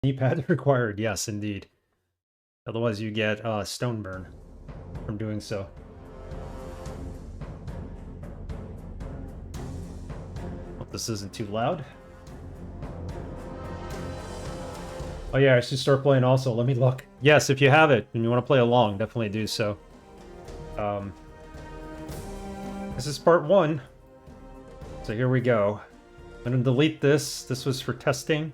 Knee pad required, yes, indeed. Otherwise, you get stone burn from doing so. Hope this isn't too loud. Oh yeah, I should start playing also. Let me look. Yes, if you have it and you want to play along, definitely do so. This is part 1. So here we go. I'm going to delete this. This was for testing.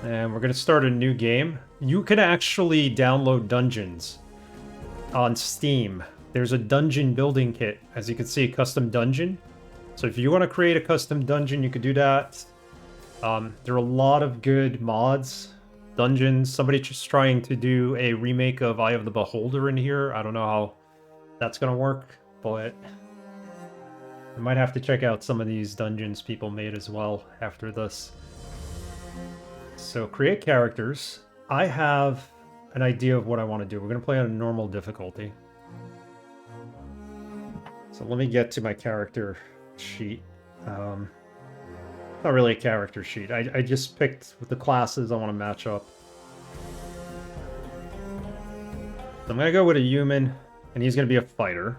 And we're going to start a new game. You can actually download dungeons on Steam. There's a dungeon building kit. As you can see, custom dungeon. So if you want to create a custom dungeon, you could do that. There are a lot of good mods, dungeons. Somebody just trying to do a remake of Eye of the Beholder in here. I don't know how that's going to work, but I might have to check out some of these dungeons people made as well after this. So create characters. I have an idea of what I want to do. We're going to play on a normal difficulty. So let me get to my character sheet. Not really a character sheet. I just picked the classes I want to match up. So I'm going to go with a human, and he's going to be a fighter.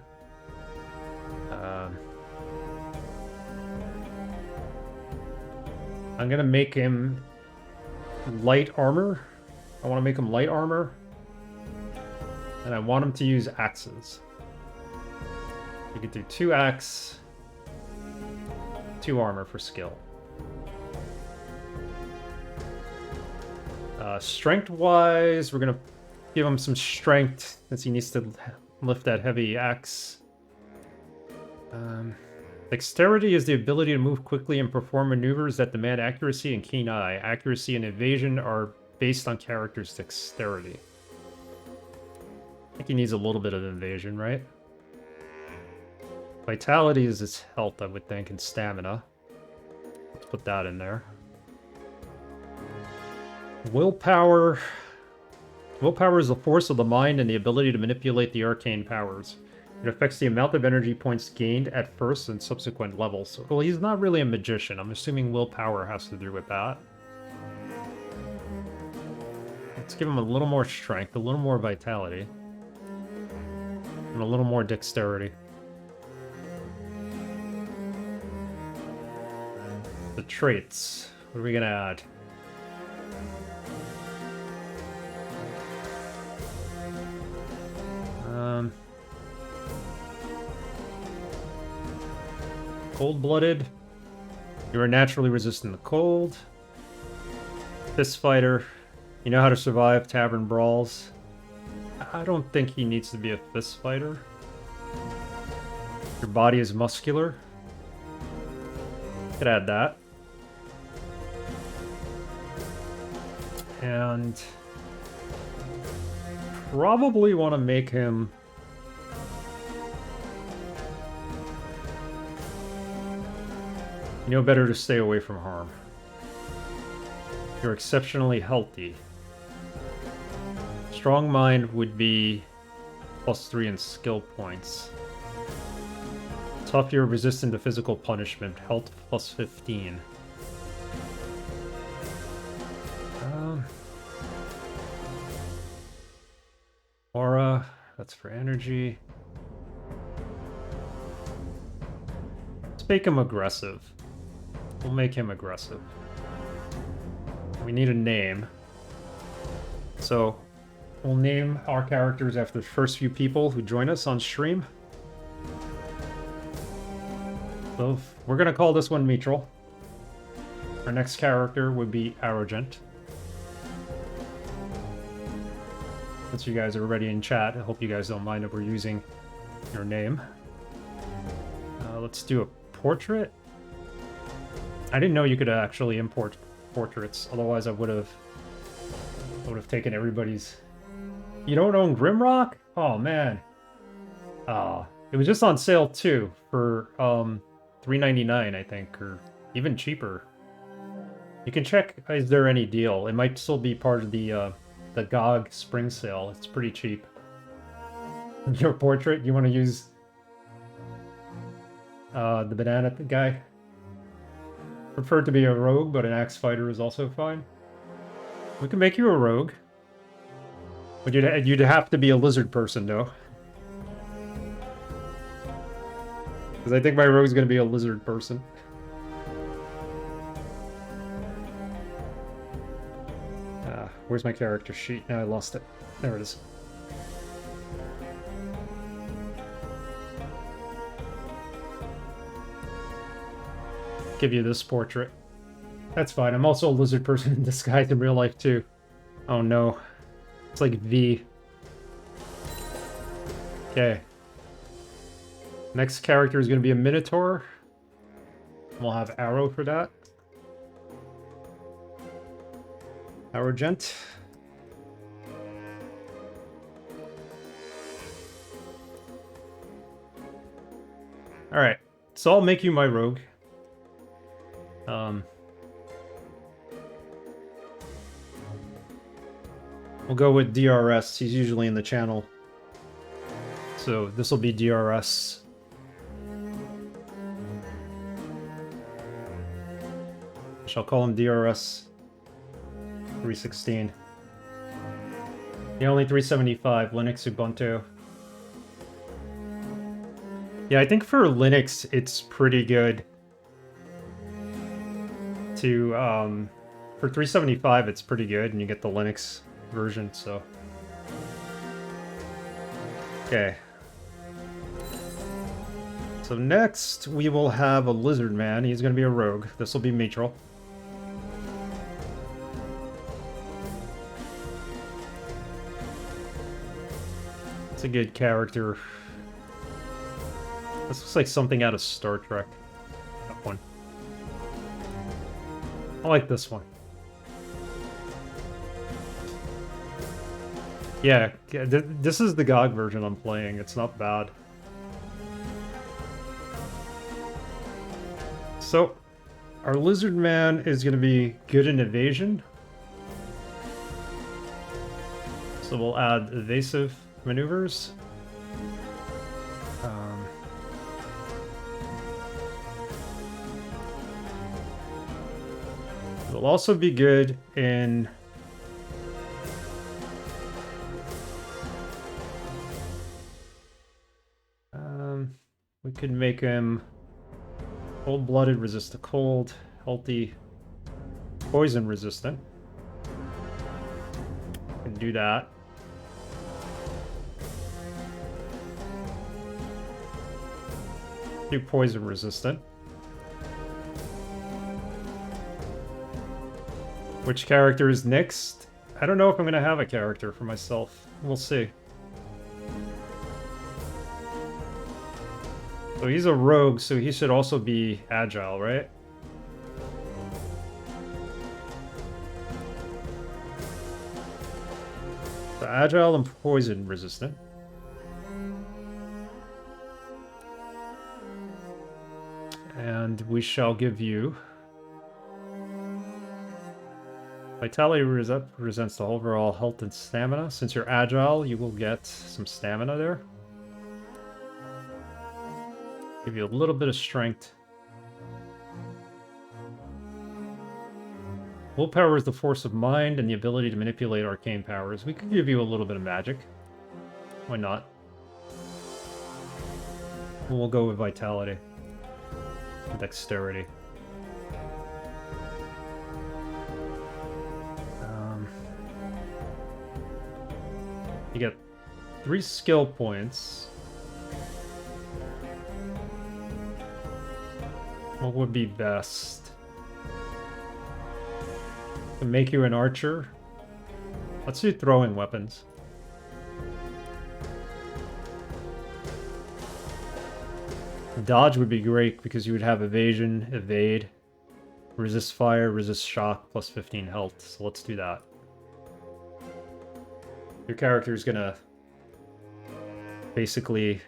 I'm going to make him light armor. I want to make him light armor. And I want him to use axes. You could do 2 axe, 2 armor for skill. Strength-wise, we're going to give him some strength since he needs to lift that heavy axe. Dexterity is the ability to move quickly and perform maneuvers that demand accuracy and keen eye. Accuracy and evasion are based on character's dexterity. I think he needs a little bit of evasion, right? Vitality is his health, I would think, and stamina. Let's put that in there. Willpower. Willpower is the force of the mind and the ability to manipulate the arcane powers. It affects the amount of energy points gained at first and subsequent levels. Well, he's not really a magician. I'm assuming willpower has to do with that. Let's give him a little more strength, a little more vitality, and a little more dexterity. The traits. What are we going to add? Cold-blooded. You are naturally resistant to cold. Fist fighter. You know how to survive tavern brawls. I don't think he needs to be a fist fighter. Your body is muscular. Could add that. And probably want to make him better to stay away from harm. You're exceptionally healthy. Strong mind would be +3 in skill points. Tough, you're resistant to physical punishment. Health +15. Aura, that's for energy. Let's make him aggressive. We'll make him aggressive. We need a name. So we'll name our characters after the first few people who join us on stream. So we're going to call this one Mitral. Our next character would be Arrogant. Since you guys are already in chat, I hope you guys don't mind if we're using your name. Let's do a portrait. I didn't know you could actually import portraits. Otherwise, I would have taken everybody's. You don't own Grimrock? Oh man. It was just on sale too for $3.99, I think, or even cheaper. You can check. Is there any deal? It might still be part of the GOG spring sale. It's pretty cheap. Your portrait? You want to use the banana guy? Prefer to be a rogue, but an axe fighter is also fine. We can make you a rogue. But you'd have to be a lizard person, though. Because I think my rogue's going to be a lizard person. Where's my character sheet? Now I lost it. There it is. Give you this portrait. That's fine. I'm also a lizard person in disguise in real life, too. Oh, no. It's like V. Okay. Next character is going to be a Minotaur. We'll have Arrow for that. Arrogent. Alright, so I'll make you my rogue. We'll go with DRS. He's usually in the channel. So this will be DRS. Shall call him DRS 316. Yeah, only 375. Linux, Ubuntu. Yeah, I think for Linux, it's pretty good to, for 375, it's pretty good, and you get the Linux version, so. Okay. So next, we will have a lizard man. He's going to be a rogue. This will be Mithril. It's a good character. This looks like something out of Star Trek. That one. I like this one. Yeah, this is the GOG version I'm playing. It's not bad. So, our lizard man is going to be good in evasion. So we'll add evasive maneuvers. It'll also be good in we could make him cold-blooded, resist the cold, healthy, poison resistant. Can do that. Do poison resistant. Which character is next? I don't know if I'm going to have a character for myself. We'll see. So he's a rogue, so he should also be agile, right? So agile and poison resistant. And we shall give you... Vitality resents the overall health and stamina. Since you're agile, you will get some stamina there. Give you a little bit of strength. Willpower is the force of mind and the ability to manipulate arcane powers. We could give you a little bit of magic. Why not? We'll go with vitality. Dexterity. You get 3 skill points. What would be best? To make you an archer? Let's do throwing weapons. Dodge would be great because you would have evasion, evade, resist fire, resist shock, plus 15 health. So let's do that. Your character is gonna basically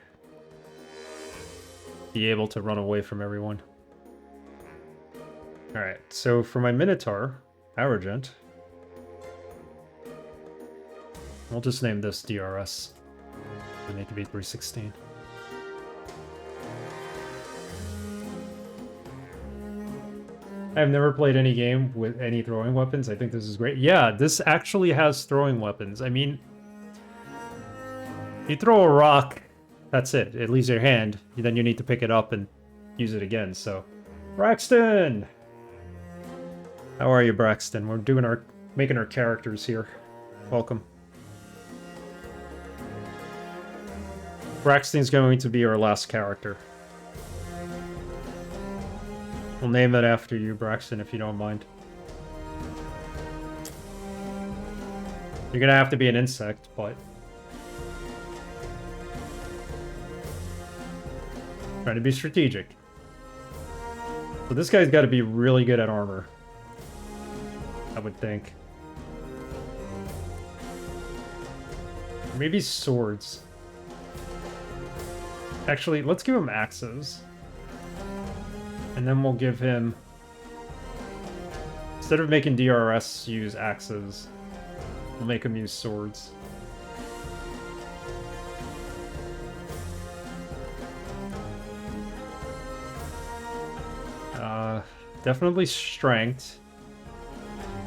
be able to run away from everyone. Alright, so for my Minotaur, Arrogant, I'll just name this DRS. We need to be 316. I've never played any game with any throwing weapons. I think this is great. Yeah, this actually has throwing weapons. I mean, you throw a rock, that's it. It leaves your hand. Then you need to pick it up and use it again, so... Braxton! How are you, Braxton? We're doing making our characters here. Welcome. Braxton's going to be our last character. We'll name it after you, Braxton, if you don't mind. You're gonna have to be an insect, but... Trying to be strategic. So this guy's got to be really good at armor, I would think. Maybe swords. Actually, let's give him axes. And then we'll give him... Instead of making DRS use axes, we'll make him use swords. Definitely strength.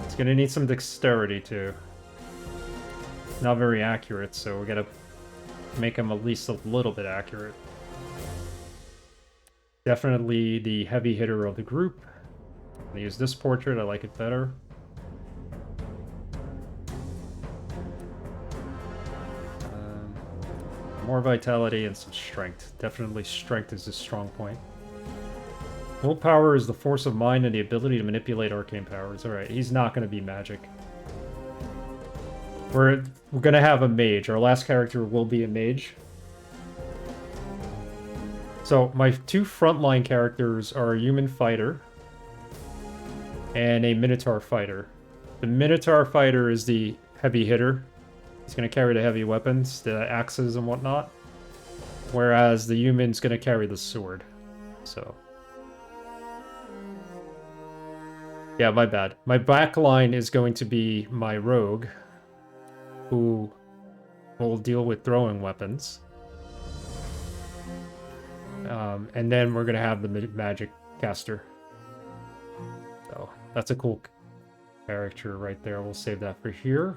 It's gonna need some dexterity too. Not very accurate, so we're gonna make him at least a little bit accurate. Definitely the heavy hitter of the group. I'm gonna use this portrait, I like it better. More vitality and some strength. Definitely strength is his strong point. Willpower is the force of mind and the ability to manipulate arcane powers. Alright, he's not going to be magic. We're going to have a mage. Our last character will be a mage. So, my two frontline characters are a human fighter and a minotaur fighter. The minotaur fighter is the heavy hitter. He's going to carry the heavy weapons, the axes and whatnot. Whereas the human's going to carry the sword. So... Yeah, my bad. My back line is going to be my rogue, who will deal with throwing weapons. And then we're going to have the magic caster. So, that's a cool character right there. We'll save that for here.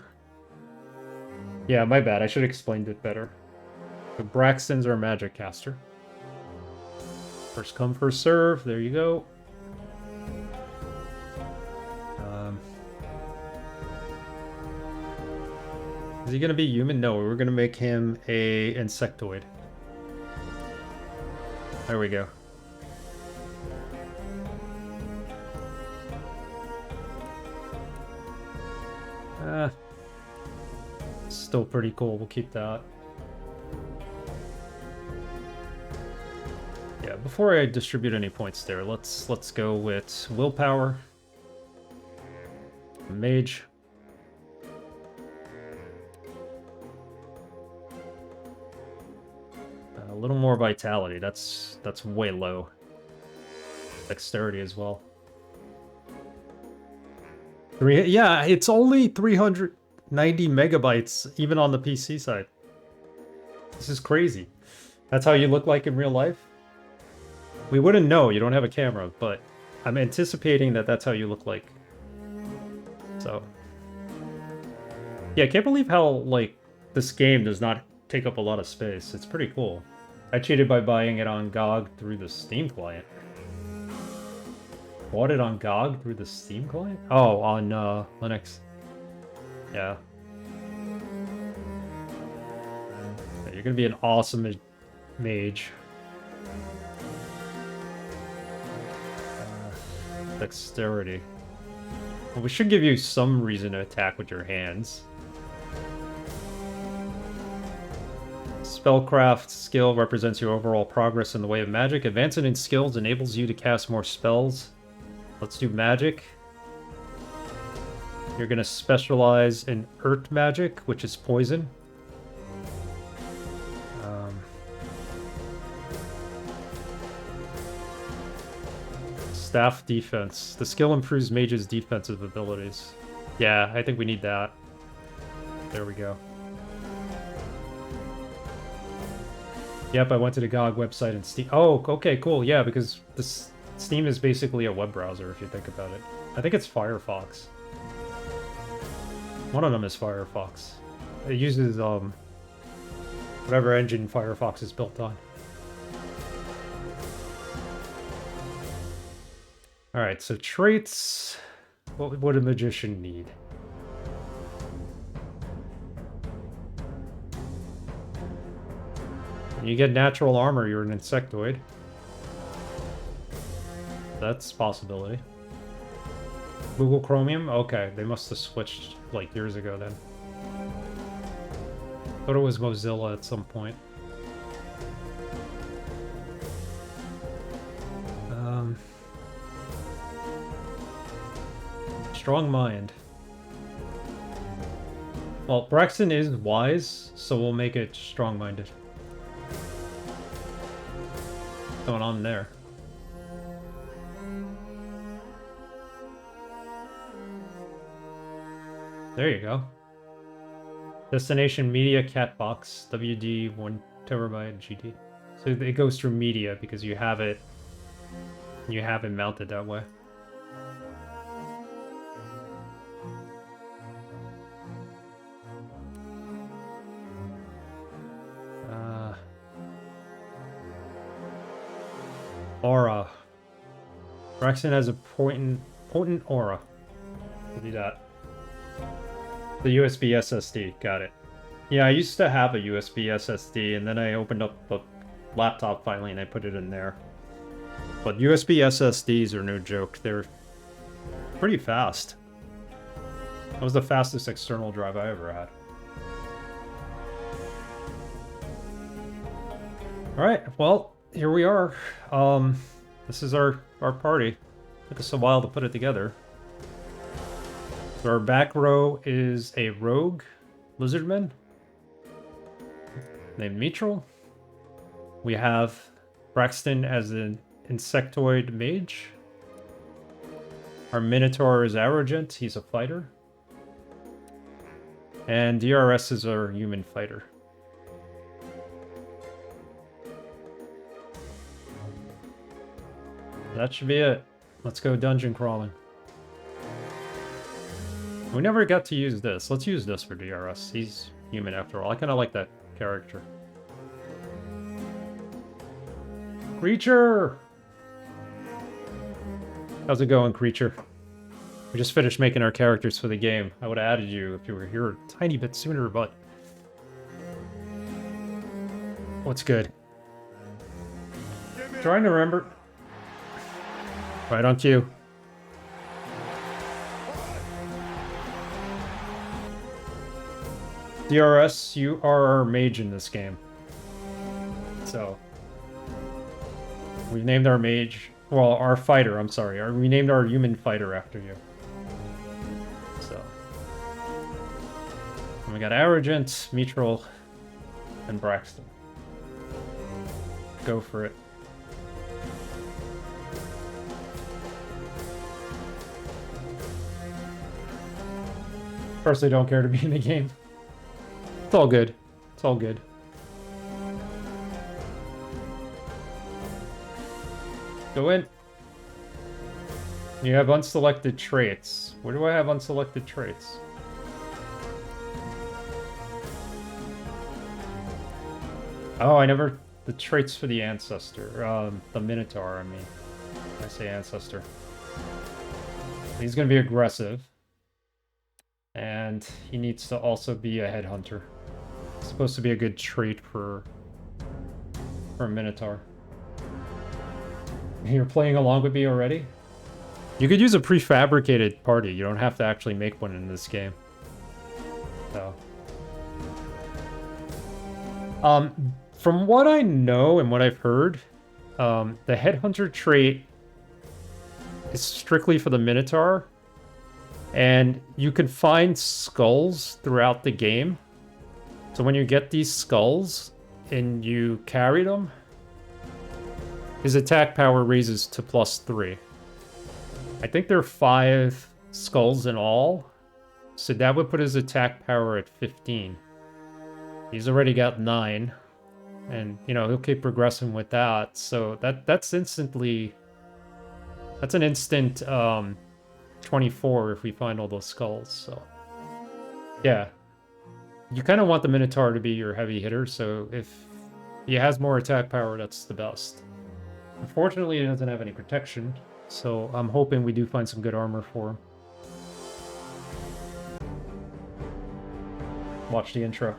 Yeah, my bad. I should have explained it better. So Braxton's our magic caster. First come, first serve. There you go. Is he gonna be human? No, we're gonna make him a insectoid. There we go. Still pretty cool. We'll keep that. Yeah, before I distribute any points there, let's go with willpower. Mage. A little more vitality. That's way low. Dexterity as well. Yeah, it's only 390 megabytes, even on the PC side. This is crazy. That's how you look like in real life? We wouldn't know, you don't have a camera, but I'm anticipating that that's how you look like. So... Yeah, I can't believe how, like, this game does not take up a lot of space. It's pretty cool. I cheated by buying it on GOG through the Steam client. Bought it on GOG through the Steam client? Oh, on Linux. Yeah. You're gonna be an awesome mage. Dexterity. Well, we should give you some reason to attack with your hands. Spellcraft skill represents your overall progress in the way of magic. Advancing in skills enables you to cast more spells. Let's do magic. You're going to specialize in earth magic, which is poison. Staff defense. The skill improves mage's defensive abilities. Yeah, I think we need that. There we go. Yep, I went to the GOG website and Steam. Oh, okay, cool. Yeah, because this Steam is basically a web browser if you think about it. I think it's Firefox. One of them is Firefox. It uses whatever engine Firefox is built on. Alright, so traits. What would a magician need? When you get natural armor, you're an insectoid. That's a possibility. Google Chromium? Okay, they must have switched like years ago then. Thought it was Mozilla at some point. Strong mind. Well, Braxton is wise, so we'll make it strong-minded. What's going on there? There you go. Destination media cat box WD 1 terabyte GD. So it goes through media because you have it mounted that way. Aura. Braxton has a potent aura. We'll do that. The USB SSD, got it. Yeah, I used to have a USB SSD, and then I opened up the laptop finally, and I put it in there. But USB SSDs are no joke. They're pretty fast. That was the fastest external drive I ever had. Alright, well, here we are. This is our party. Took us a while to put it together. So our back row is a rogue lizardman named Mitral. We have Braxton as an insectoid mage. Our Minotaur is Arrogant, he's a fighter. And DRS is our human fighter. That should be it. Let's go dungeon crawling. We never got to use this. Let's use this for DRS. He's human after all. I kind of like that character. Creature! How's it going, Creature? We just finished making our characters for the game. I would have added you if you were here a tiny bit sooner, but... What's good? Trying to remember... Right on cue. DRS, you are our mage in this game. So... We've named our mage... Well, our fighter, I'm sorry. We named our human fighter after you. So... And we got Arrogant, Mitral, and Braxton. Go for it. Personally don't care to be in the game. It's all good. It's all good. Go in. You have unselected traits. Where do I have unselected traits? Oh, I never... The traits for the ancestor. The Minotaur, I mean. I say ancestor. He's gonna be aggressive. And he needs to also be a headhunter. It's supposed to be a good trait for a Minotaur. You're playing along with me already? You could use a prefabricated party. You don't have to actually make one in this game. So. From what I know and what I've heard, the headhunter trait is strictly for the Minotaur. And you can find skulls throughout the game. So when you get these skulls and you carry them, his attack power raises to +3. I think there are 5 skulls in all. So that would put his attack power at 15. He's already got 9. And, you know, he'll keep progressing with that. So that's instantly That's an instant 24 if we find all those skulls, so... Yeah. You kind of want the Minotaur to be your heavy hitter, so if he has more attack power, that's the best. Unfortunately, he doesn't have any protection, so I'm hoping we do find some good armor for him. Watch the intro.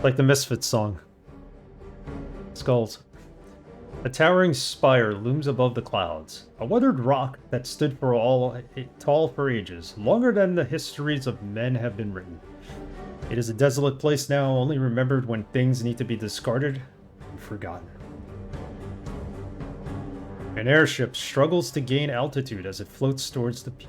Like the Misfits song. Skulls. A towering spire looms above the clouds. A weathered rock that stood tall for ages, longer than the histories of men have been written. It is a desolate place now, only remembered when things need to be discarded and forgotten. An airship struggles to gain altitude as it floats towards the peak.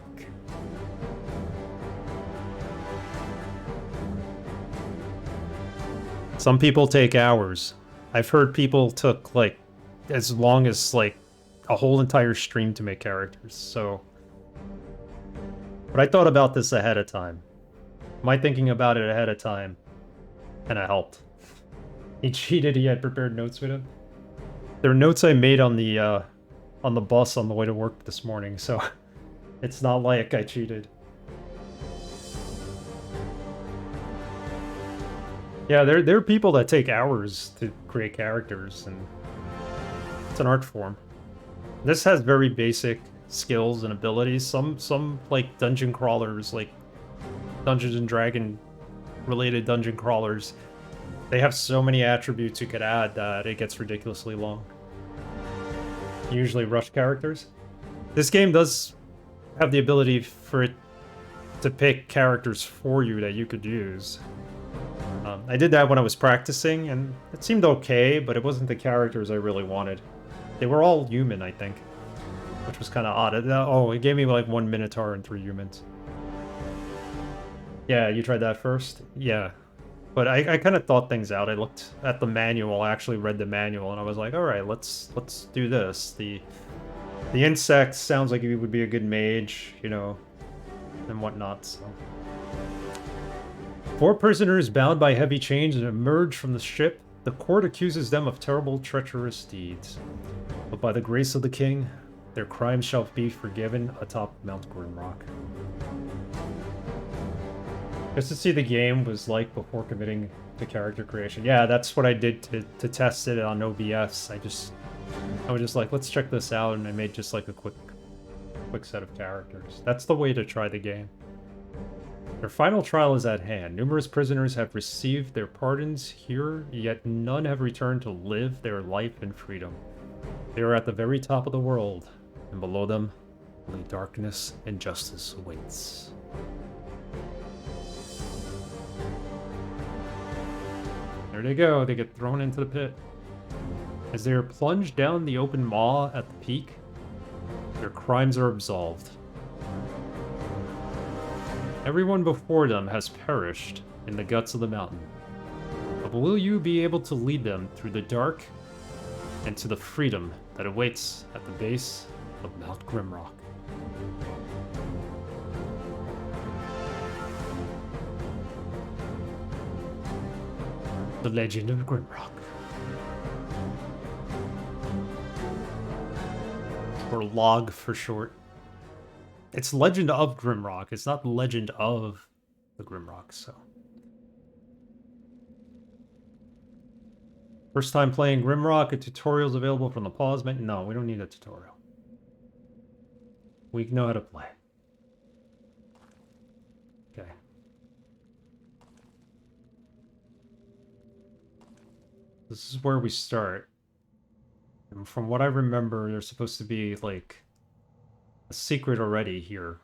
Some people take hours. I've heard people took, like, as long as, like, a whole entire stream to make characters, so... But I thought about this ahead of time. My thinking about it ahead of time, and it helped. He cheated, he had prepared notes with him. There are notes I made on the bus on the way to work this morning, so... It's not like I cheated. Yeah, there are people that take hours to create characters, and it's an art form. This has very basic skills and abilities. Some like dungeon crawlers, like Dungeons and Dragon related dungeon crawlers, they have so many attributes you could add that it gets ridiculously long. Usually rush characters. This game does have the ability for it to pick characters for you that you could use. I did that when I was practicing, and it seemed okay, but it wasn't the characters I really wanted. They were all human, I think, which was kind of odd. Oh, it gave me like 1 Minotaur and 3 humans. Yeah, you tried that first? Yeah. But I kind of thought things out. I looked at the manual, I actually read the manual, and I was like, alright, let's do this. The insect sounds like he would be a good mage, you know, and whatnot, so... 4 prisoners bound by heavy chains emerge from the ship. The court accuses them of terrible, treacherous deeds. But by the grace of the king, their crimes shall be forgiven atop Mount Grimrock. Just to see the game was like before committing to character creation. Yeah, that's what I did to test it on OBS. I was just like, let's check this out, and I made just like a quick set of characters. That's the way to try the game. Their final trial is at hand. Numerous prisoners have received their pardons here, yet none have returned to live their life in freedom. They are at the very top of the world, and below them, only darkness and justice awaits. There they go, they get thrown into the pit. As they are plunged down the open maw at the peak, their crimes are absolved. Everyone before them has perished in the guts of the mountain. But will you be able to lead them through the dark and to the freedom that awaits at the base of Mount Grimrock? The Legend of Grimrock. Or LOG for short. It's Legend of Grimrock. It's not Legend of the Grimrock, so. First time playing Grimrock, a tutorial's available from the pause menu. No, we don't need a tutorial. We know how to play. Okay. This is where we start. And from what I remember, there's supposed to be, like, a secret already here.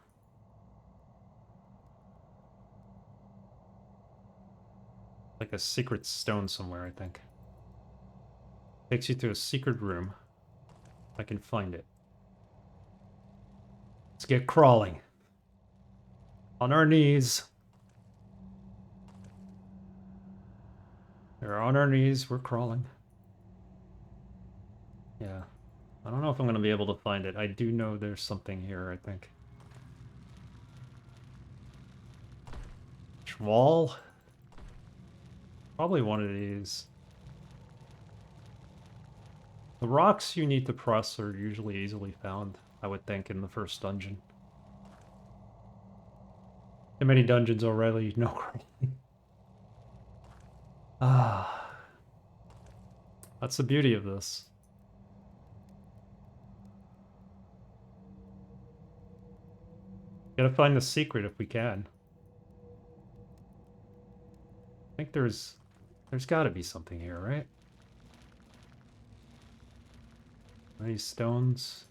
Like a secret stone somewhere, I think. Takes you to a secret room. I can find it. Let's get crawling. On our knees. We're on our knees, we're crawling. Yeah. I don't know if I'm going to be able to find it. I do know there's something here, I think. Wall? Probably one of these. The rocks you need to press are usually easily found, I would think, in the first dungeon. Too many dungeons already, no crawling. Ah. That's the beauty of this. Gotta find the secret if we can. I think there's gotta be something here, right? These stones.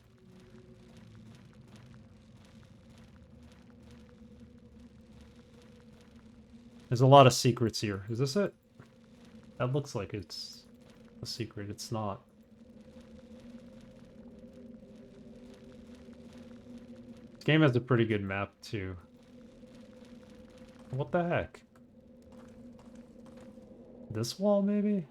There's a lot of secrets here. Is this it? That looks like it's a secret. It's not. This game has a pretty good map, too. What the heck? This wall, maybe?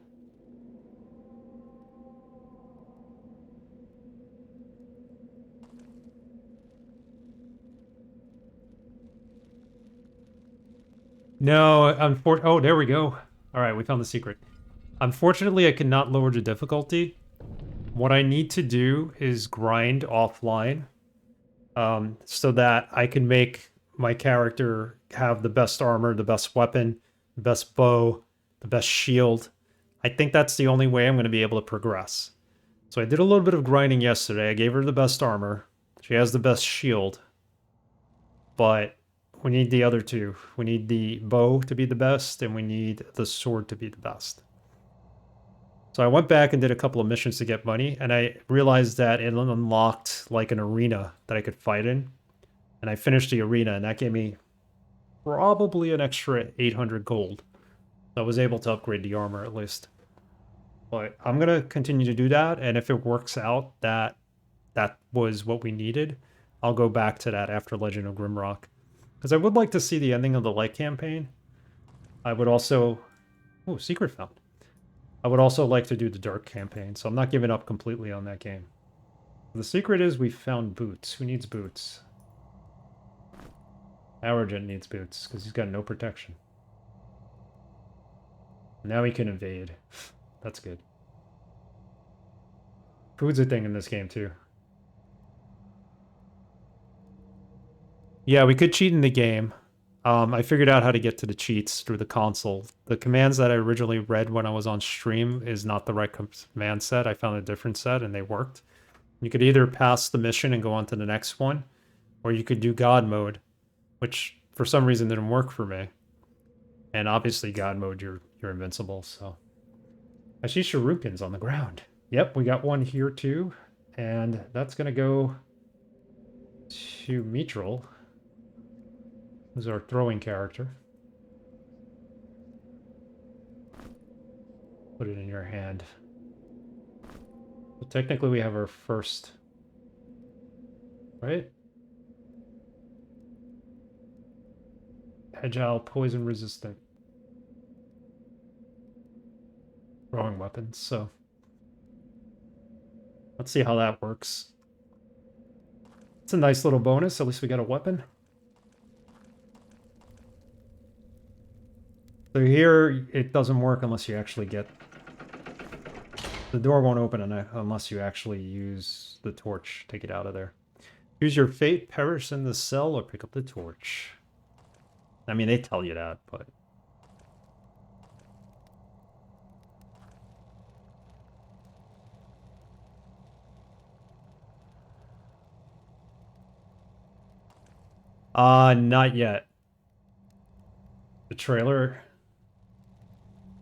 No, oh, there we go. All right, we found the secret. Unfortunately, I cannot lower the difficulty. What I need to do is grind offline, so that I can make my character have the best armor, the best weapon, the best bow, the best shield. I think that's the only way I'm going to be able to progress. So I did a little bit of grinding yesterday. I gave her the best armor. She has the best shield. But we need the other two. We need the bow to be the best, and we need the sword to be the best. So I went back and did a couple of missions to get money, and I realized that it unlocked like an arena that I could fight in. And I finished the arena, and that gave me probably an extra 800 gold. So I was able to upgrade the armor at least. But I'm going to continue to do that, and if it works out that that was what we needed, I'll go back to that after Legend of Grimrock. Because I would like to see the ending of the Light campaign. I would also... Oh, secret found. I would also like to do the Dark campaign, so I'm not giving up completely on that game. The secret is we found boots. Who needs boots? Arrogant needs boots, because he's got no protection. Now he can evade. That's good. Food's a thing in this game, too. Yeah, we could cheat in the game. I figured out how to get to the cheats through the console. The commands that I originally read when I was on stream is not the right command set. I found a different set, and they worked. You could either pass the mission and go on to the next one, or you could do God mode, which for some reason didn't work for me. And obviously God mode, you're invincible, so. I see shurikens on the ground. Yep, we got one here too. And that's gonna go to Mithril, who's our throwing character. Put it in your hand. So technically we have our first, right? Agile, poison resistant throwing weapons, so let's see how that works. It's a nice little bonus, at least we got a weapon. So here, it doesn't work unless you actually get... The door won't open unless you actually use the torch to get out of there. Choose your fate, perish in the cell, or pick up the torch. I mean, they tell you that, but... Not yet. The trailer...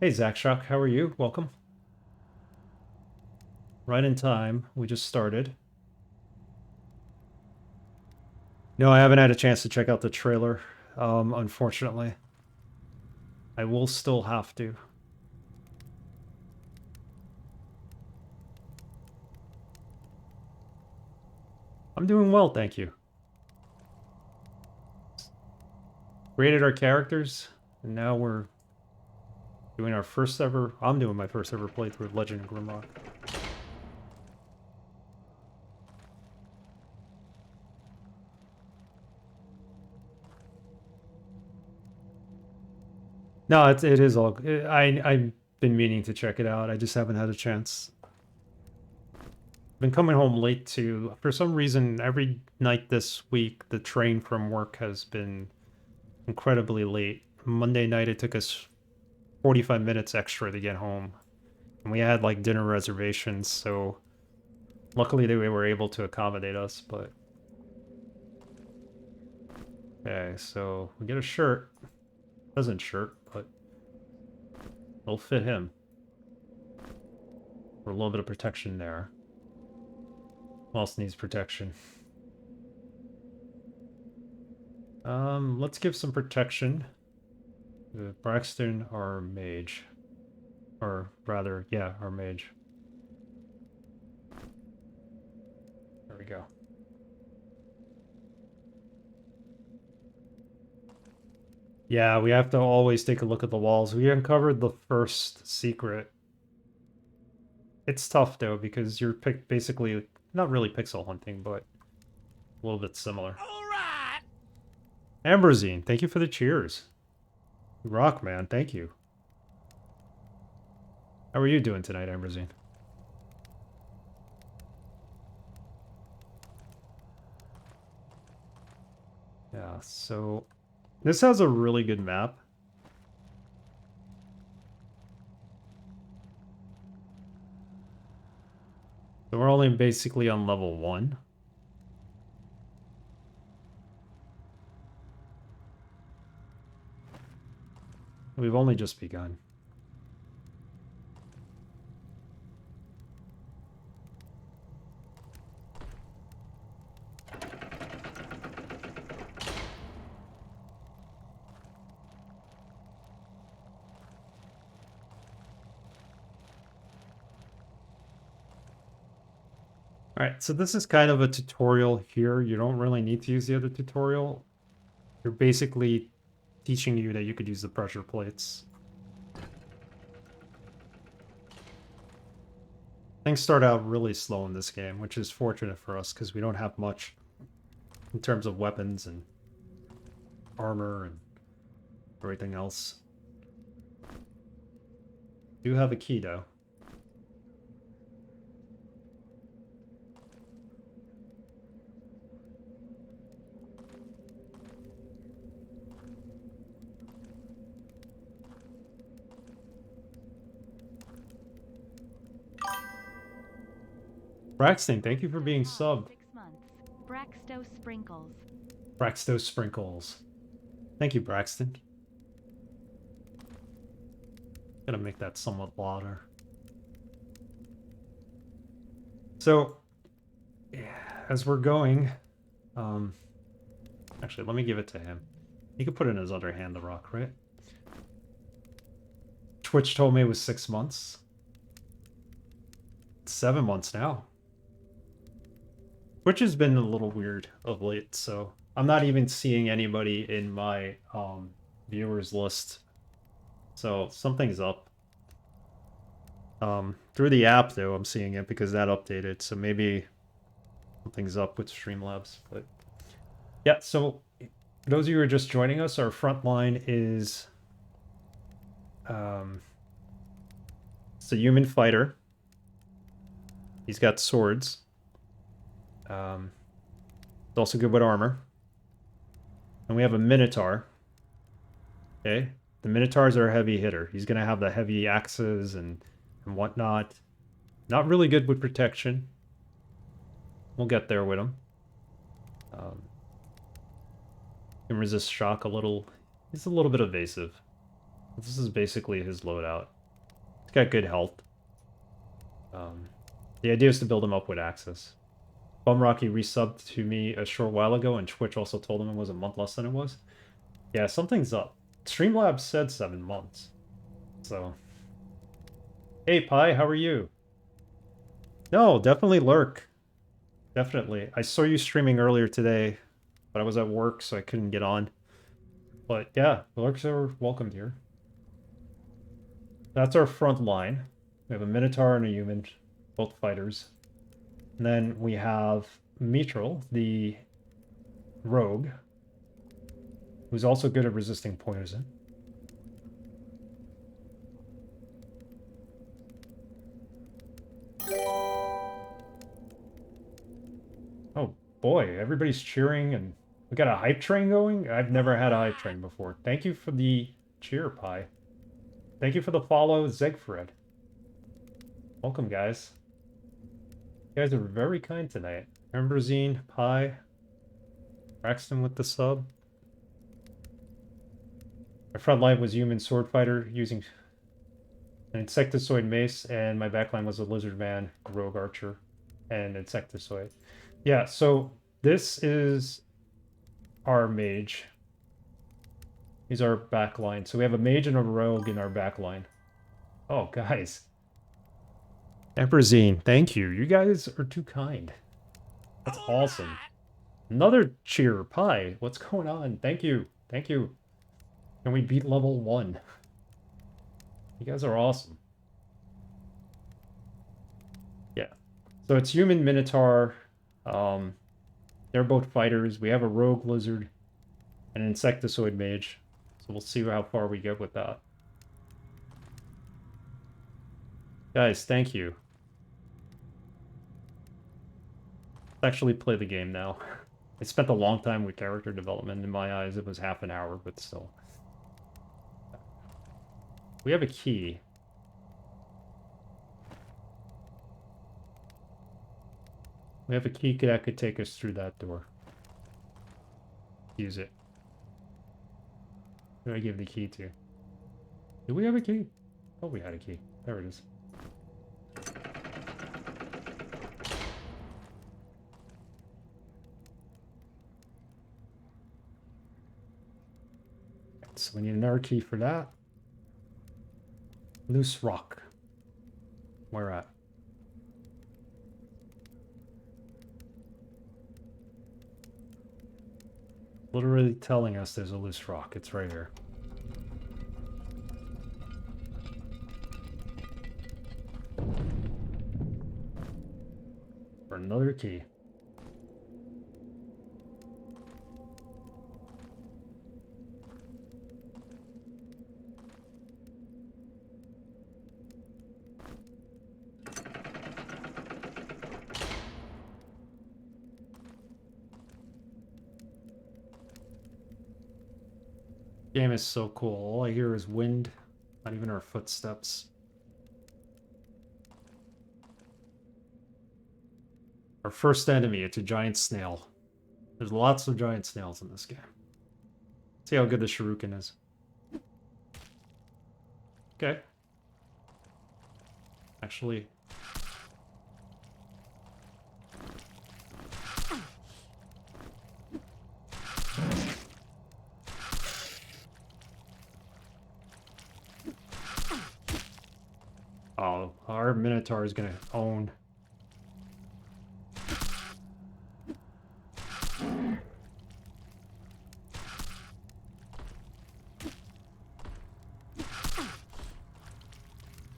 Hey, Zach Shock, how are you? Welcome. Right in time. We just started. No, I haven't had a chance to check out the trailer, unfortunately. I will still have to. I'm doing well, thank you. Created our characters, and now we're doing our first ever... I'm doing my first ever playthrough of Legend of Grimrock. No, it is all... I've been meaning to check it out. I just haven't had a chance. been coming home late too. For some reason, every night this week, the train from work has been incredibly late. Monday night, it took us 45 minutes extra to get home. And we had like dinner reservations, so luckily they were able to accommodate us, but... Okay, so we get a shirt. Doesn't shirt, but it'll fit him. For a little bit of protection there. Who else needs protection? Let's give some protection to Braxton, our mage. Or rather, yeah, our mage. There we go. Yeah, we have to always take a look at the walls. We uncovered the first secret. It's tough, though, because you're basically... Not really pixel hunting, but a little bit similar. All right. Ambrosine, thank you for the cheers. You rock, man. Thank you. How are you doing tonight, Ambrosine? Yeah, so this has a really good map. So we're only basically on level 1. We've only just begun. Alright, so this is kind of a tutorial here. You don't really need to use the other tutorial. You're basically teaching you that you could use the pressure plates. Things start out really slow in this game, which is fortunate for us because we don't have much in terms of weapons and armor and everything else. Do have a key, though. Braxton, thank you for being subbed. 6 months. Braxto Sprinkles. Braxto Sprinkles. Thank you, Braxton. Gotta make that somewhat louder. So, as we're going, actually, let me give it to him. He could put it in his other hand, the rock, right? Twitch told me it was 6 months. It's 7 months now. Which has been a little weird of late, so I'm not even seeing anybody in my viewers list. So something's up. Through the app, though, I'm seeing it because that updated, so maybe something's up with Streamlabs. But yeah, so for those of you who are just joining us, our front line is it's a human fighter. He's got swords. It's also good with armor. And we have a Minotaur. Okay. The Minotaurs are a heavy hitter. He's going to have the heavy axes and whatnot. Not really good with protection. We'll get there with him. Can resist shock a little. He's a little bit evasive. This is basically his loadout. He's got good health. The idea is to build him up with access. Bumrocky resubbed to me a short while ago, and Twitch also told him it was a month less than it was. Yeah, something's up. Streamlabs said 7 months. So... Hey, Pi, how are you? No, definitely lurk. Definitely. I saw you streaming earlier today, but I was at work, so I couldn't get on. But yeah, lurks are welcomed here. That's our front line. We have a Minotaur and a human, both fighters. And then we have Mithril, the rogue, who's also good at resisting poison. Oh boy, everybody's cheering and we got a hype train going? I've never had a hype train before. Thank you for the cheer, Pie. Thank you for the follow, Zegfred. Welcome, guys. You guys are very kind tonight. Emberzine, Pie, Braxton with the sub. My front line was human sword fighter using an insectoid mace, and my backline was a lizard man, rogue archer, and insectoid. Yeah, so this is our mage. He's our backline. So we have a mage and a rogue in our backline. Oh, guys. Emberzine, thank you. You guys are too kind. That's awesome. Another cheer, Pie. What's going on? Thank you. Thank you. Can we beat level 1? You guys are awesome. Yeah. So it's human minotaur. They're both fighters. We have a rogue lizard and an insectoid mage. So we'll see how far we get with that. Guys, thank you. Let's actually play the game now. I spent a long time with character development. In my eyes, it was half an hour, but still. We have a key. We have a key that could take us through that door. Use it. Who do I give the key to? Do we have a key? Oh, we had a key. There it is. So we need another key for that. Loose rock. Where at? Literally telling us there's a loose rock. It's right here. For another key. Game is so cool. All I hear is wind, not even our footsteps. Our first enemy, it's a giant snail. There's lots of giant snails in this game. See how good the shuriken is. Okay. Actually... Oh, our Minotaur is gonna own.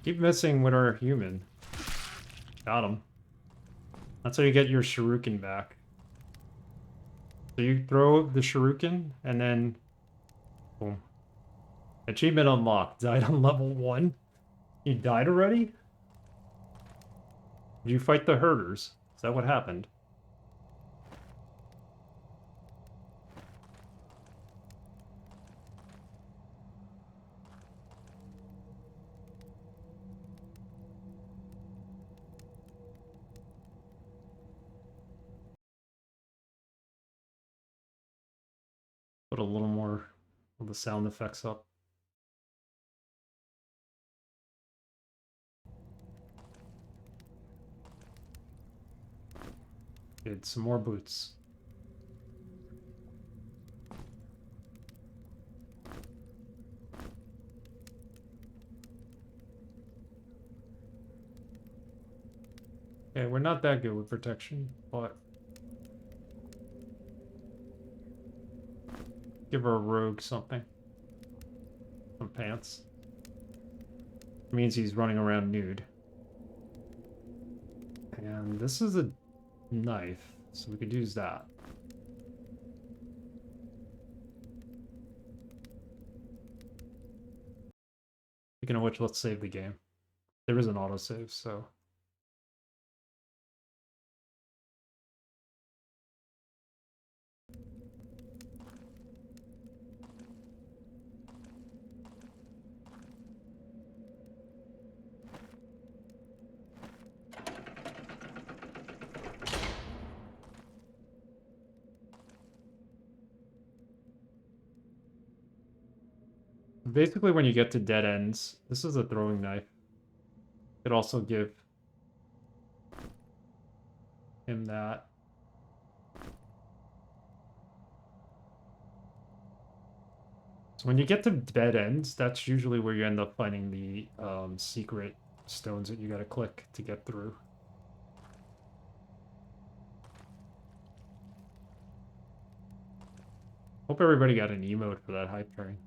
Keep messing with our human. Got him. That's how you get your shuriken back. So you throw the shuriken, and then... Boom. Achievement unlocked. Died on level 1. You died already? Did you fight the herders? Is that what happened? Put a little more of the sound effects up. Good, some more boots. Okay, we're not that good with protection, but... Give our rogue something. Some pants. It means he's running around nude. And this is a knife, so we could use that. Speaking of which, let's save the game. There is an autosave, so... basically when you get to dead ends, this is a throwing knife. Could also give him that. So when you get to dead ends, that's usually where you end up finding the secret stones that you gotta click to get through. Hope everybody got an emote for that hype train.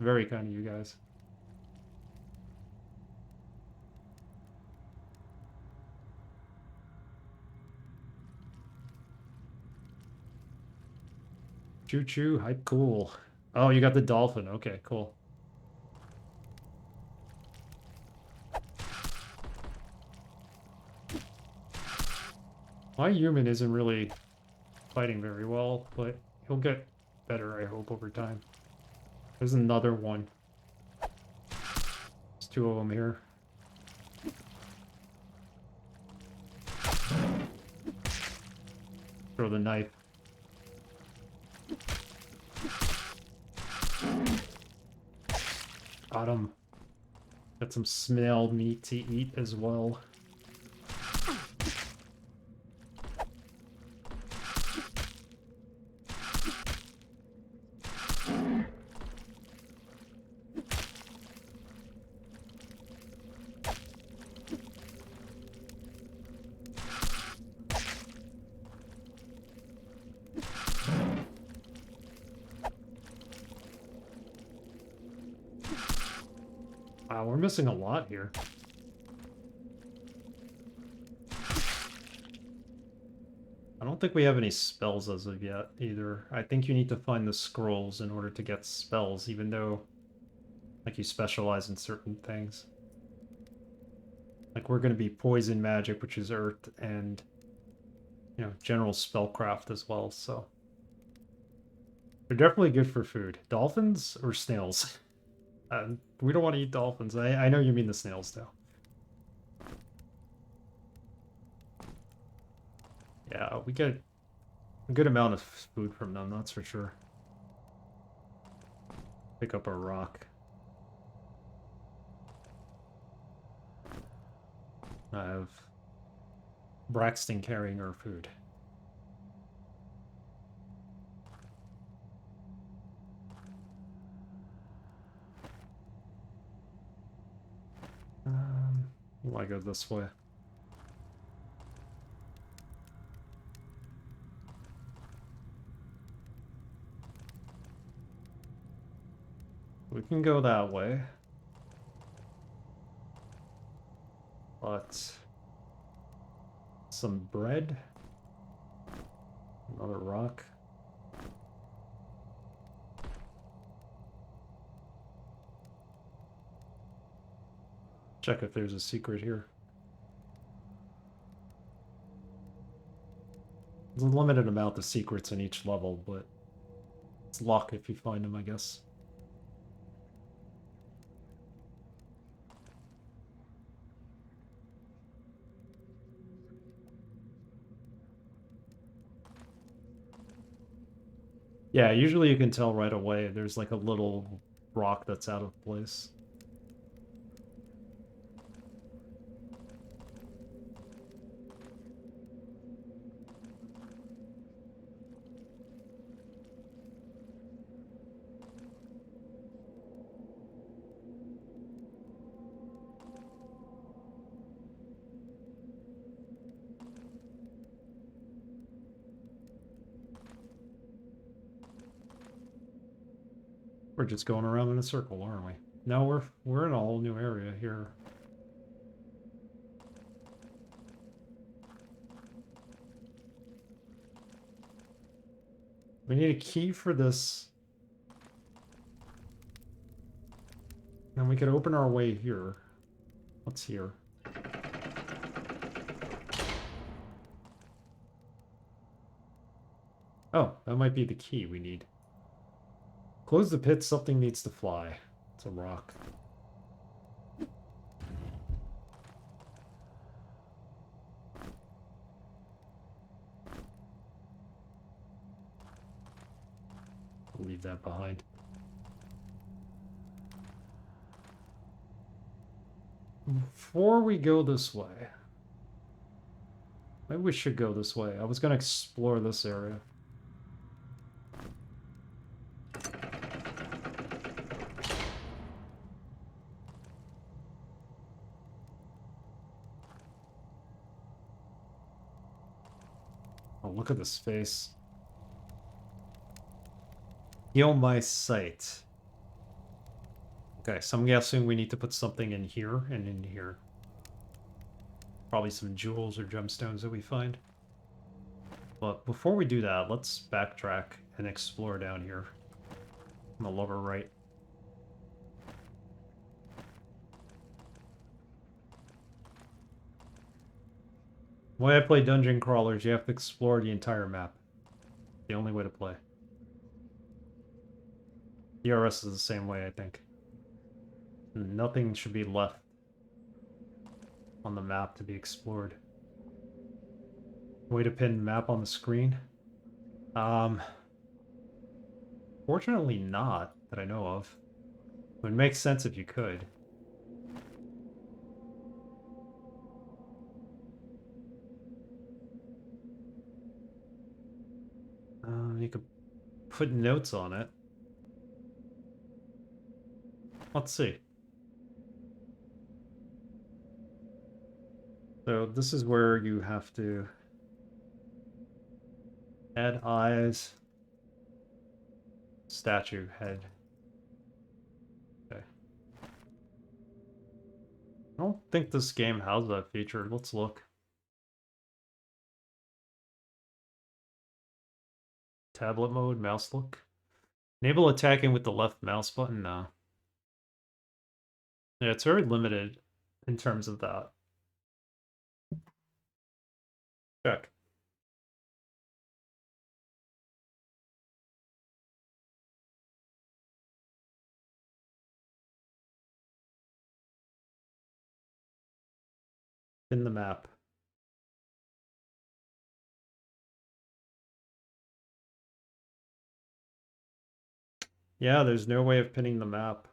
Very kind of you guys. Choo choo, hype cool. Oh, you got the dolphin. Okay, cool. My human isn't really fighting very well, but he'll get better, I hope, over time. There's another one. There's two of them here. Throw the knife. Got him. Got some snail meat to eat as well. Wow, we're missing a lot here. I don't think we have any spells as of yet, either. I think you need to find the scrolls in order to get spells, even though, like, you specialize in certain things. Like, we're going to be poison magic, which is earth, and, you know, general spellcraft as well, so. They're definitely good for food. Dolphins or snails? We don't want to eat dolphins. I know you mean the snails, though. Yeah, we get a good amount of food from them, that's for sure. Pick up a rock. I have Braxton carrying our food. I go this way. We can go that way. But some bread. Another rock. Check if there's a secret here. There's a limited amount of secrets in each level, but it's luck if you find them, I guess. Yeah, usually you can tell right away. There's like a little rock that's out of place. We're just going around in a circle, aren't we? No, we're in a whole new area here. We need a key for this. And we could open our way here. What's here? Oh, that might be the key we need. Close the pit, something needs to fly. It's a rock. Leave that behind. before we go this way, maybe we should go this way. I was gonna explore this area. Oh, look at this face. Heal my sight. Okay, so I'm guessing we need to put something in here and in here. Probably some jewels or gemstones that we find. But before we do that, let's backtrack and explore down here on the lower right. The way I play dungeon crawlers, you have to explore the entire map. The only way to play. DRS is the same way, I think. Nothing should be left on the map to be explored. Way to pin map on the screen? Fortunately not, that I know of. It would make sense if you could. You could put notes on it. Let's see. So this is where you have to add eyes, statue, head. Okay. I don't think this game has that feature. Let's look. Tablet mode, mouse look. Enable attacking with the left mouse button? No. Yeah, it's very limited in terms of that. Check. In the map. Yeah, there's no way of pinning the map.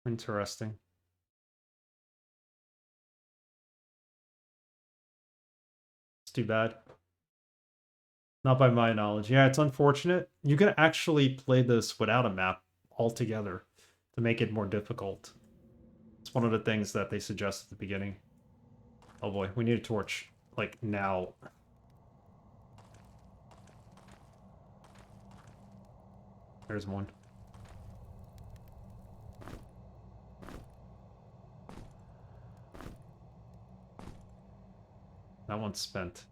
Interesting. It's too bad. Not by my knowledge. Yeah, it's unfortunate. You can actually play this without a map altogether to make it more difficult. It's one of the things that they suggest at the beginning. Oh boy, we need a torch. Like, now. There's one. That one's spent.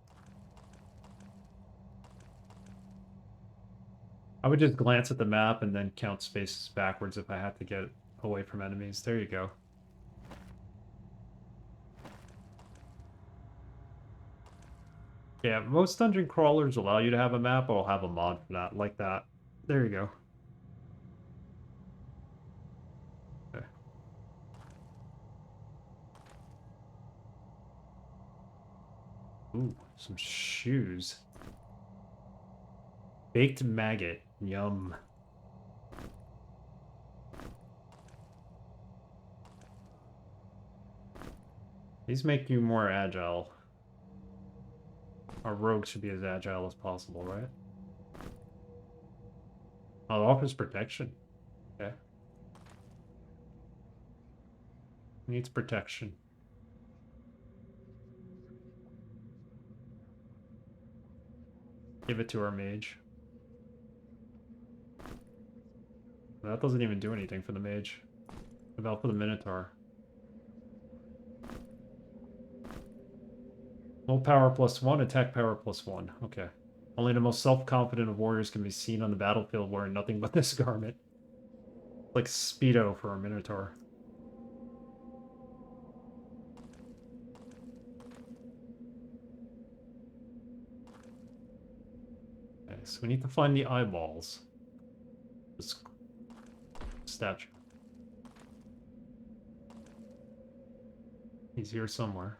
I would just glance at the map and then count spaces backwards if I had to get away from enemies. There you go. Yeah, most dungeon crawlers allow you to have a map. I'll have a mod for that, like that. There you go. Okay. Ooh, some shoes. Baked maggot. Yum. These make you more agile. Our rogue should be as agile as possible, right? Oh, it offers protection. Okay. Needs protection. Give it to our mage. That doesn't even do anything for the mage. What about for the minotaur? Low power +1, attack power +1. Okay. Only the most self-confident of warriors can be seen on the battlefield wearing nothing but this garment. Like Speedo for a minotaur. Okay, so we need to find the eyeballs. This statue. He's here somewhere.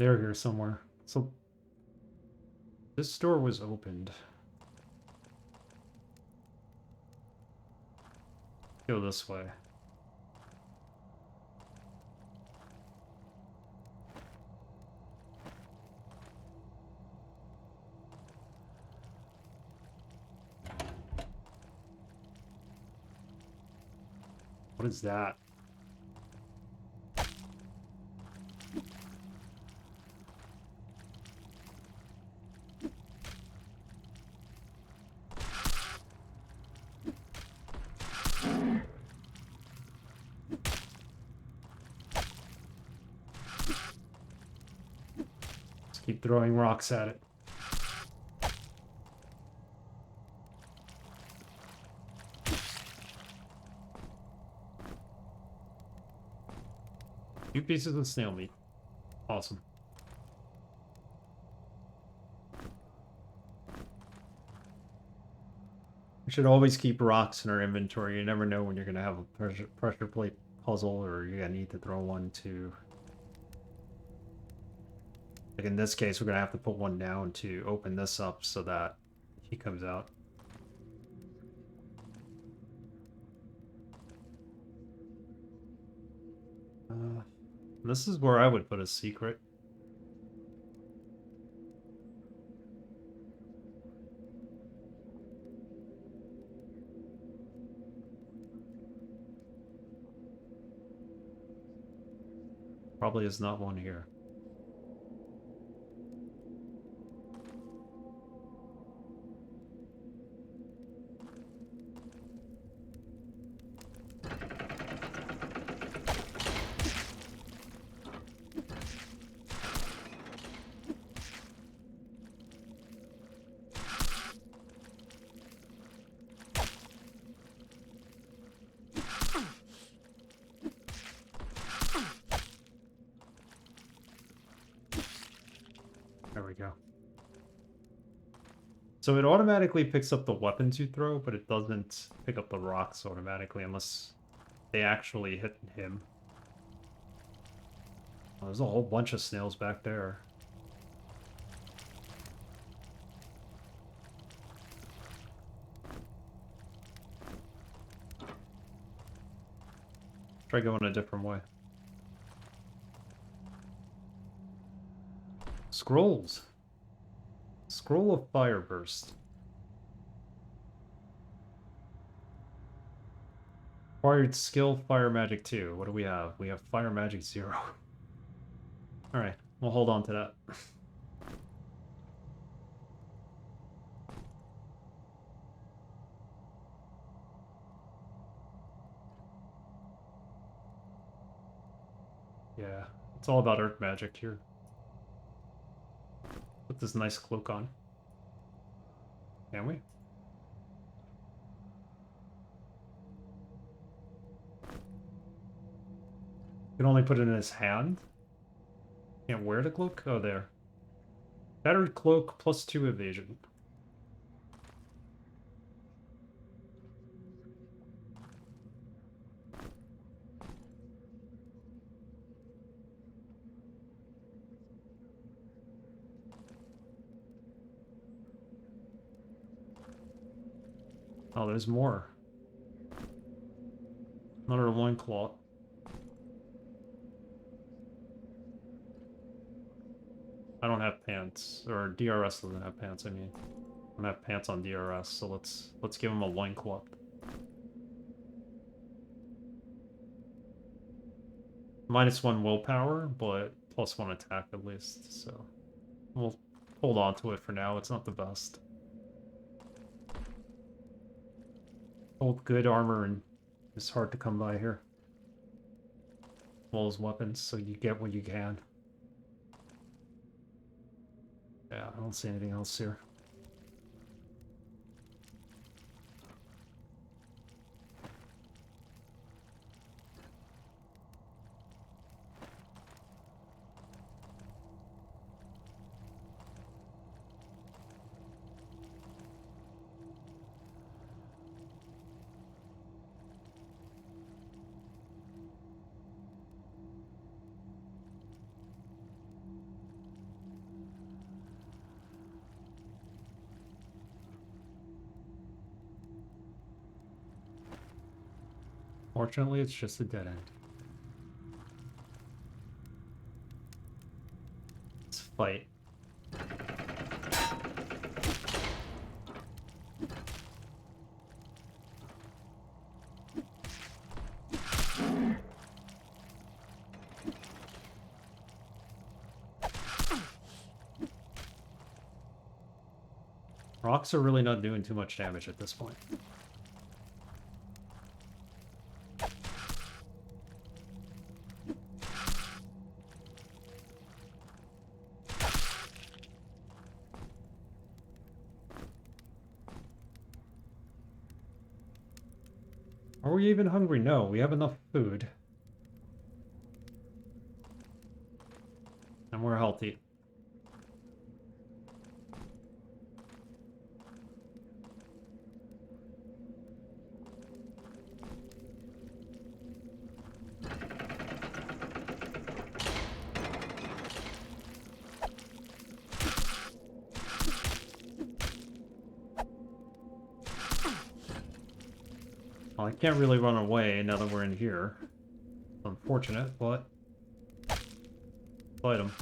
They're here somewhere. So this door was opened. Go this way. What is that? Just keep throwing rocks at it. Two pieces of snail meat. Awesome. We should always keep rocks in our inventory. You never know when you're going to have a pressure plate puzzle or you're going to need to throw one to... Like in this case, we're going to have to put one down to open this up so that he comes out. This is where I would put a secret. Probably is not one here. There we go. So it automatically picks up the weapons you throw, but it doesn't pick up the rocks automatically unless they actually hit him. Oh, there's a whole bunch of snails back there. Try going a different way. Scrolls. Scroll of Fire Burst. Acquired skill Fire Magic 2. What do we have? We have Fire Magic 0. Alright, we'll hold on to that. Yeah, it's all about Earth Magic here. Put this nice cloak on. Can we? Can only put it in his hand? Can't wear the cloak? Oh, there. Battered cloak plus 2 evasion. Oh, there's more. Another loincloth. I don't have pants, or DRS doesn't have pants, I mean. I don't have pants on DRS, so let's give him a loincloth. -1 willpower, but +1 attack at least, so we'll hold on to it for now. It's not the best. Old good armor and it's hard to come by here. Well as weapons, so you get what you can. Yeah, I don't see anything else here. Unfortunately, it's just a dead end. Let's fight. Rocks are really not doing too much damage at this point. Are we even hungry? No, we have enough food. And we're healthy. Well, I can't really run away now that we're in here. It's unfortunate, but fight him.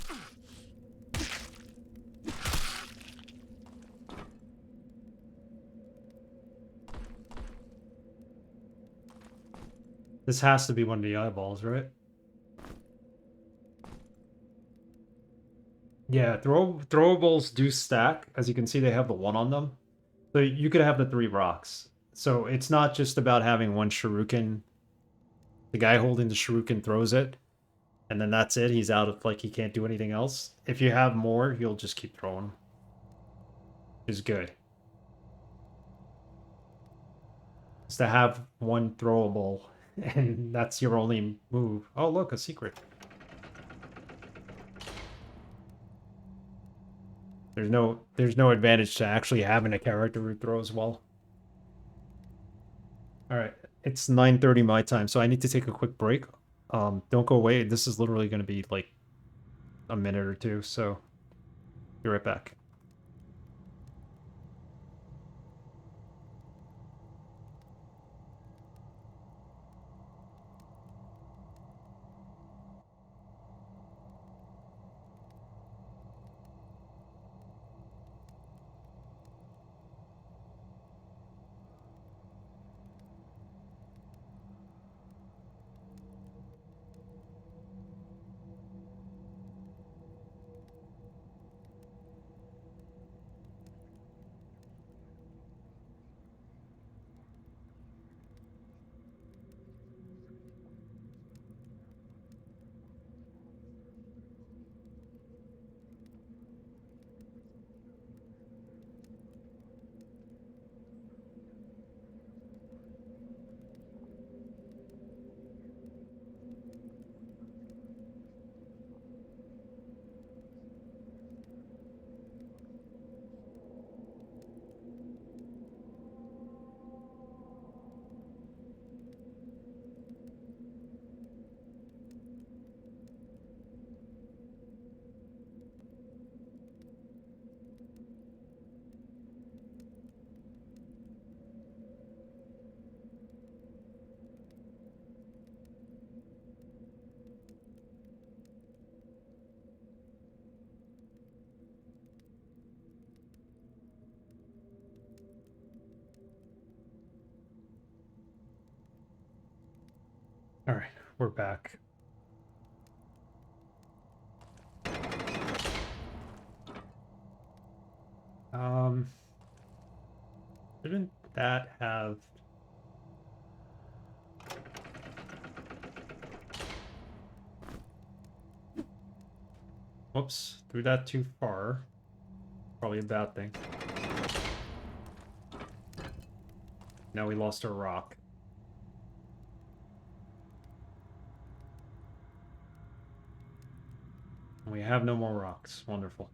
This has to be one of the eyeballs, right? Yeah, throwables do stack. As you can see, they have the one on them. So you could have the 3 rocks. So it's not just about having one shuriken. The guy holding the shuriken throws it, and then that's it. He's out of, like, he can't do anything else. If you have more, you'll just keep throwing. Is good. Is to have one throwable, and that's your only move. Oh, look, a secret. There's no advantage to actually having a character who throws well. Alright, it's 9:30 my time, so I need to take a quick break. Don't go away. This is literally gonna be like a minute or two, so be right back. Alright, we're back. Didn't that have... Whoops, threw that too far. Probably a bad thing. Now we lost our rock. We have no more rocks. Wonderful.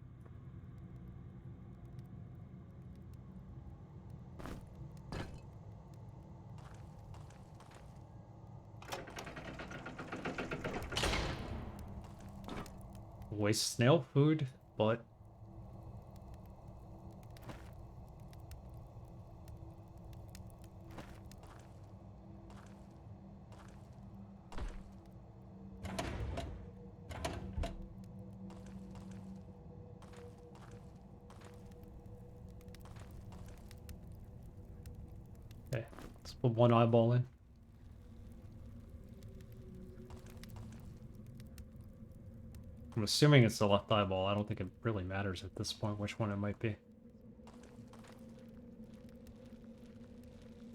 Waste snail food, but... Okay, let's put one eyeball in. I'm assuming it's the left eyeball. I don't think it really matters at this point which one it might be.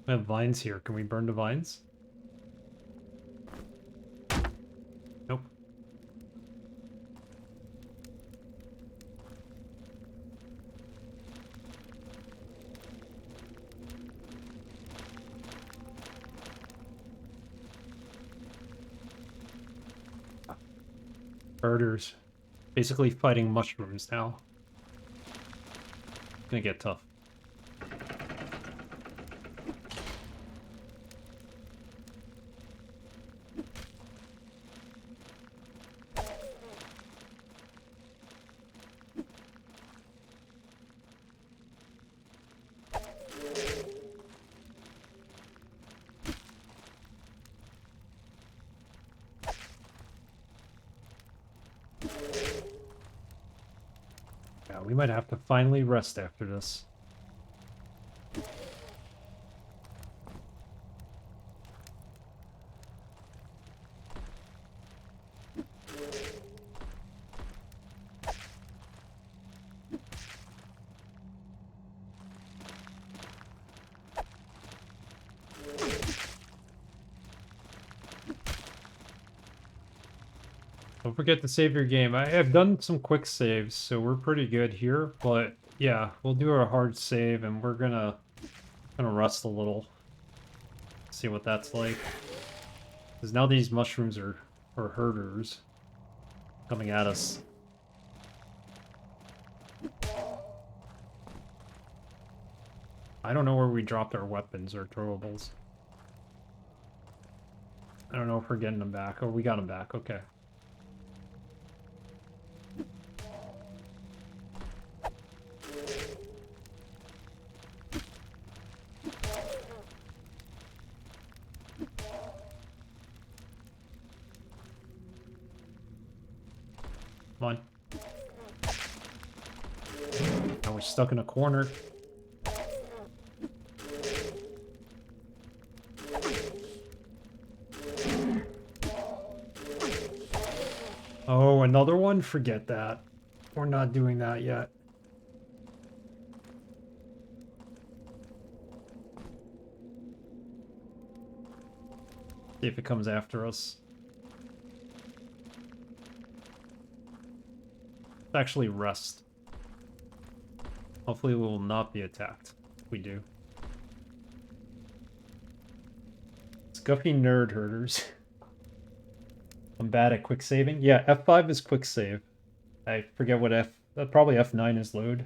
We have vines here. Can we burn the vines? Nope. Herders. Basically fighting mushrooms now. Gonna get tough. Yeah, we might have to finally rest after this. Don't forget to save your game. I have done some quick saves, so we're pretty good here. But yeah, we'll do a hard save, and we're gonna rest a little. See what that's like. Because now these mushrooms are herders coming at us. I don't know where we dropped our weapons or throwables. I don't know if we're getting them back. Oh, we got them back. Okay. Come on. Now we're stuck in a corner. Oh, another one? Forget that. We're not doing that yet. See if it comes after us. Let's actually rest. Hopefully we will not be attacked. We do. Scuffy nerd herders. I'm bad at quick saving. Yeah, F5 is quick save. I forget what probably F9 is load.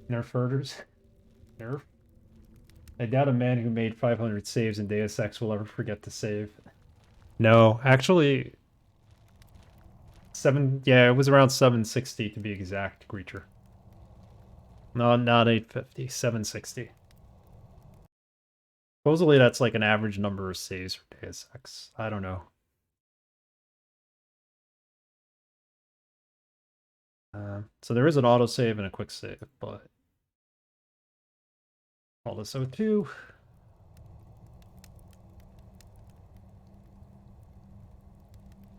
Nerf herders. Nerf. I doubt a man who made 500 saves in Deus Ex will ever forget to save. No, actually... yeah, it was around 760 to be exact, creature. No, not 850, 760. Supposedly that's like an average number of saves for Deus Ex. I don't know. So there is an autosave and a quick save, but... Call this O2.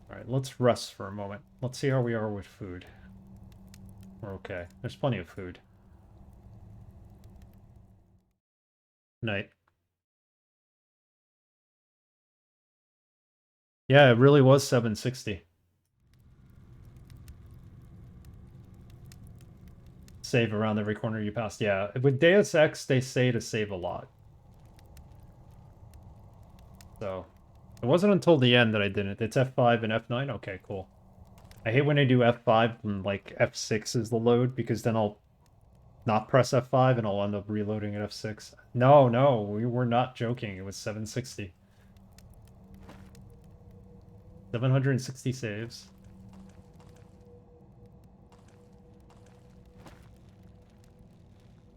Alright, let's rest for a moment. Let's see how we are with food. We're okay. There's plenty of food. Night. Yeah, it really was 760. Save around every corner you passed. Yeah, with Deus Ex, they say to save a lot. So, it wasn't until the end that I didn't. It's F5 and F9? Okay, cool. I hate when I do F5 and, like, F6 is the load, because then I'll not press F5 and I'll end up reloading at F6. No, we were not joking. It was 760. 760 saves.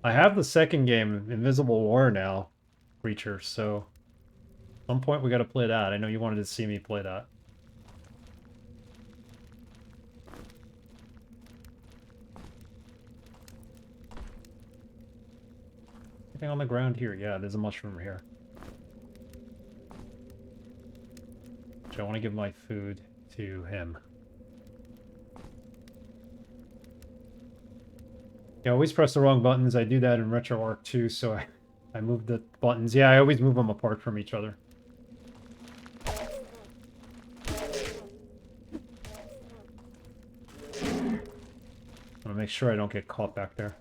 I have the second game, Invisible War now, Reacher, so at some point we gotta play that. I know you wanted to see me play that. Anything on the ground here? Yeah, there's a mushroom here. So I want to give my food to him. I always press the wrong buttons. I do that in RetroArch too, so I move the buttons. Yeah, I always move them apart from each other. I want to make sure I don't get caught back there.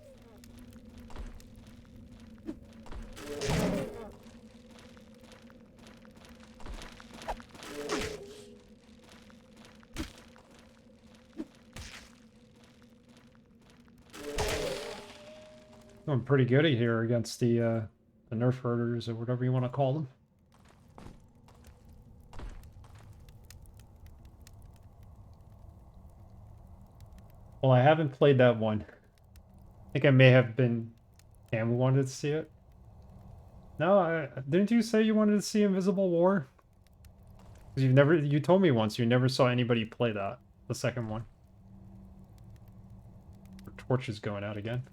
I'm pretty good here against the nerf herders or whatever you want to call them. Well, I haven't played that one. I think I may have been... Cam who wanted to see it. No, didn't you say you wanted to see Invisible War? Because you told me once you never saw anybody play that, the second one. Our torch is going out again.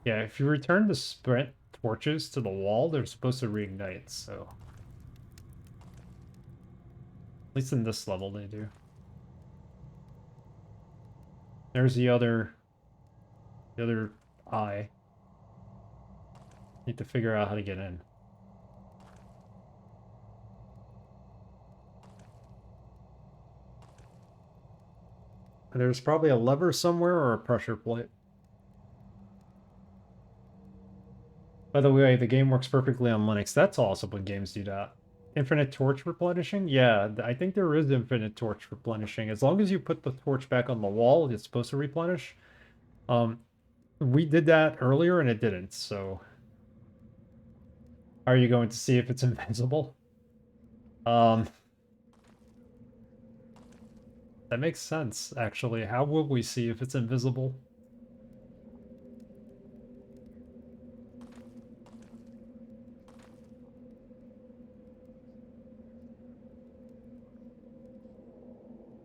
Yeah, if you return the sprint torches to the wall, they're supposed to reignite, so... At least in this level they do. There's the other eye. Need to figure out how to get in. There's probably a lever somewhere or a pressure plate. By the way, the game works perfectly on Linux. That's awesome when games do that. Infinite torch replenishing? Yeah, I think there is infinite torch replenishing. As long as you put the torch back on the wall, it's supposed to replenish. We did that earlier and it didn't, so... Are you going to see if it's invincible? That makes sense, actually. How will we see if it's invisible?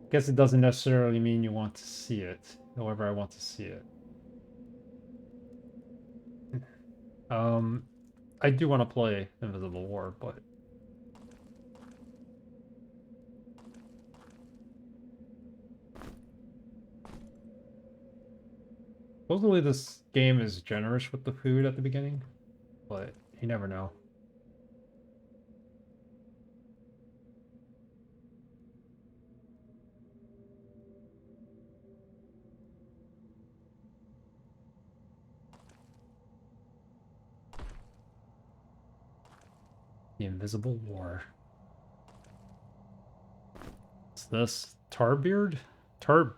Guess it doesn't necessarily mean you want to see it. However, I want to see it. I do want to play Invisible War, but... Supposedly this game is generous with the food at the beginning, but you never know. The Invisible War. What's this? Tarbeard? Tarbed.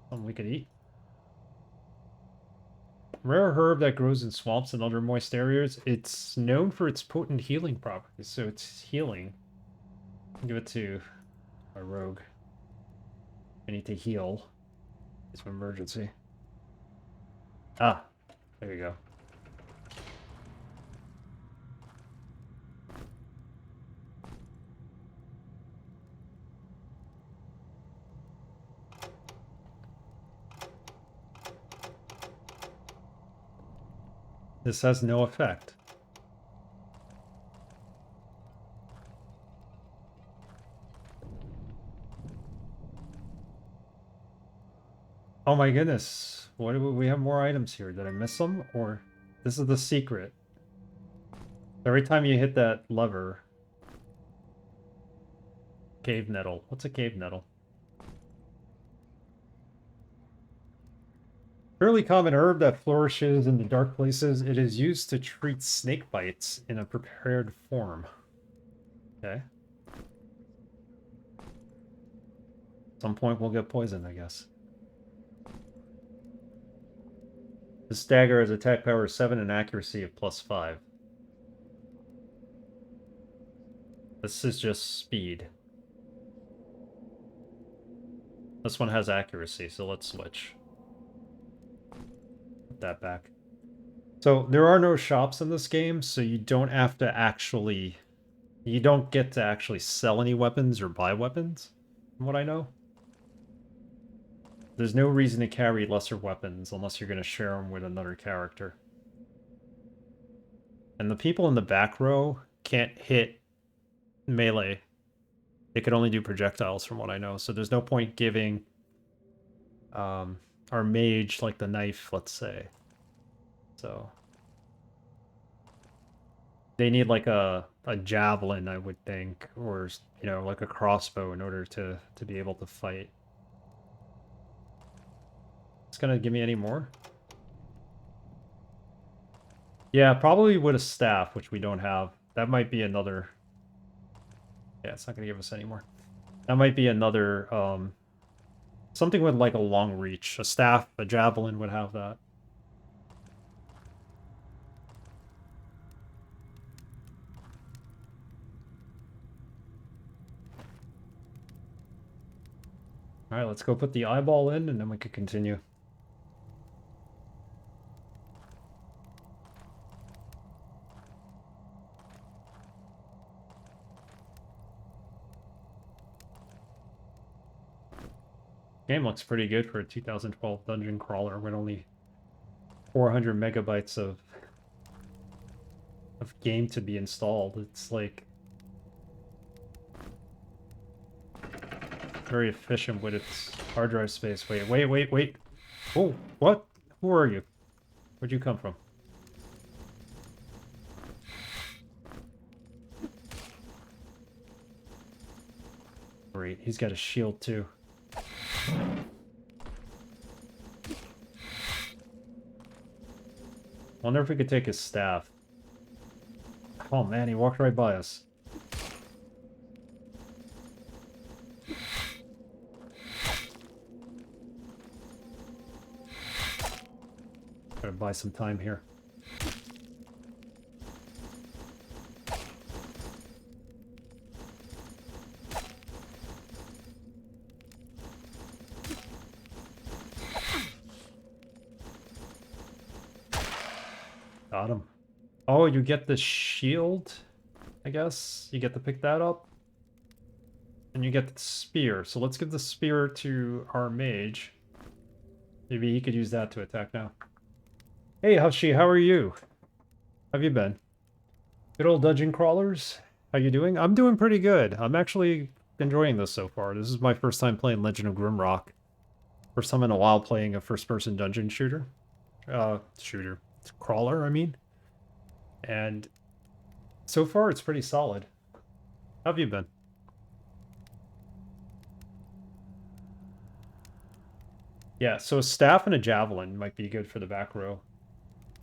Something we could eat. Rare herb that grows in swamps and other moist areas. It's known for its potent healing properties, so it's healing. I'll give it to my rogue. I need to heal. It's an emergency. Ah, there you go. This has no effect. Oh my goodness. What do we have more items here? Did I miss them? Or this is the secret. Every time you hit that lever. Cave nettle. What's a cave nettle? Fairly common herb that flourishes in the dark places. It is used to treat snake bites in a prepared form. Okay. At some point we'll get poisoned, I guess. This dagger has attack power 7 and accuracy of +5. This is just speed. This one has accuracy, so let's switch. That back. So there are no shops in this game, so you don't have to actually... You don't get to actually sell any weapons or buy weapons. from what I know. There's no reason to carry lesser weapons unless you're going to share them with another character. And the people in the back row can't hit melee. They could only do projectiles from what I know, so there's no point giving our mage like the knife, let's say. So they need like a javelin, I would think, or you know, like a crossbow in order to be able to fight. It's gonna give me any more? Yeah, probably with a staff, which we don't have. That might be another. Yeah, it's not gonna give us any more. That might be another something with like a long reach. A staff, a javelin would have that. Alright, let's go put the eyeball in and then we can continue. Game looks pretty good for a 2012 dungeon crawler with only 400 megabytes of game to be installed. It's like very efficient with its hard drive space. Wait. Oh, what? Who are you? Where'd you come from? Great, he's got a shield too. Wonder if we could take his staff. Oh man, he walked right by us. Gotta buy some time here. Got him. Oh, you get the shield, I guess? You get to pick that up. And you get the spear. So let's give the spear to our mage. Maybe he could use that to attack now. Hey, Hushi, how are you? How have you been? Good old dungeon crawlers. How you doing? I'm doing pretty good. I'm actually enjoying this so far. This is my first time playing Legend of Grimrock. First time in a while playing a first-person dungeon shooter. Crawler, I mean. And so far, it's pretty solid. How have you been? Yeah, so a staff and a javelin might be good for the back row.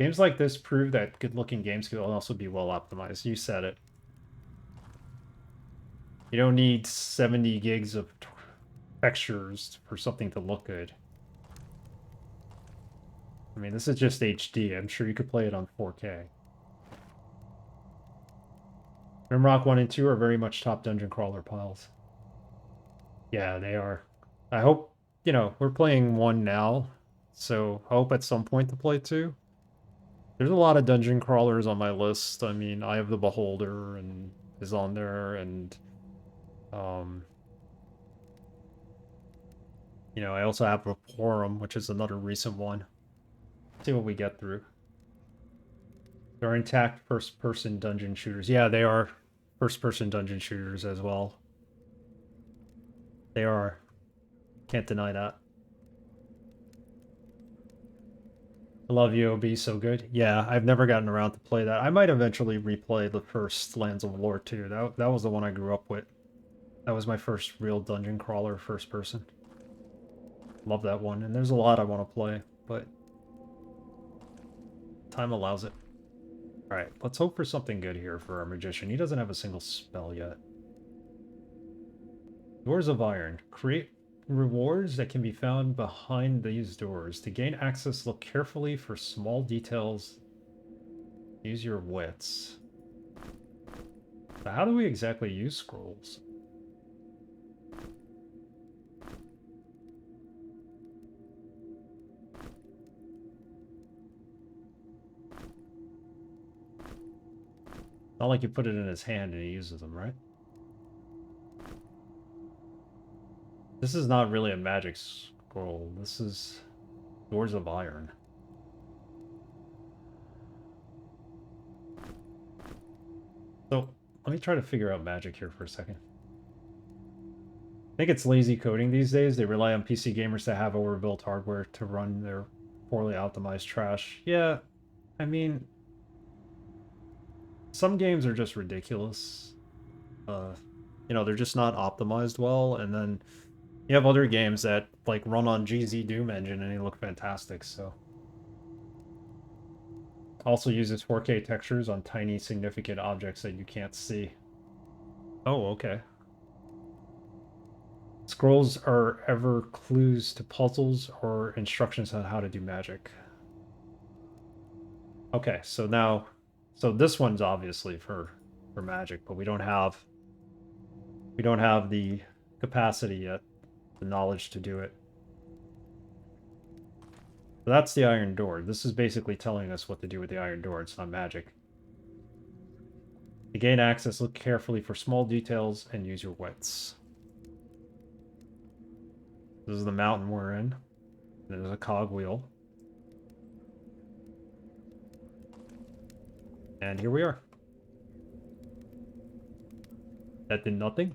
Games like this prove that good-looking games can also be well optimized. You said it. You don't need 70 gigs of textures for something to look good. I mean, this is just HD. I'm sure you could play it on 4K. Grimrock 1 and 2 are very much top dungeon crawler piles. Yeah, they are. I hope, you know, we're playing 1 now, so I hope at some point to play 2. There's a lot of dungeon crawlers on my list. I mean, Eye of the Beholder and is on there, and you know, I also have Vaporum, which is another recent one. See what we get through. They're intact first-person dungeon shooters. Yeah, they are first-person dungeon shooters as well. They are. Can't deny that. I love UOB so good. Yeah, I've never gotten around to play that. I might eventually replay the first Lands of Lore too. That was the one I grew up with. That was my first real dungeon crawler first person. Love that one. And there's a lot I want to play, but time allows it. Alright, let's hope for something good here for our magician. He doesn't have a single spell yet. Doors of Iron. Create rewards that can be found behind these doors. To gain access, look carefully for small details. Use your wits. So how do we exactly use scrolls? Not like you put it in his hand and he uses them, right? This is not really a magic scroll. This is Doors of Iron. So, let me try to figure out magic here for a second. I think it's lazy coding these days. They rely on PC gamers to have overbuilt hardware to run their poorly optimized trash. Yeah, I mean, some games are just ridiculous. You know, they're just not optimized well, and then you have other games that like run on GZ Doom engine and they look fantastic, so. Also uses 4K textures on tiny significant objects that you can't see. Oh, okay. Scrolls are ever clues to puzzles or instructions on how to do magic. Okay, so now, so this one's obviously for magic, but we don't have the capacity yet, the knowledge to do it. So that's the iron door. This is basically telling us what to do with the iron door. It's not magic. To gain access, look carefully for small details and use your wits. This is the mountain we're in. There's a cogwheel. And here we are. That did nothing.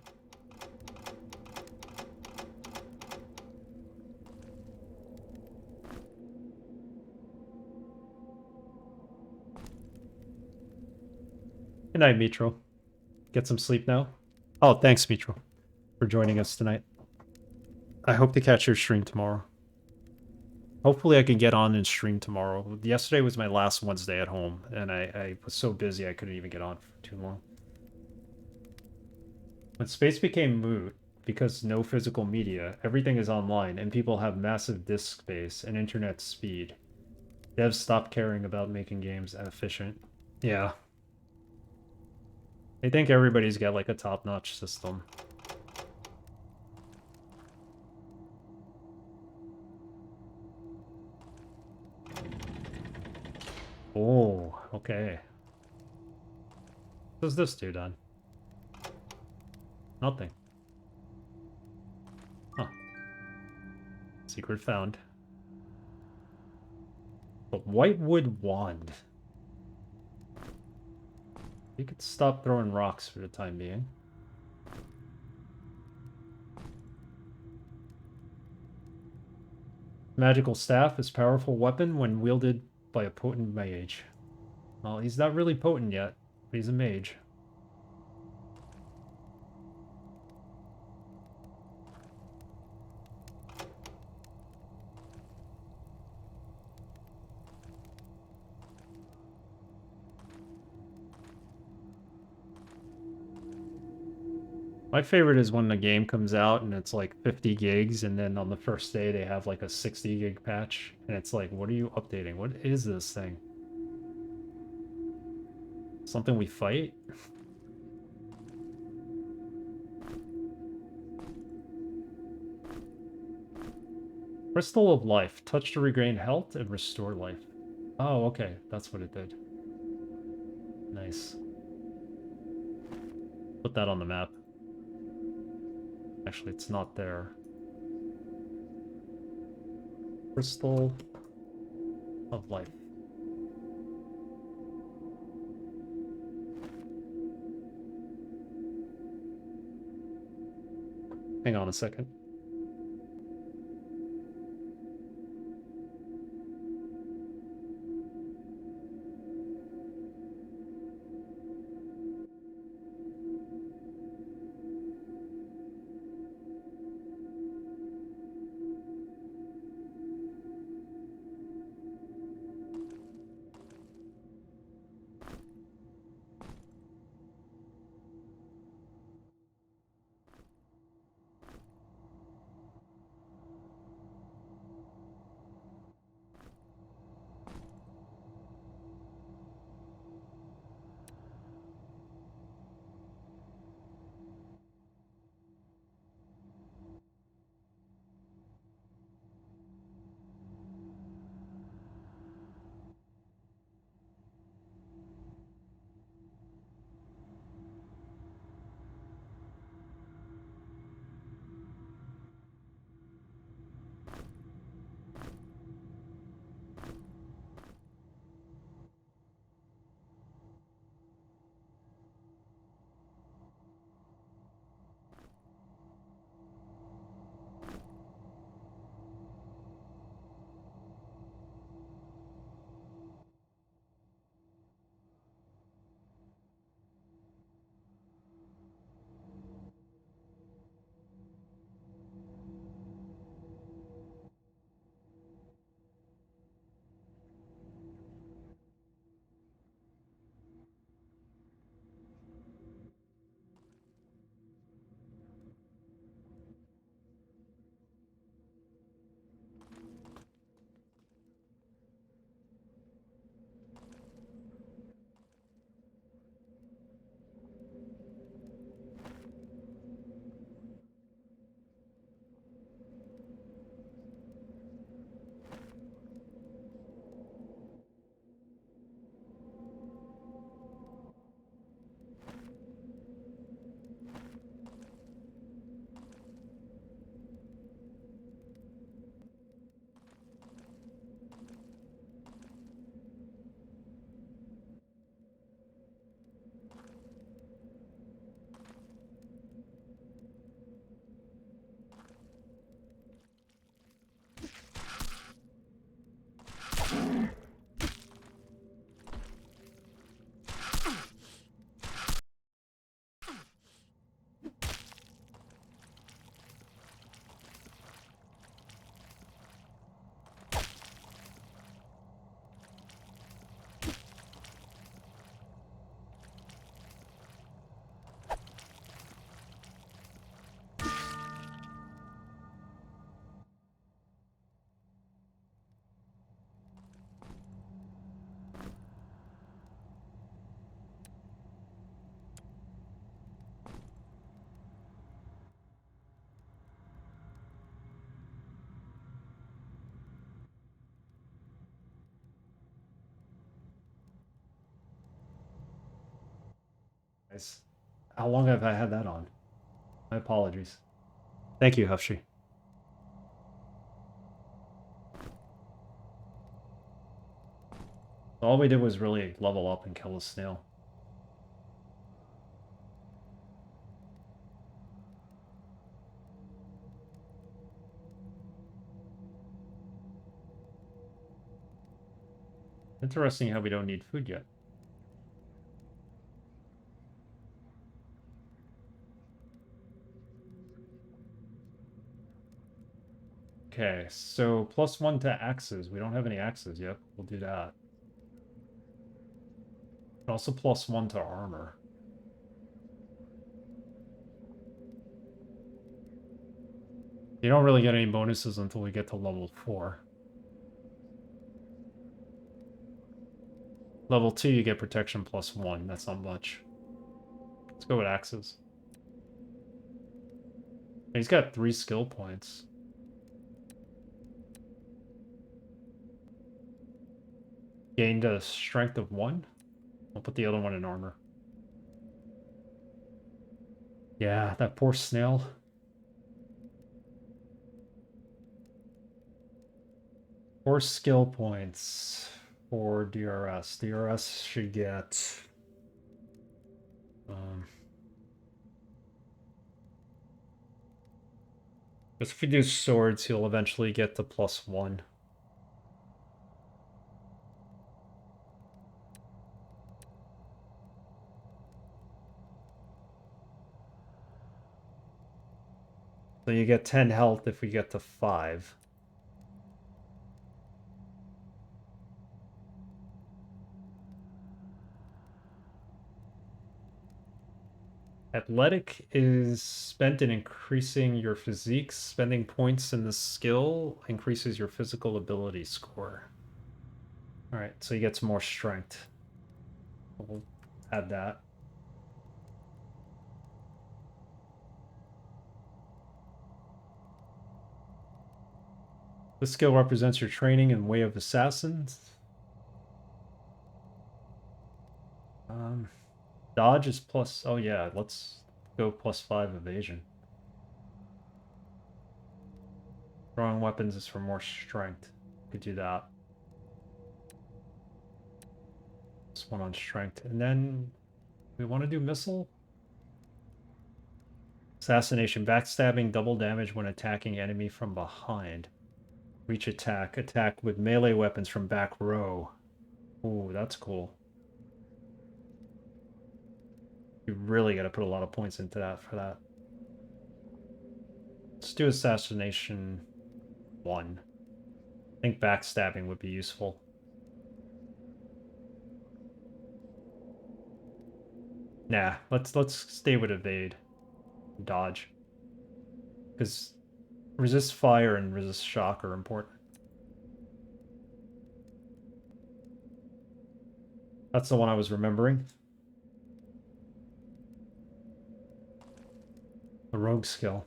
Good night, Mitro. Get some sleep now. Oh, thanks, Mitro, for joining us tonight. I hope to catch your stream tomorrow. Hopefully I can get on and stream tomorrow. Yesterday was my last Wednesday at home, and I was so busy I couldn't even get on for too long. When space became moot, because no physical media, everything is online, and people have massive disk space and internet speed. Devs stopped caring about making games efficient. Yeah. I think everybody's got like a top-notch system. Oh, okay. What does this do then? Nothing. Huh. Secret found. But whitewood wand. You could stop throwing rocks for the time being. Magical staff is powerful weapon when wielded by a potent mage. Well, he's not really potent yet, but he's a mage. My favorite is when the game comes out and it's like 50 gigs, and then on the first day they have like a 60 gig patch, and it's like, what are you updating? What is this thing? Something we fight? Crystal of Life. Touch to regain health and restore life. Oh, okay. That's what it did. Nice. Put that on the map. Actually, it's not there. Crystal of Life. Hang on a second. Nice. How long have I had that on? My apologies. Thank you, Hufshi. All we did was really level up and kill a snail. Interesting how we don't need food yet. Okay, so +1 to axes. We don't have any axes yet. We'll do that. Also +1 to armor. You don't really get any bonuses until we get to level 4. Level 2, you get protection +1. That's not much. Let's go with axes. He's got 3 skill points. Gained a strength of 1. I'll put the other one in armor. Yeah, that poor snail. Four skill points for DRS. DRS should get... if we do swords, he'll eventually get to +1. So you get 10 health if we get to 5. Athletic is spent in increasing your physique. Spending points in the skill increases your physical ability score. Alright, so he gets more strength. We'll add that. This skill represents your training in Way of Assassins. Dodge is plus... oh yeah, let's go +5 evasion. Throwing weapons is for more strength. Could do that. This one on strength. And then we want to do missile. Assassination, backstabbing, double damage when attacking enemy from behind. Reach attack, attack with melee weapons from back row. Ooh, that's cool. You really got to put a lot of points into that for that. Let's do assassination 1. I think backstabbing would be useful. Nah, let's stay with evade. Dodge. Because resist fire and resist shock are important. That's the one I was remembering. The rogue skill.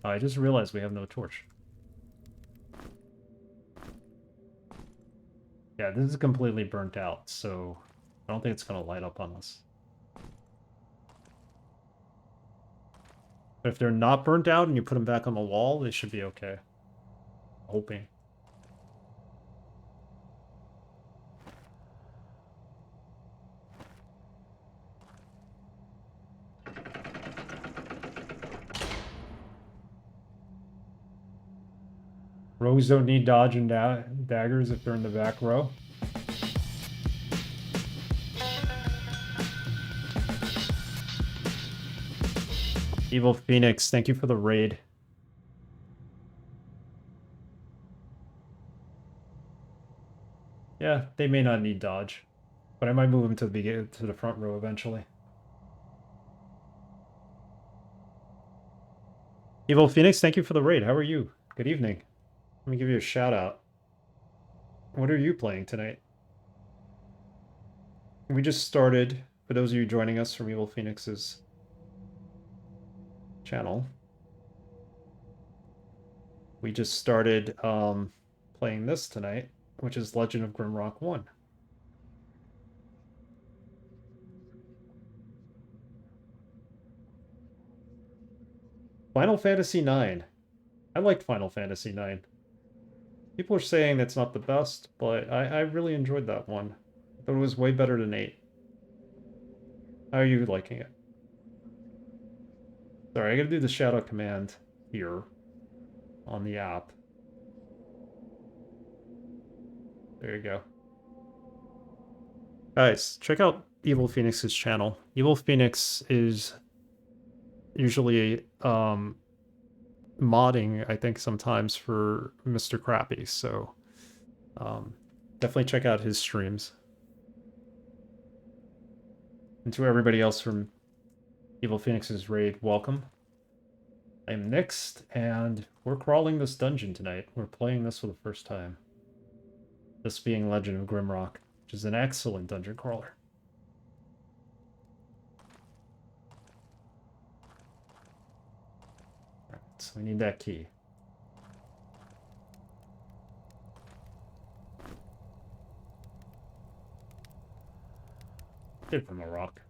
I just realized we have no torch. Yeah, this is completely burnt out, so I don't think it's going to light up on us. But if they're not burnt out and you put them back on the wall, they should be okay. Hoping. Rogues don't need dodge and daggers if they're in the back row. Evil Phoenix, thank you for the raid. Yeah, they may not need dodge, but I might move them to the front row eventually. Evil Phoenix, thank you for the raid. How are you? Good evening. Let me give you a shout out. What are you playing tonight? We just started, for those of you joining us from Evil Phoenix's channel, we just started playing this tonight, which is Legend of Grimrock 1. Final Fantasy IX. I liked Final Fantasy IX. People are saying that's not the best, but I really enjoyed that one. I thought it was way better than 8. How are you liking it? Sorry, I gotta do the shadow command here on the app. There you go. Guys, check out Evil Phoenix's channel. Evil Phoenix is usually modding, I think, sometimes for Mr. Crappy, so definitely check out his streams. And to everybody else from Evil Phoenix's raid, welcome. I'm Nixt, and we're crawling this dungeon tonight. We're playing this for the first time. This being Legend of Grimrock, which is an excellent dungeon crawler. Alright, so we need that key. Get it from a rock.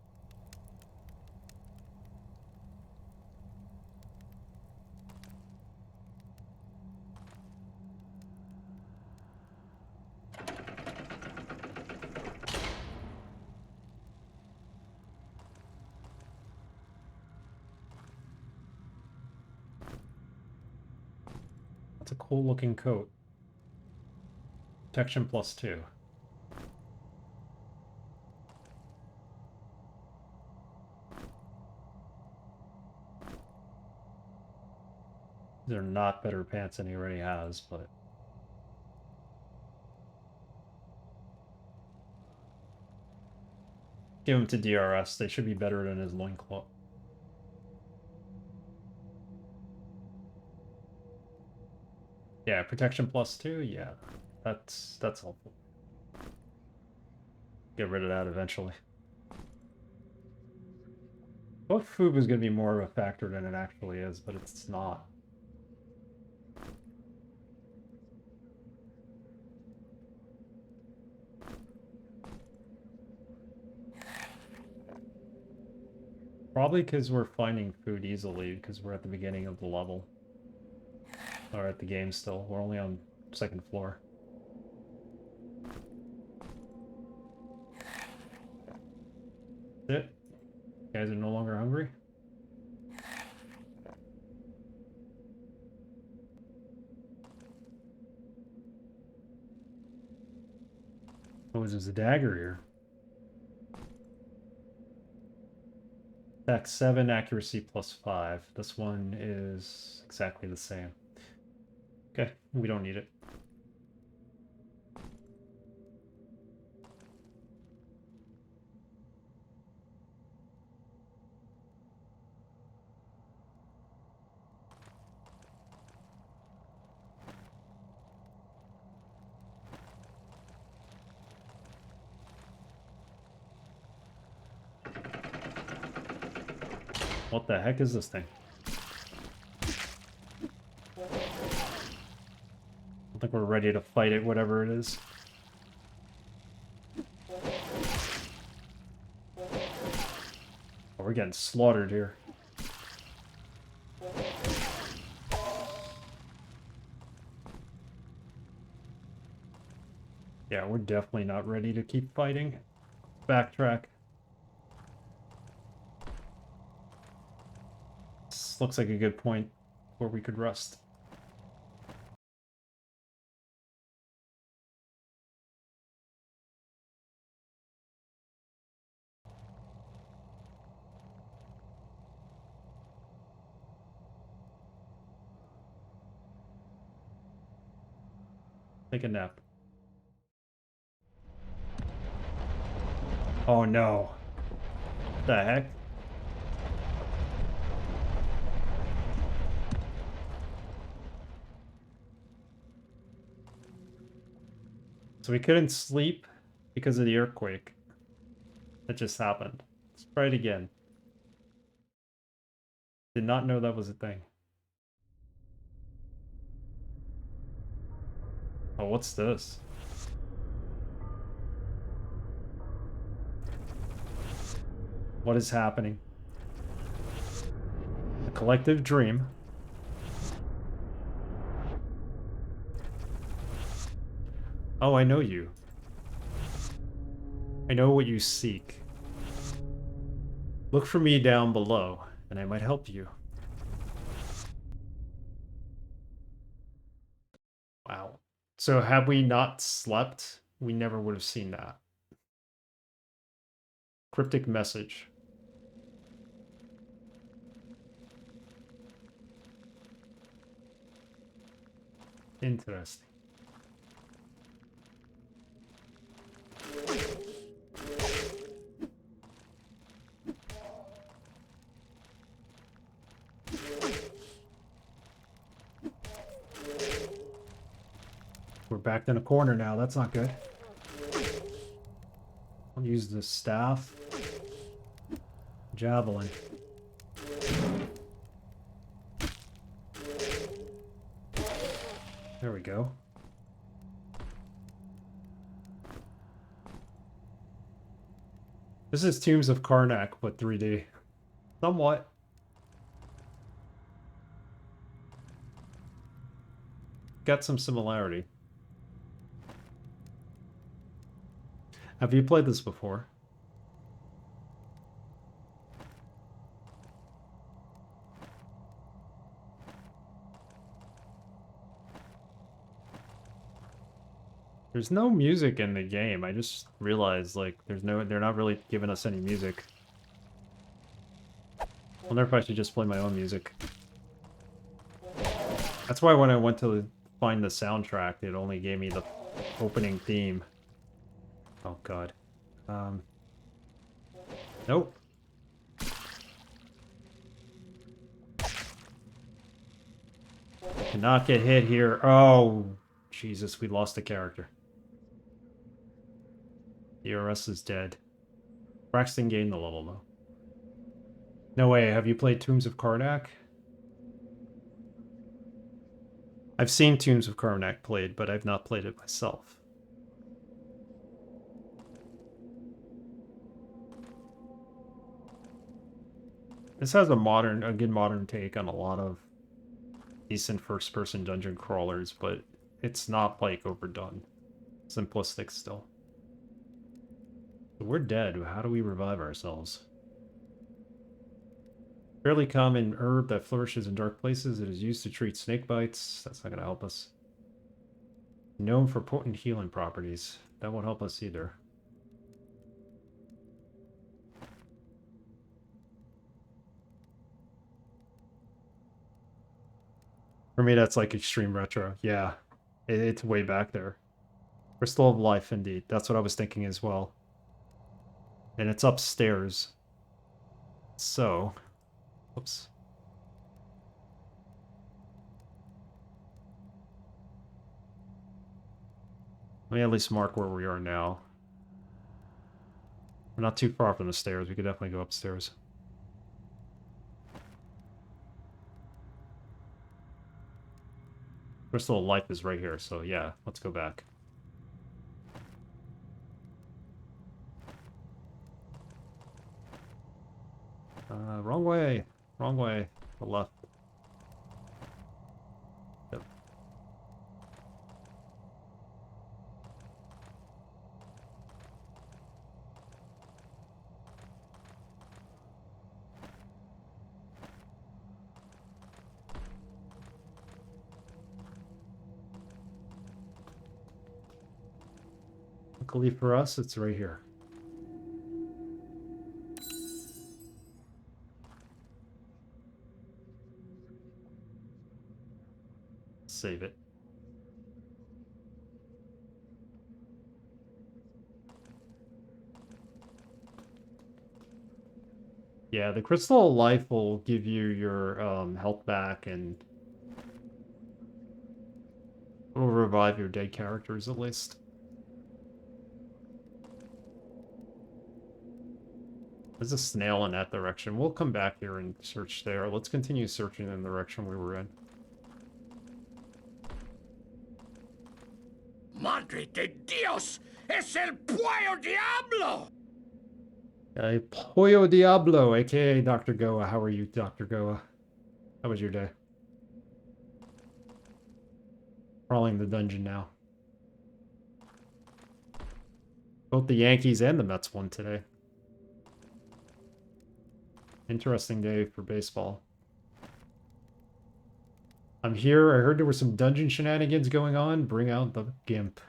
That's a cool looking coat. Protection +2. They're not better pants than he already has, but... Give him to DRS, they should be better than his loincloth. Yeah, protection +2, yeah. That's helpful. Get rid of that eventually. I thought food was going to be more of a factor than it actually is, but it's not. Probably because we're finding food easily, because we're at the beginning of the level. Or at the game still. We're only on 2nd floor. That's it. You guys are no longer hungry? Oh, there's a dagger here. Attack 7, accuracy +5. This one is exactly the same. Okay, we don't need it. What the heck is this thing? I don't think we're ready to fight it, whatever it is. Oh, we're getting slaughtered here. Yeah, we're definitely not ready to keep fighting. Backtrack. This looks like a good point where we could rest. Take a nap. Oh no. What the heck? So we couldn't sleep because of the earthquake that just happened. Let's try it again. Did not know that was a thing. Oh, what's this? What is happening? A collective dream. Oh, I know you. I know what you seek. Look for me down below, and I might help you. Wow. So had we not slept, we never would have seen that. Cryptic message. Interesting. We're backed in a corner now. That's not good. I'll use the staff. Javelin. There we go. This is Tombs of Karnak, but 3D. Somewhat. Got some similarity. Have you played this before? There's no music in the game. I just realized, like, they're not really giving us any music. I wonder if I should just play my own music. That's why when I went to find the soundtrack, it only gave me the opening theme. Oh god. Nope. Cannot get hit here. Oh, Jesus, we lost a character. The RS is dead. Braxton gained the level, though. No way, have you played Tombs of Karnak? I've seen Tombs of Karnak played, but I've not played it myself. This has a good modern take on a lot of decent first-person dungeon crawlers, but it's not, like, overdone. Simplistic still. We're dead. How do we revive ourselves? Fairly common herb that flourishes in dark places. It is used to treat snake bites. That's not going to help us. Known for potent healing properties. That won't help us either. For me, that's like extreme retro. Yeah, it's way back there. Crystal of Life, indeed. That's what I was thinking as well. And it's upstairs. So, whoops. Let me at least mark where we are now. We're not too far from the stairs. We could definitely go upstairs. Crystal of Life is right here, so yeah, let's go back. Wrong way. Wrong way. The left. Yep. Luckily for us, it's right here. Save it. Yeah, the Crystal of Life will give you your health back and will revive your dead characters at least. There's a snail in that direction. We'll come back here and search there. Let's continue searching in the direction we were in. madre de Dios! ¡Es el Pollo Diablo! Pollo Diablo, aka Dr. Goa. How are you, Dr. Goa? How was your day? Crawling the dungeon now. Both the Yankees and the Mets won today. Interesting day for baseball. I'm here. I heard there were some dungeon shenanigans going on. Bring out the gimp.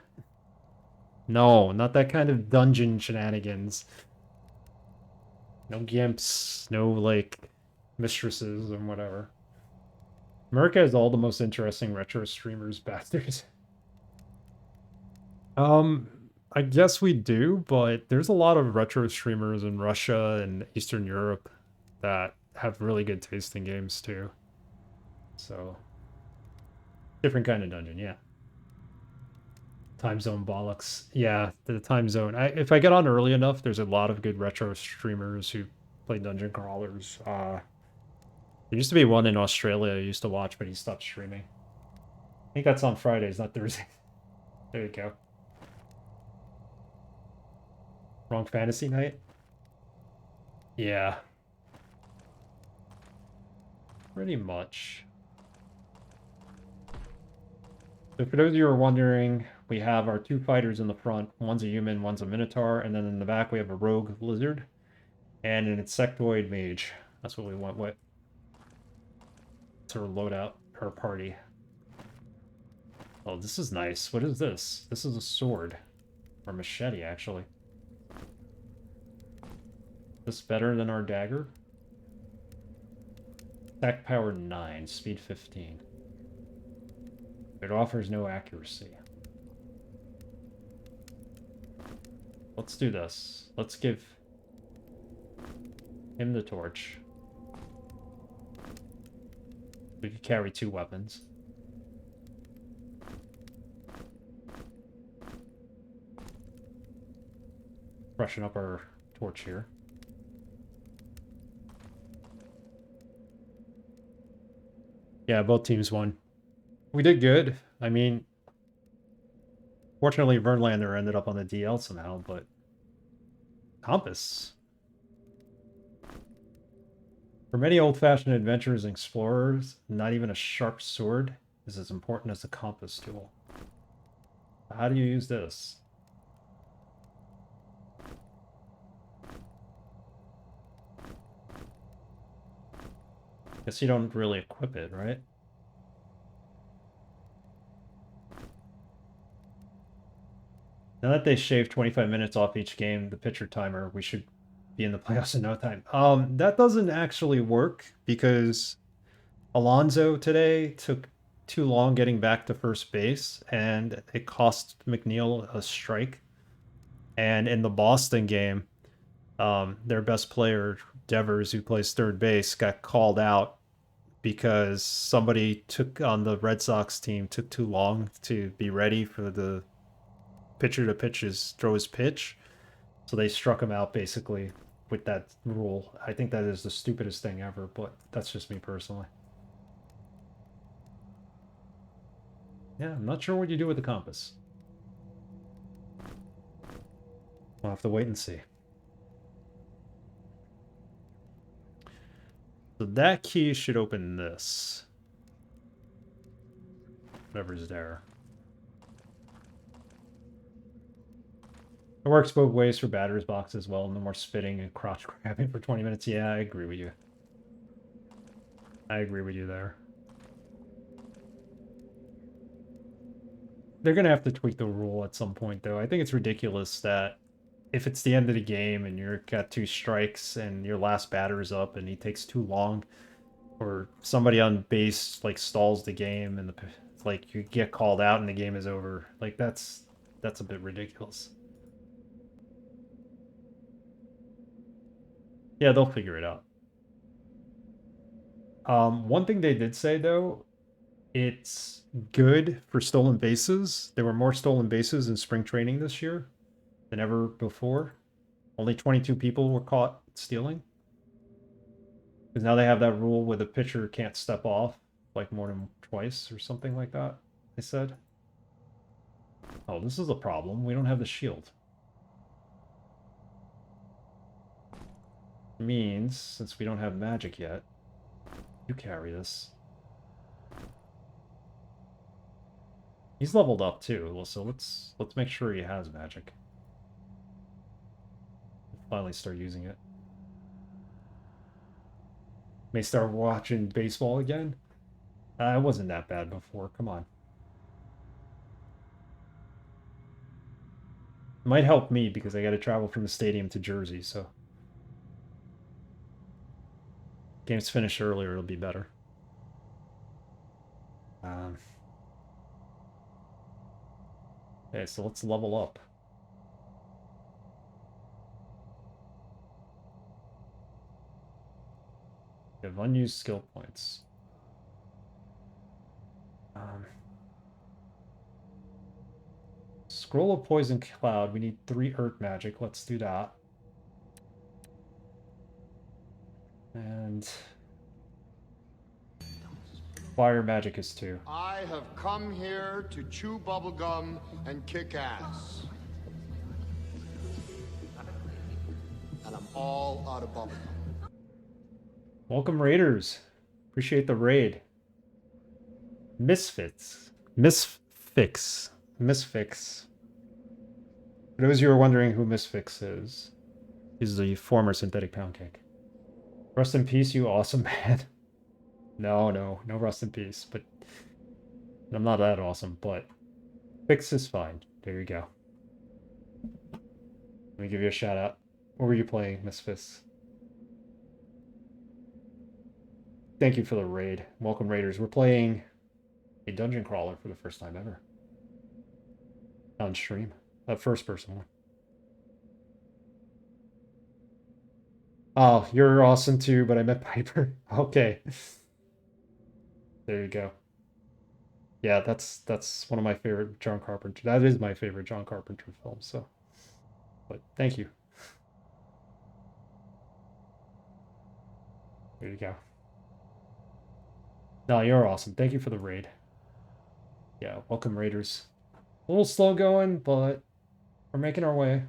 No, not that kind of dungeon shenanigans. No gimps. No, like, mistresses and whatever. America has all the most interesting retro streamers, bastards. I guess we do, but there's a lot of retro streamers in Russia and Eastern Europe that have really good taste in games too. So, different kind of dungeon, yeah. Time zone bollocks. Yeah, the time zone. If I get on early enough, there's a lot of good retro streamers who play dungeon crawlers. There used to be one in Australia I used to watch, but he stopped streaming. I think that's on Fridays, not Thursdays. There you go. Wrong fantasy night? Yeah. Pretty much. So for those of you who are wondering, we have our two fighters in the front. One's a human, one's a minotaur, and then in the back we have a rogue lizard and an insectoid mage. That's what we went with to load out our party. Oh, this is nice. What is this? This is a sword. Or machete, actually. This better than our dagger? Attack power 9, speed 15. It offers no accuracy. Let's do this. Let's give him the torch. We could carry 2 weapons. Brushing up our torch here. Yeah, both teams won. We did good. I mean, fortunately, Verlander ended up on the DL somehow, but compass. For many old-fashioned adventurers and explorers, not even a sharp sword is as important as a compass tool. How do you use this? Guess you don't really equip it, right? Now that they shaved 25 minutes off each game, the pitcher timer, we should be in the playoffs in no time. That doesn't actually work because Alonso today took too long getting back to first base, and it cost McNeil a strike. And in the Boston game, their best player, Devers, who plays third base, got called out because somebody took on the Red Sox team took too long to be ready for the pitcher to throw his pitch. So they struck him out basically with that rule. I think that is the stupidest thing ever, but that's just me personally. Yeah, I'm not sure what you do with the compass. We'll have to wait and see. So that key should open this. Whatever's there. It works both ways for batter's box as well. No more spitting and crotch grabbing for 20 minutes. Yeah, I agree with you. I agree with you there. They're going to have to tweak the rule at some point, though. I think it's ridiculous that if it's the end of the game and you've got 2 strikes and your last batter is up and he takes too long, or somebody on base like stalls the game and like you get called out and the game is over, like that's a bit ridiculous. Yeah, they'll figure it out. One thing they did say though, it's good for stolen bases. There were more stolen bases in spring training this year than ever before. Only 22 people were caught stealing. Because now they have that rule where the pitcher can't step off like more than twice or something like that, they said. Oh, this is a problem. We don't have the shield. Means, since we don't have magic yet, you carry this. He's leveled up too, well, so let's make sure he has magic. Finally start using it. May start watching baseball again. It wasn't that bad before. Come on. Might help me because I got to travel from the stadium to Jersey, so game's finished earlier, it'll be better. Okay, so let's level up. We have unused skill points. Scroll of Poison Cloud. We need 3 Earth Magic. Let's do that. And Fire Magic is 2. I have come here to chew bubblegum and kick ass. And I'm all out of bubblegum. Welcome, Raiders. Appreciate the raid. Misfits. Misfix. Misfix. For those of you who are wondering who Misfix is, he's the former Synthetic Pound Cake. Rest in peace, you awesome man. No rest in peace, but I'm not that awesome, but Fix is fine. There you go. Let me give you a shout out. What were you playing, Misfits? Thank you for the raid. Welcome, Raiders. We're playing a dungeon crawler for the first time ever. On stream. A first person one. Oh, you're awesome too, but I met Piper. Okay. There you go. Yeah, that's one of my favorite John Carpenter. That is my favorite John Carpenter film, so. But thank you. There you go. No, you're awesome. Thank you for the raid. Yeah, welcome, Raiders. A little slow going, but we're making our way.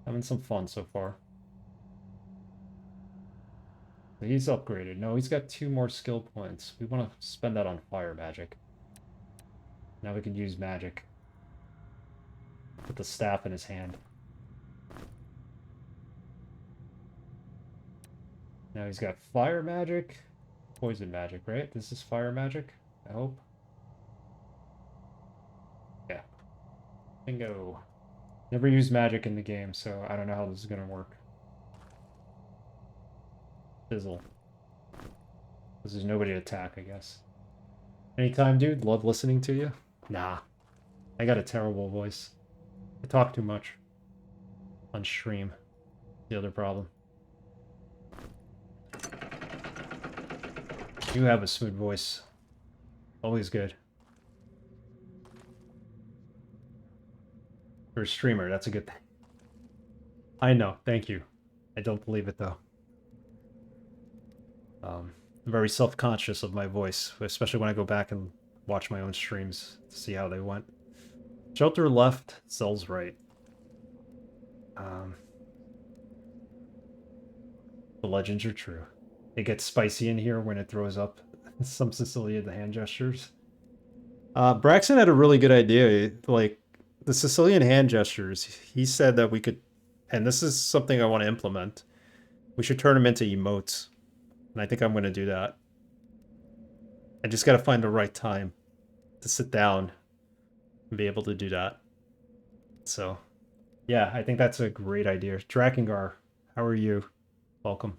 Having some fun so far. He's upgraded. No, he's got 2 more skill points. We want to spend that on fire magic. Now we can use magic. Put the staff in his hand. Now he's got fire magic. Poison magic, right? This is fire magic, I hope. Yeah. Bingo. Never used magic in the game, so I don't know how this is going to work. Fizzle. Because there's nobody to attack, I guess. Anytime, dude. Love listening to you. Nah. I got a terrible voice. I talk too much. On stream. The other problem. You have a smooth voice. Always good. For a streamer, that's a good thing. I know, thank you. I don't believe it though. I'm very self-conscious of my voice, especially when I go back and watch my own streams to see how they went. Shelter left, cells right. The legends are true. It gets spicy in here when it throws up some Sicilian hand gestures. Braxton had a really good idea. Like, the Sicilian hand gestures, he said that we could, and this is something I want to implement, we should turn them into emotes. And I think I'm going to do that. I just got to find the right time to sit down and be able to do that. So, yeah, I think that's a great idea. Drakengard, how are you? Welcome.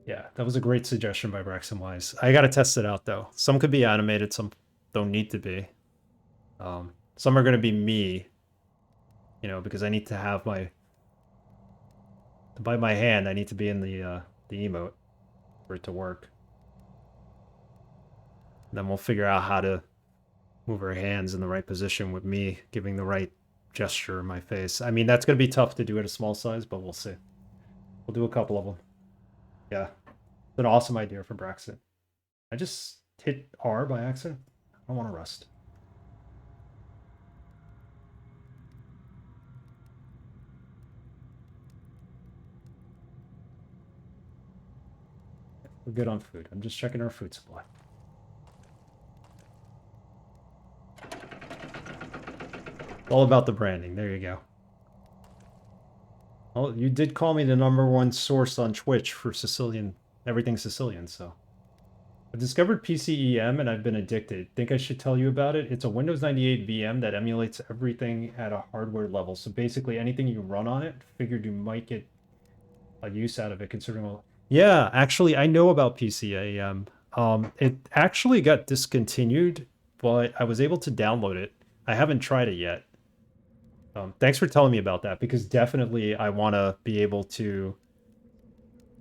Yeah, that was a great suggestion by Braxton Wise. I got to test it out, though. Some could be animated, some don't need to be. Some are going to be me, you know, because I need to have my... By my hand, I need to be in the emote for it to work. Then we'll figure out how to move our hands in the right position with me giving the right gesture in my face. I mean, that's going to be tough to do at a small size, but we'll see. We'll do a couple of them. Yeah. It's an awesome idea for Braxton. I just hit R by accident. I don't want to rest. We're good on food. I'm just checking our food supply. All about the branding. There you go. Well, you did call me the #1 source on Twitch for Sicilian, everything Sicilian, so. I discovered PCEM and I've been addicted. Think I should tell you about it? It's a Windows 98 VM that emulates everything at a hardware level. So basically anything you run on it, figured you might get a use out of it considering... Yeah, actually, I know about PCEM. It actually got discontinued, but I was able to download it. I haven't tried it yet. Thanks for telling me about that, because definitely I want to be able to,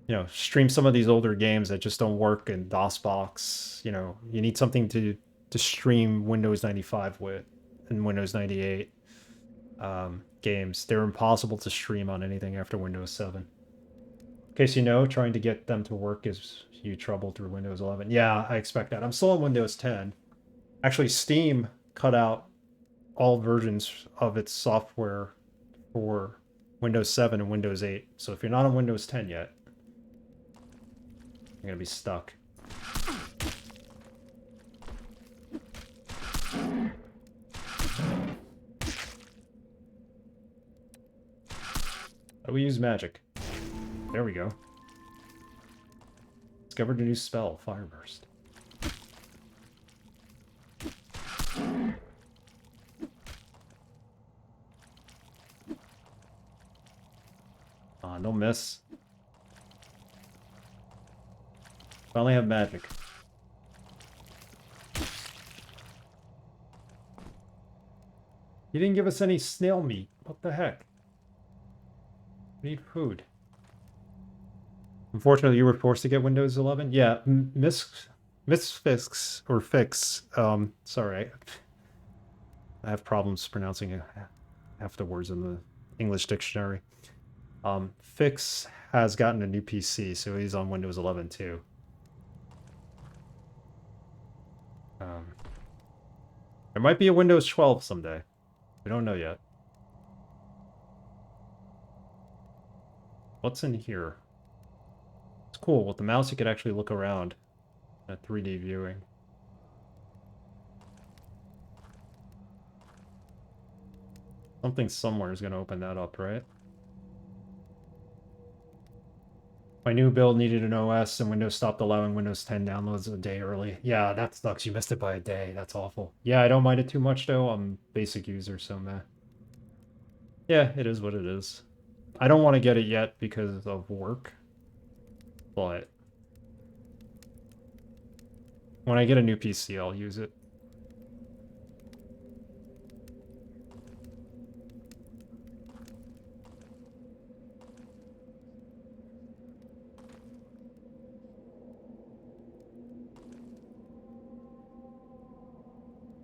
you know, stream some of these older games that just don't work in DOSBox. You know, you need something to stream Windows 95 with and Windows 98 games. They're impossible to stream on anything after Windows 7. In case you know, trying to get them to work gives you trouble through Windows 11. Yeah, I expect that. I'm still on Windows 10. Actually, Steam cut out all versions of its software for Windows 7 and Windows 8. So if you're not on Windows 10 yet, you're gonna be stuck. How do we use magic? There we go. Discovered a new spell, Fireburst. No miss. Finally have magic. You didn't give us any snail meat. What the heck? We need food. Unfortunately, you were forced to get Windows 11. Yeah, misfix or fix. Sorry, I have problems pronouncing half the words in the English dictionary. Fix has gotten a new PC, so he's on Windows 11 too. There might be a Windows 12 someday. We don't know yet. What's in here? It's cool. With the mouse, you could actually look around at 3D viewing. Something somewhere is going to open that up, right? My new build needed an OS and Windows stopped allowing Windows 10 downloads a day early. Yeah, that sucks. You missed it by a day. That's awful. Yeah, I don't mind it too much though. I'm a basic user, so meh. Yeah, it is what it is. I don't want to get it yet because of work. But when I get a new PC, I'll use it.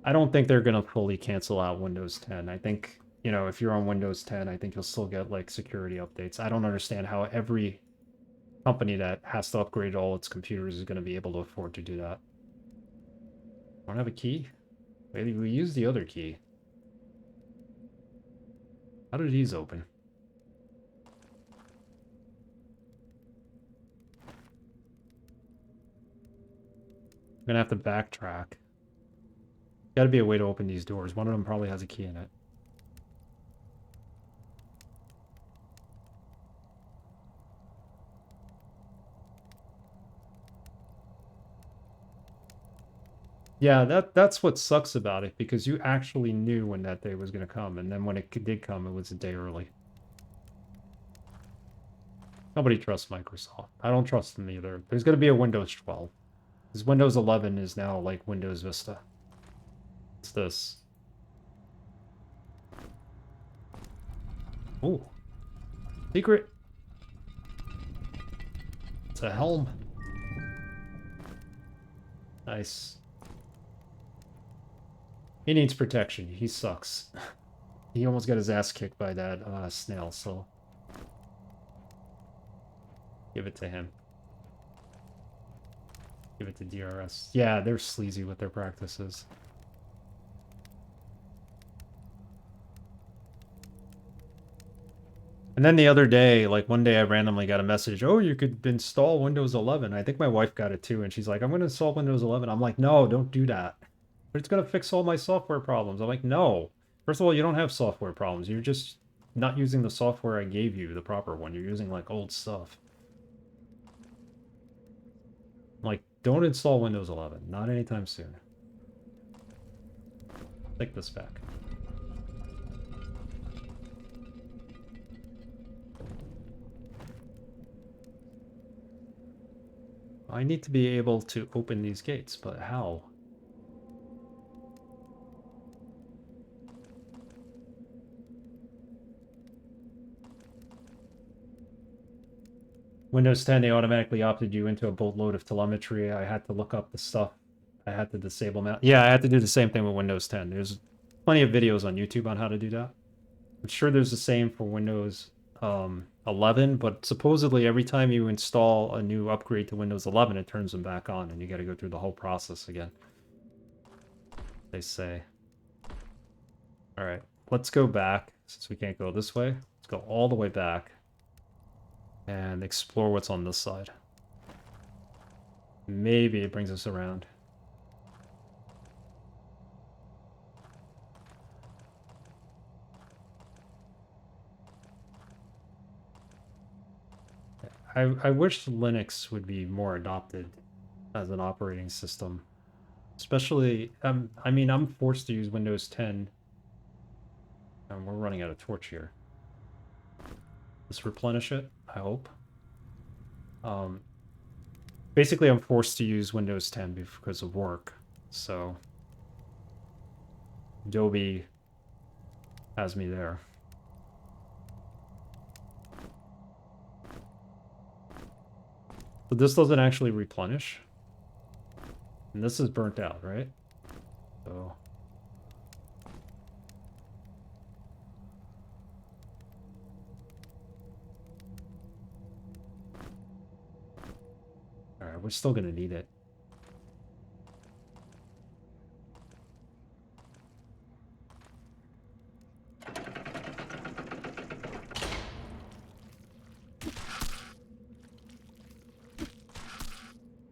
I don't think they're going to fully cancel out Windows 10. I think, you know, if you're on Windows 10, I think you'll still get, like, security updates. I don't understand how every company that has to upgrade all its computers is going to be able to afford to do that. Don't have a key? Maybe we use the other key. How did these open? I'm going to have to backtrack. Got to be a way to open these doors. One of them probably has a key in it. Yeah, that's what sucks about it, because you actually knew when that day was going to come, and then when it did come, it was a day early. Nobody trusts Microsoft. I don't trust them either. There's going to be a Windows 12. Because Windows 11 is now like Windows Vista. What's this? Ooh. Secret. It's a helm. Nice. He needs protection. He sucks. He almost got his ass kicked by that snail, so... give it to him. Give it to DRS. Yeah, they're sleazy with their practices. And then the other day, like one day I randomly got a message, oh, you could install Windows 11. I think my wife got it too, and she's like, I'm going to install Windows 11. I'm like, no, don't do that. But it's going to fix all my software problems. I'm like, no. First of all, you don't have software problems. You're just not using the software I gave you, the proper one. You're using like old stuff. Like, don't install Windows 11. Not anytime soon. Take this back. I need to be able to open these gates, but how? Windows 10, they automatically opted you into a boatload of telemetry. I had to look up the stuff. I had to disable Mount. Yeah, I had to do the same thing with Windows 10. There's plenty of videos on YouTube on how to do that. I'm sure there's the same for Windows 11, but supposedly every time you install a new upgrade to Windows 11, it turns them back on, and you got to go through the whole process again. They say. All right, let's go back, since we can't go this way. Let's go all the way back and explore what's on this side. Maybe it brings us around. I wish Linux would be more adopted as an operating system. Especially, I mean, I'm forced to use Windows 10. And we're running out of torch here. Let's replenish it, I hope. Basically, I'm forced to use Windows 10 because of work. So, Adobe has me there. But this doesn't actually replenish. And this is burnt out, right? So... Alright, we're still gonna need it.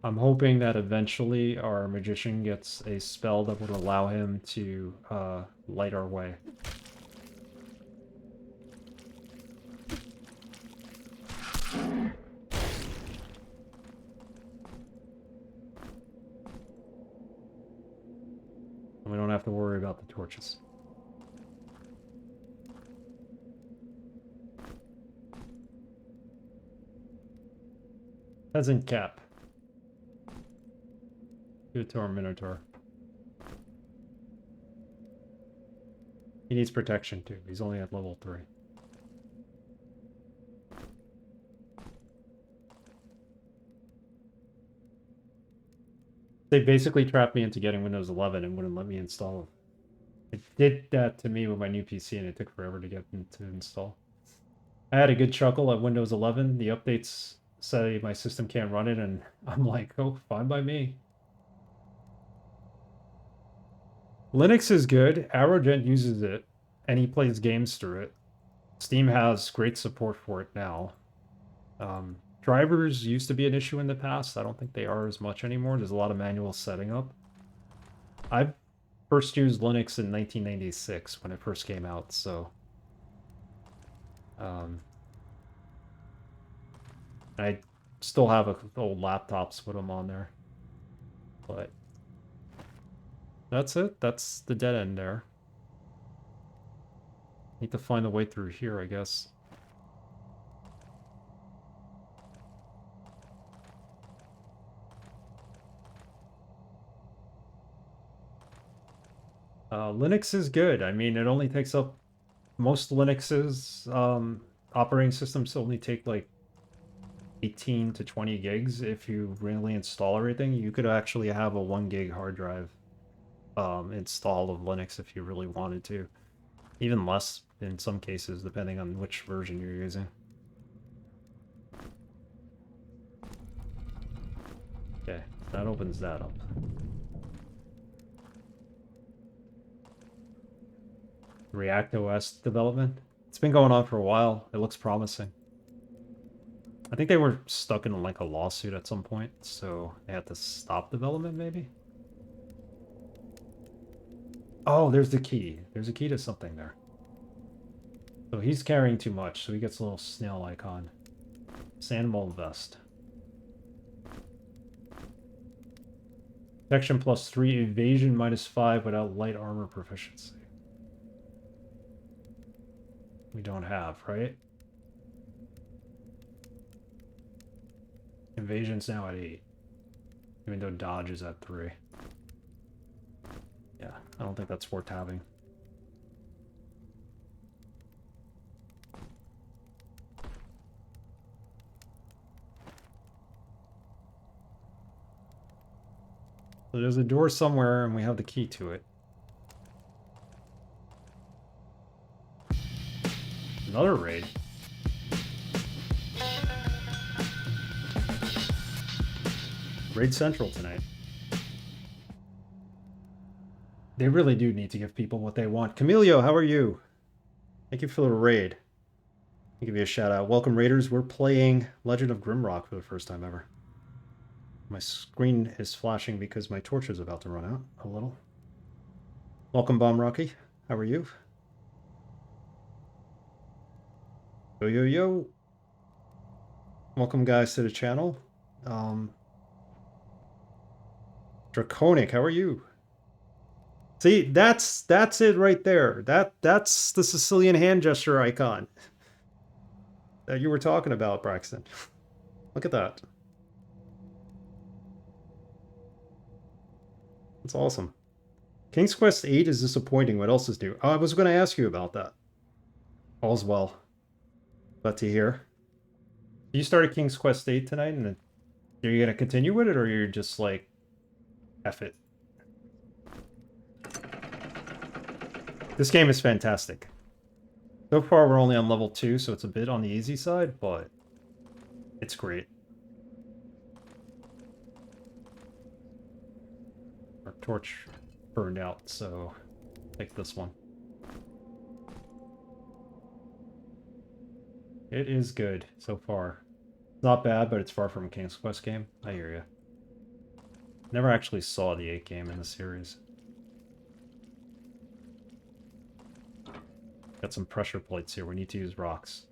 I'm hoping that eventually our magician gets a spell that would allow him to light our way. And we don't have to worry about the torches. Peasant cap. Give it to our Minotaur. He needs protection too. He's only at level 3. They basically trapped me into getting Windows 11 and wouldn't let me install it. It did that to me with my new PC and it took forever to get them to install. I had a good chuckle at Windows 11. The updates say my system can't run it and I'm like, oh, fine by me. Linux is good. Arrowgent uses it, and he plays games through it. Steam has great support for it now. Drivers used to be an issue in the past. I don't think they are as much anymore. There's a lot of manual setting up. I first used Linux in 1996 when it first came out, so... I still have old laptops with them on there. But... that's it. That's the dead end there. Need to find a way through here, I guess. Linux is good. I mean, it only takes up... most Linux's operating systems only take like 18 to 20 gigs if you really install everything. You could actually have a 1 gig hard drive install of Linux if you really wanted to. Even less in some cases, depending on which version you're using. Okay, that opens that up. React OS development. It's been going on for a while. It looks promising. I think they were stuck in like a lawsuit at some point, so they had to stop development maybe? Oh, there's the key. There's a key to something there. So he's carrying too much, so he gets a little snail icon. Sandmold vest. Protection +3, evasion -5 without light armor proficiency. We don't have, right? Evasion's now at 8. Even though dodge is at 3. Yeah, I don't think that's worth having. So there's a door somewhere and we have the key to it. Another raid. Raid Central tonight. They really do need to give people what they want. Camilio, how are you? Thank you for the raid. I'll give you a shout out. Welcome, Raiders. We're playing Legend of Grimrock for the first time ever. My screen is flashing because my torch is about to run out a little. Welcome, Bomb Rocky. How are you? Yo, yo, yo. Welcome, guys, to the channel. Draconic, how are you? See, that's it right there. That's the Sicilian hand gesture icon that you were talking about, Braxton. Look at that. That's awesome. King's Quest 8 is disappointing. What else is new? Oh, I was going to ask you about that. All's well. Glad to hear. You started King's Quest 8 tonight, and are you going to continue with it, or you're just like, F it? This game is fantastic. So far, we're only on level 2, so it's a bit on the easy side, but it's great. Our torch burned out, so take this one. It is good so far. Not bad, but it's far from a King's Quest game. I hear you. Never actually saw the 8 game in the series. Got some pressure plates here. We need to use rocks.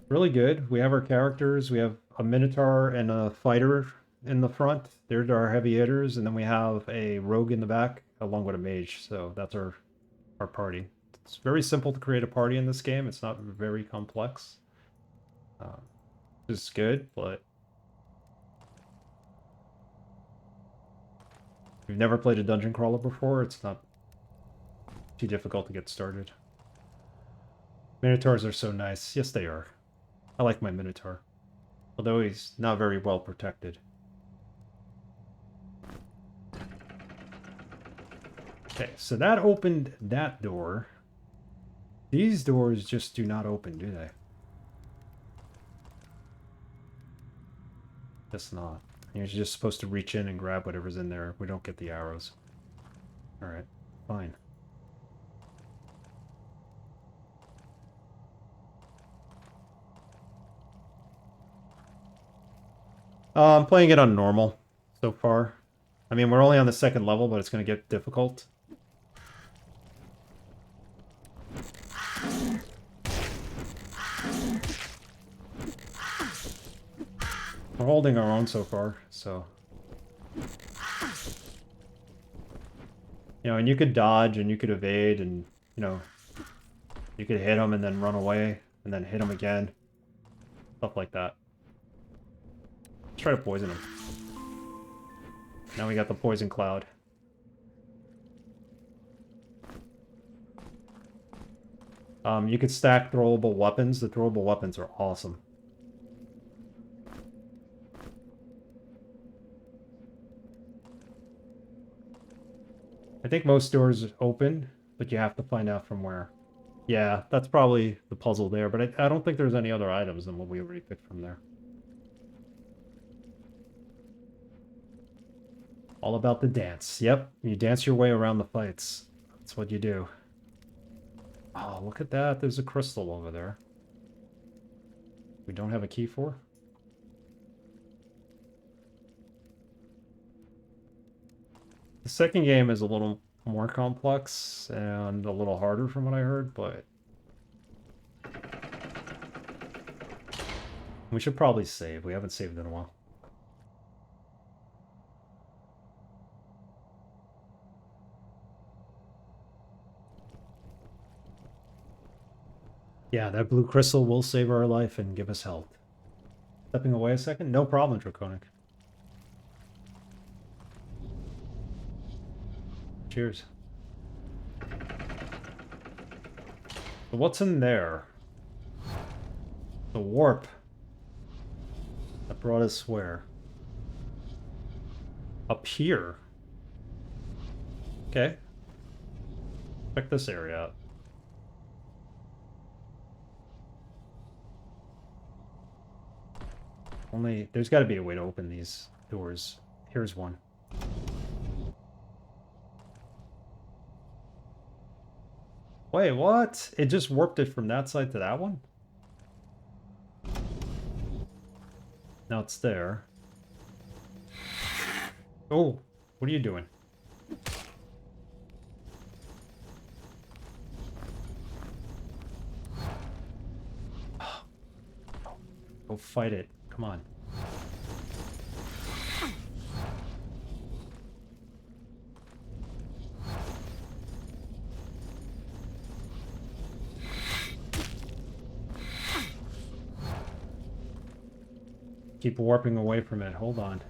Really good. We have our characters. We have a Minotaur and a fighter in the front. They're our heavy hitters. And then we have a rogue in the back along with a mage. So that's our party. It's very simple to create a party in this game. It's not very complex. It's good, but if you've never played a dungeon crawler before, it's not too difficult to get started. Minotaurs are so nice. Yes, they are. I like my Minotaur. Although he's not very well protected. Okay, so that opened that door. These doors just do not open, do they? Guess not. You're just supposed to reach in and grab whatever's in there. We don't get the arrows. Alright, fine. I'm playing it on normal so far. I mean, we're only on the 2nd level, but it's going to get difficult. We're holding our own so far, so... You know, and you could dodge, and you could evade, and, you know... You could hit him and then run away, and then hit him again. Stuff like that. Let's try to poison him. Now we got the poison cloud. You could stack throwable weapons. The throwable weapons are awesome. I think most doors open, but you have to find out from where. Yeah, that's probably the puzzle there, but I don't think there's any other items than what we already picked from there. All about the dance. Yep, you dance your way around the fights. That's what you do. Oh, look at that. There's a crystal over there. We don't have a key for? The second game is a little more complex and a little harder from what I heard, but we should probably save. We haven't saved in a while. Yeah, that blue crystal will save our life and give us health. Stepping away a second? No problem, Draconic. Cheers. So what's in there? The warp. That brought us where? Up here. Okay. Check this area out. There's got to be a way to open these doors. Here's one. Wait, what? It just warped it from that side to that one? Now it's there. Oh, what are you doing? Go fight it. Come on. Keep warping away from it. Hold on.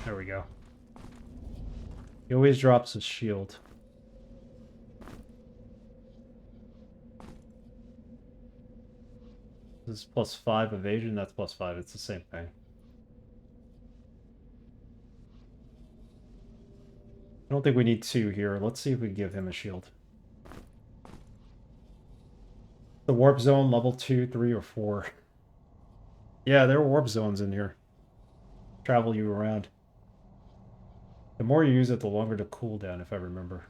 There we go. He always drops his shield. This is +5 evasion, that's +5. It's the same thing. I don't think we need 2 here. Let's see if we give him a shield. The warp zone, level 2, 3, or 4. Yeah, there are warp zones in here. Travel you around. The more you use it, the longer the cooldown, if I remember.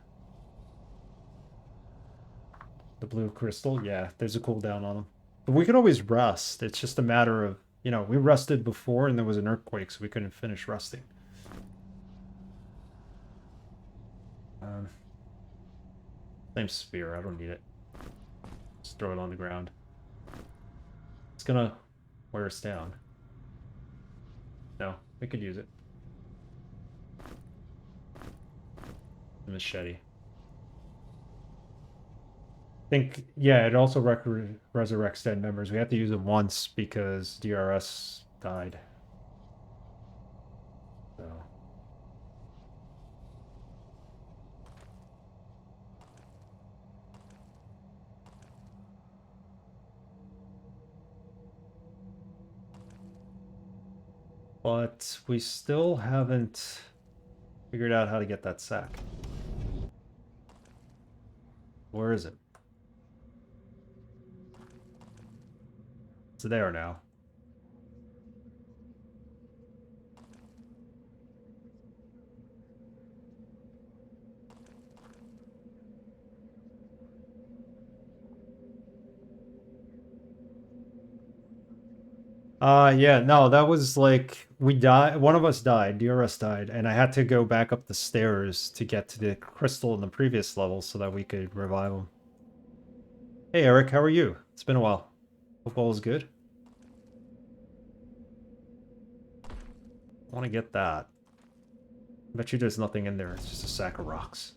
The blue crystal, yeah, there's a cooldown on them. But we can always rest. It's just a matter of, you know, we rested before and there was an earthquake, so we couldn't finish resting. Same sphere, I don't need it. Just throw it on the ground. It's gonna wear us down. No, we could use it. The machete. Think, yeah, it also resurrects dead members. We have to use it once because DRS died. So. But we still haven't figured out how to get that sack. Where is it? It's there now. Yeah, no, that was like, we died, one of us died, DRS died, and I had to go back up the stairs to get to the crystal in the previous level so that we could revive him. Hey Eric, how are you? It's been a while. Hope all is good. I want to get that. I bet you there's nothing in there, it's just a sack of rocks.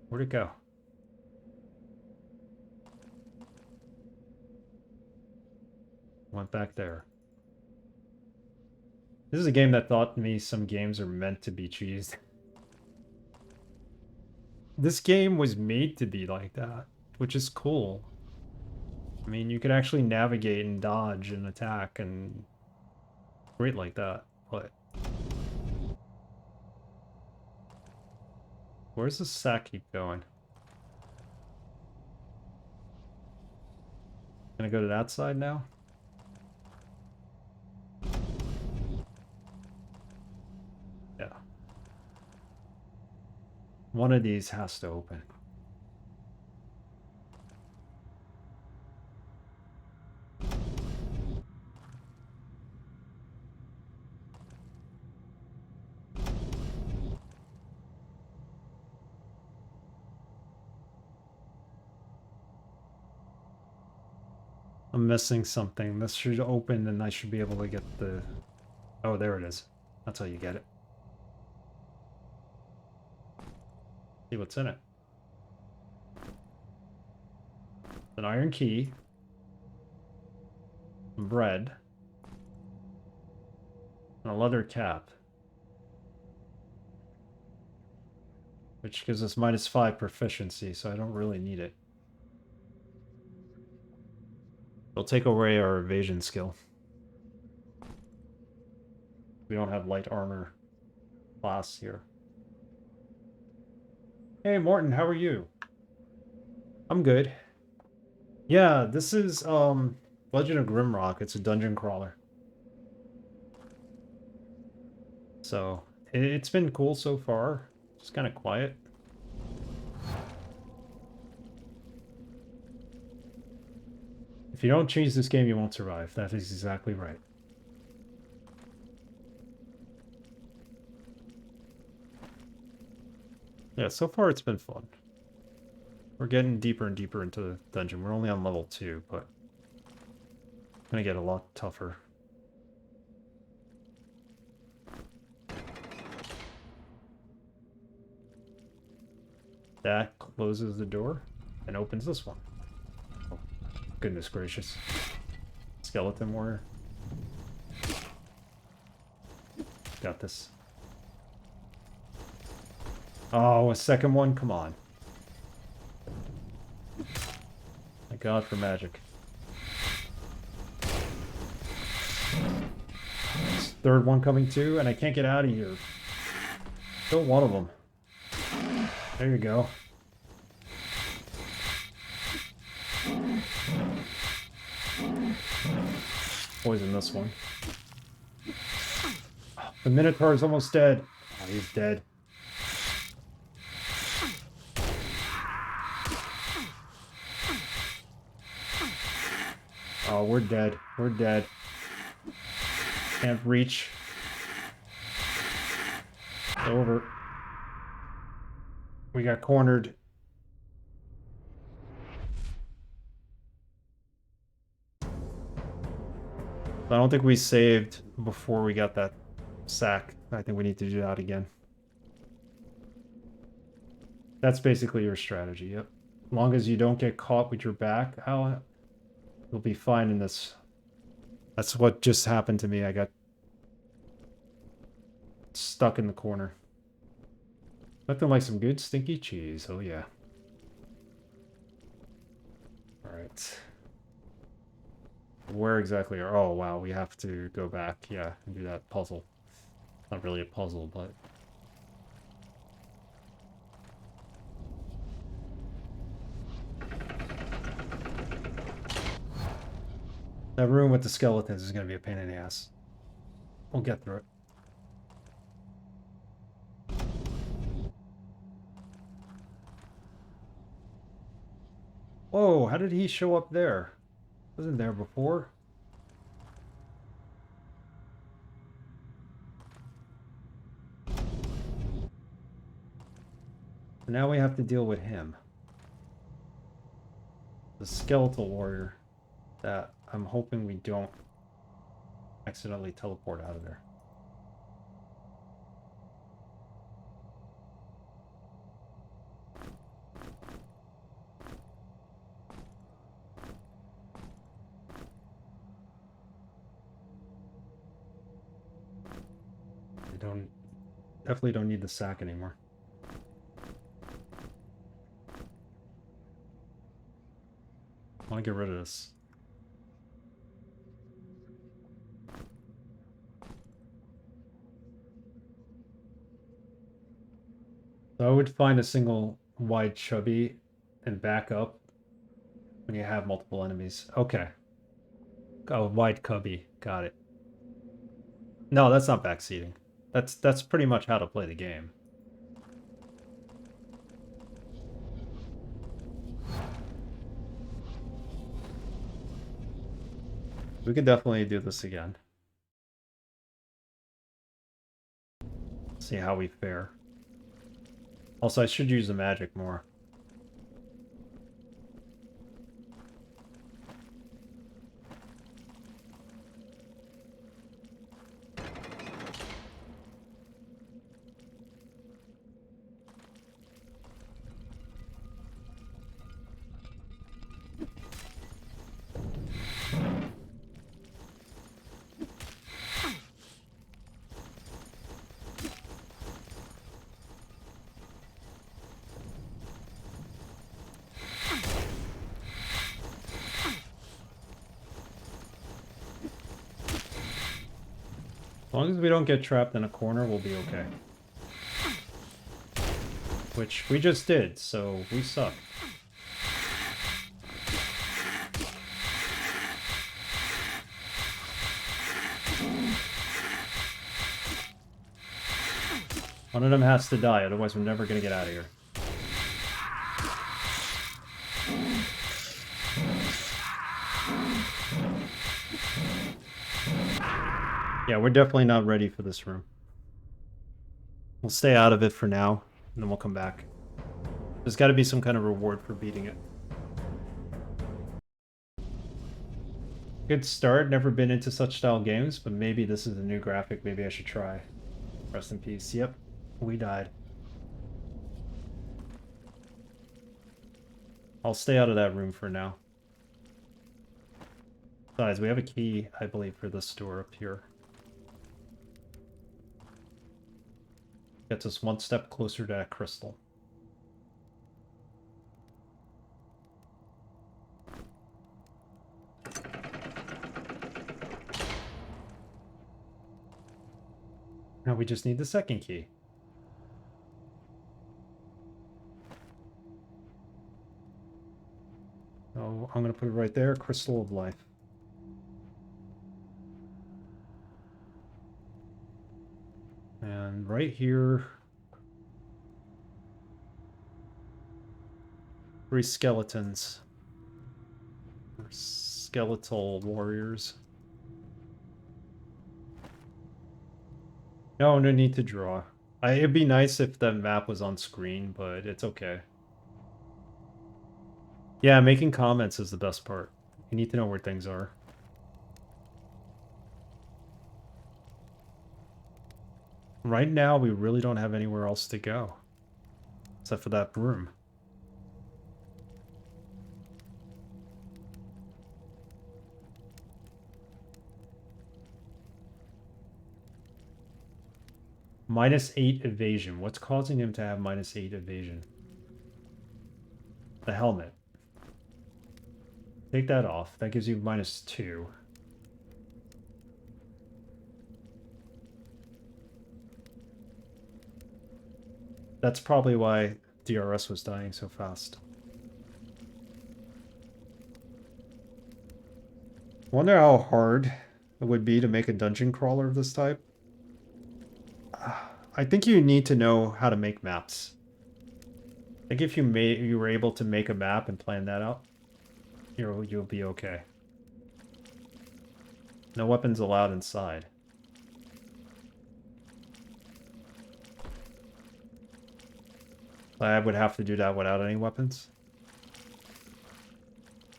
Where'd it go? Went back there. This is a game that taught me some games are meant to be cheesed. This game was made to be like that, which is cool. I mean, you could actually navigate and dodge and attack and great like that, but Where's the sack keep going? Gonna go to that side now? Yeah. One of these has to open. I'm missing something. This should open and I should be able to get the... Oh, there it is. That's how you get it. See what's in it. An iron key. Some bread. And a leather cap. Which gives us -5 proficiency, so I don't really need it. It'll take away our evasion skill. We don't have light armor class here. Hey Morton, how are you? I'm good. Yeah, this is Legend of Grimrock. It's a dungeon crawler. So, it's been cool so far. Just kind of quiet. If you don't change this game, you won't survive. That is exactly right. Yeah, so far it's been fun. We're getting deeper and deeper into the dungeon. We're only on level 2, but it's gonna get a lot tougher. That closes the door and opens this one. Oh, goodness gracious. Skeleton warrior. Got this. Oh, a second one? Come on. Thank God for magic. Third one coming too, and I can't get out of here. Kill one of them. There you go. Poison this one. The Minotaur is almost dead. Oh, he's dead. Oh, we're dead. We're dead. Can't reach. It's over. We got cornered. I don't think we saved before we got that sack. I think we need to do that again. That's basically your strategy, yep. As long as you don't get caught with your back out, you'll be fine in this. That's what just happened to me. I got stuck in the corner. Nothing like some good stinky cheese. Oh yeah. Alright. Where exactly are... Oh wow, we have to go back, yeah, and do that puzzle. Not really a puzzle, but... That room with the skeletons is going to be a pain in the ass. We'll get through it. Whoa, how did he show up there? Wasn't there before? Now we have to deal with him. The skeletal warrior that I'm hoping we don't accidentally teleport out of there. Definitely don't need the sack anymore. I want to get rid of this. So I would find a single wide chubby and back up when you have multiple enemies. Okay. Oh, wide cubby. Got it. No, that's not backseating. That's pretty much how to play the game. We could definitely do this again. See how we fare. Also, I should use the magic more. As long as we don't get trapped in a corner, we'll be okay. Which we just did, so we suck. One of them has to die, otherwise we're never gonna get out of here. Yeah, we're definitely not ready for this room. We'll stay out of it for now, and then we'll come back. There's got to be some kind of reward for beating it. Good start. Never been into such style games, but maybe this is a new graphic. Maybe I should try. Rest in peace. Yep, we died. I'll stay out of that room for now. Besides, we have a key, I believe, for this door up here. Gets us one step closer to that crystal. Now we just need the second key. So I'm going to put it right there, Crystal of Life. And right here, 3 skeletons. Or skeletal warriors. No need to draw. It'd be nice if the map was on screen, but it's okay. Yeah, making comments is the best part. You need to know where things are. Right now, we really don't have anywhere else to go. Except for that room. -8 evasion. What's causing him to have -8 evasion? The helmet. Take that off. That gives you -2. That's probably why DRS was dying so fast. Wonder how hard it would be to make a dungeon crawler of this type. I think you need to know how to make maps. I think if you were able to make a map and plan that out, you'll be okay. No weapons allowed inside. I would have to do that without any weapons.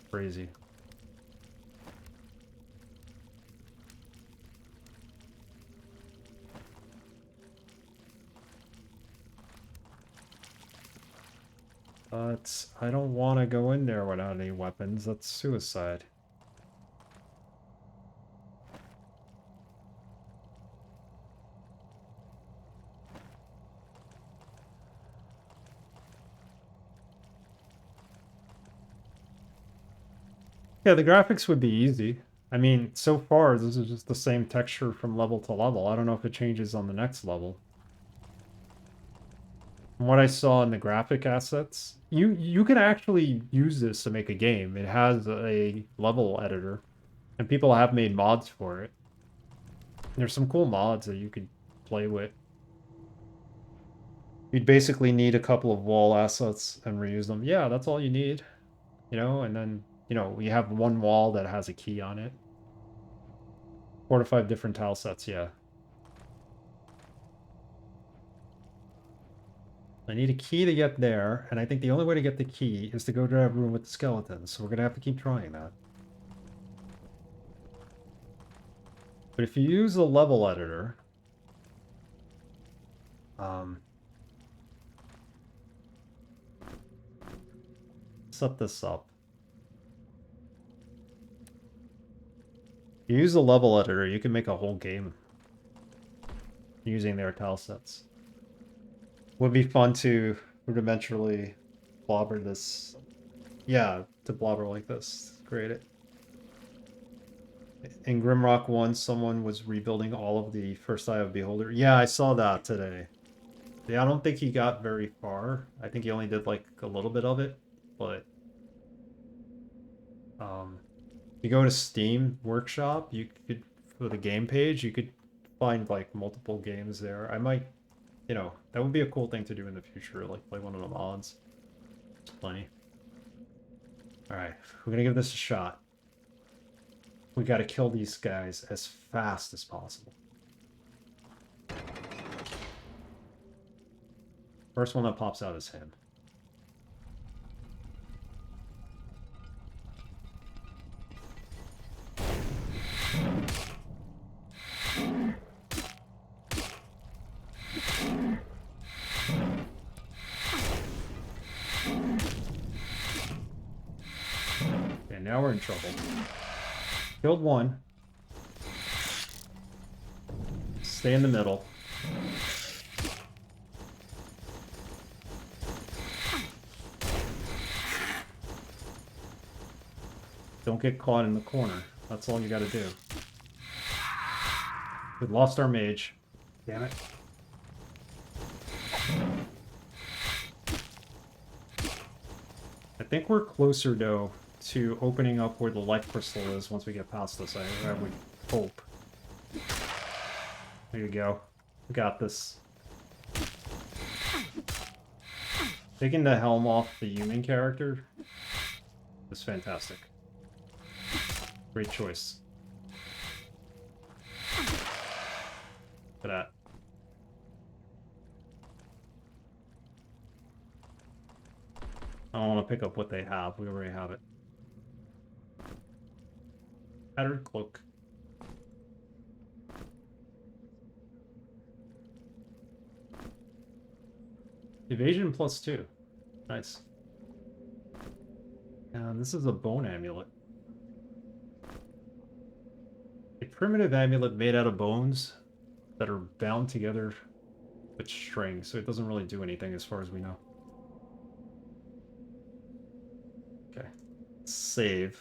Crazy. But I don't want to go in there without any weapons. That's suicide. Yeah, the graphics would be easy. I mean, so far, this is just the same texture from level to level. I don't know if it changes on the next level. From what I saw in the graphic assets, you can actually use this to make a game. It has a level editor, and people have made mods for it. There's some cool mods that you could play with. You'd basically need a couple of wall assets and reuse them. Yeah, that's all you need, you know, and then, you know, we have one wall that has a key on it. 4 to 5 different tile sets, yeah. I need a key to get there, and I think the only way to get the key is to go to that room with the skeletons, so we're gonna have to keep trying that. But if you use the level editor, set this up. You use the level editor, you can make a whole game using their tile sets. Would be fun to rudimentarily blobber this. Yeah, to blobber like this. Create it. In Grimrock 1, someone was rebuilding all of the First Eye of Beholder. Yeah, I saw that today. Yeah, I don't think he got very far. I think he only did like a little bit of it, but if you go to Steam Workshop, you could, for the game page, you could find like multiple games there. I might, you know, that would be a cool thing to do in the future, like play one of the mods. There's plenty. Alright, we're gonna give this a shot. We gotta kill these guys as fast as possible. First one that pops out is him. Okay, now we're in trouble. Killed one. Stay in the middle. Don't get caught in the corner. That's all you gotta do. We lost our mage. Damn it. I think we're closer, though, to opening up where the life crystal is once we get past this. I would hope. There you go. We got this. Taking the helm off the human character is fantastic. Great choice. Look at that. I don't want to pick up what they have. We already have it. Tattered cloak. Evasion +2. Nice. And this is a bone amulet. A primitive amulet made out of bones that are bound together with string, so it doesn't really do anything as far as we know. Okay. Save.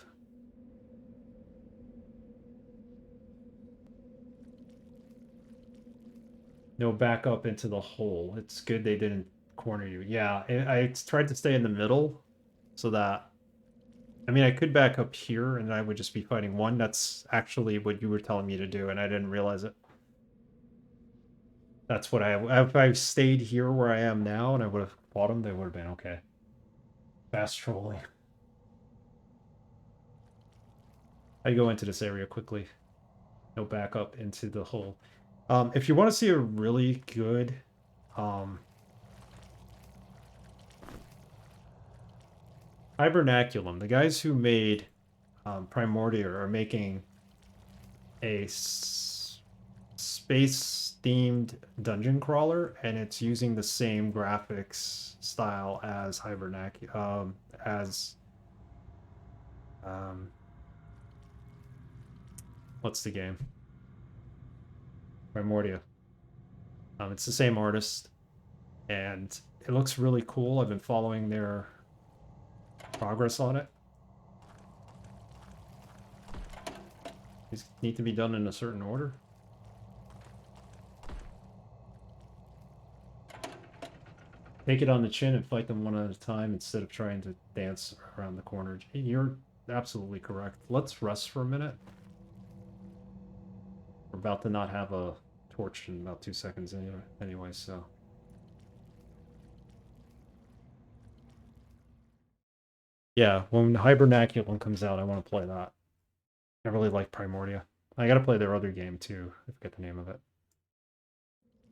No backup into the hole. It's good they didn't corner you. Yeah, I tried to stay in the middle so that... I mean, I could back up here and I would just be fighting one. That's actually what you were telling me to do, and I didn't realize it. That's what if I stayed here where I am now and I would have fought him, they would have been okay. Fast trolling. I go into this area quickly. No backup into the hole. If you want to see a really good Hibernaculum, the guys who made Primordia are making a space-themed dungeon crawler, and it's using the same graphics style as what's the game? Primordia. It's the same artist, and it looks really cool. I've been following their progress on it. These need to be done in a certain order. Take it on the chin and fight them one at a time instead of trying to dance around the corner. You're absolutely correct. Let's rest for a minute. We're about to not have a torch in about 2 seconds anyway, so... Yeah, when Hibernaculum comes out, I want to play that. I really like Primordia. I gotta play their other game too. I forget the name of it.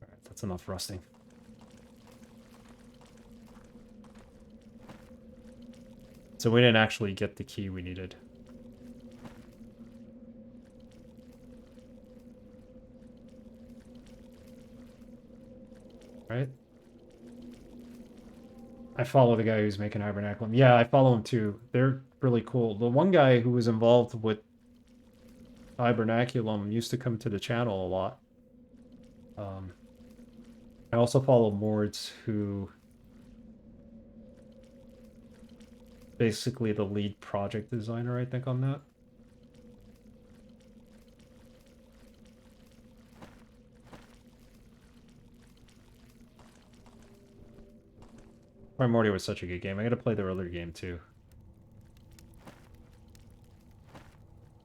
Alright, that's enough rusting. So we didn't actually get the key we needed. Right? I follow the guy who's making Hibernaculum. Yeah, I follow him too. They're really cool. The one guy who was involved with Hibernaculum used to come to the channel a lot. I also follow Mords, who basically the lead project designer, I think, on that. Primordia was such a good game. I gotta play their other game too.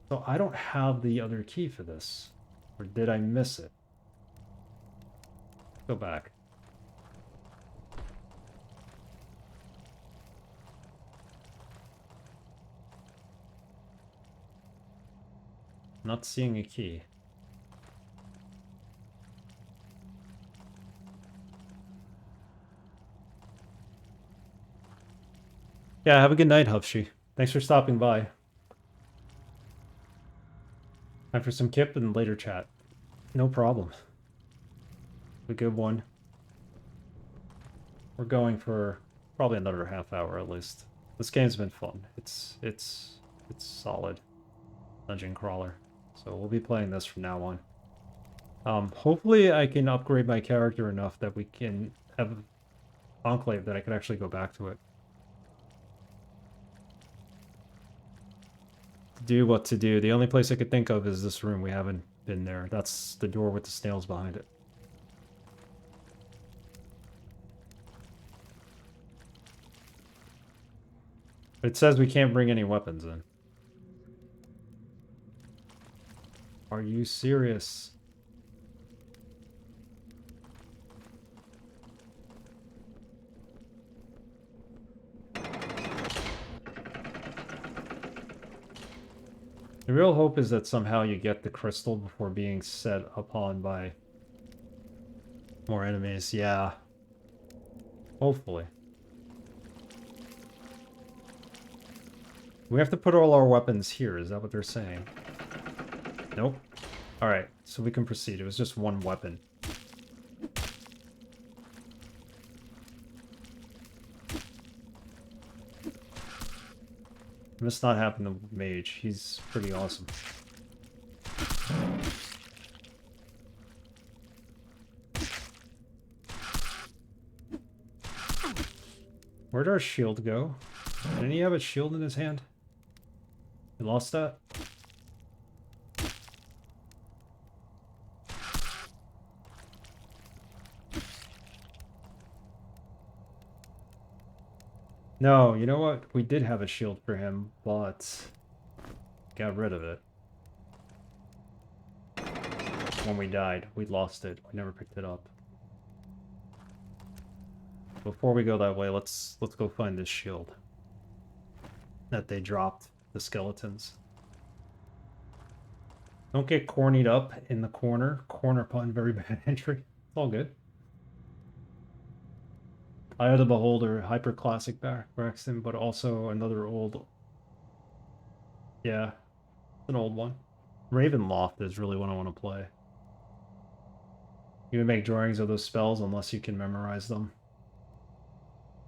So I don't have the other key for this. Or did I miss it? Go back. Not seeing a key. Yeah, have a good night, Hufshy. Thanks for stopping by. Time for some kip and later chat. No problem. A good one. We're going for probably another half hour at least. This game's been fun. It's solid. Dungeon crawler. So we'll be playing this from now on. Hopefully I can upgrade my character enough that we can have Enclave that I can actually go back to it. Do what to do. The only place I could think of is this room. We haven't been there. That's the door with the snails behind it. It says we can't bring any weapons in. Are you serious? The real hope is that somehow you get the crystal before being set upon by more enemies. Yeah. Hopefully. We have to put all our weapons here. Is that what they're saying? Nope. Alright, so we can proceed. It was just one weapon. Must not happen to Mage. He's pretty awesome. Where'd our shield go? Didn't he have a shield in his hand? He lost that? No, you know what? We did have a shield for him, but got rid of it. When we died, we lost it. We never picked it up. Before we go that way, let's go find this shield that they dropped, the skeletons. Don't get cornied up in the corner. Corner pun, very bad entry. It's all good. Eye of the Beholder, hyper classic Braxton, but also another old. Yeah, an old one. Ravenloft is really what I want to play. You would make drawings of those spells unless you can memorize them.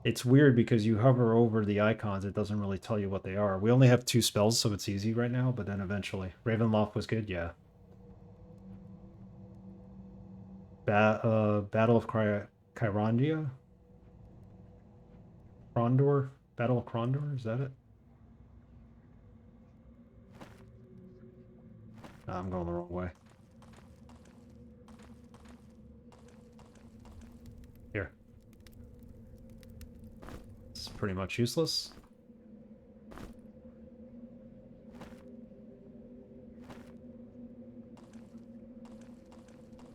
It's weird because you hover over the icons, it doesn't really tell you what they are. We only have 2 spells, so it's easy right now, but then eventually. Ravenloft was good, yeah. Battle of Kyrondia? Krondor? Battle of Krondor? Is that it? Nah, I'm going the wrong way. Here. pretty much useless.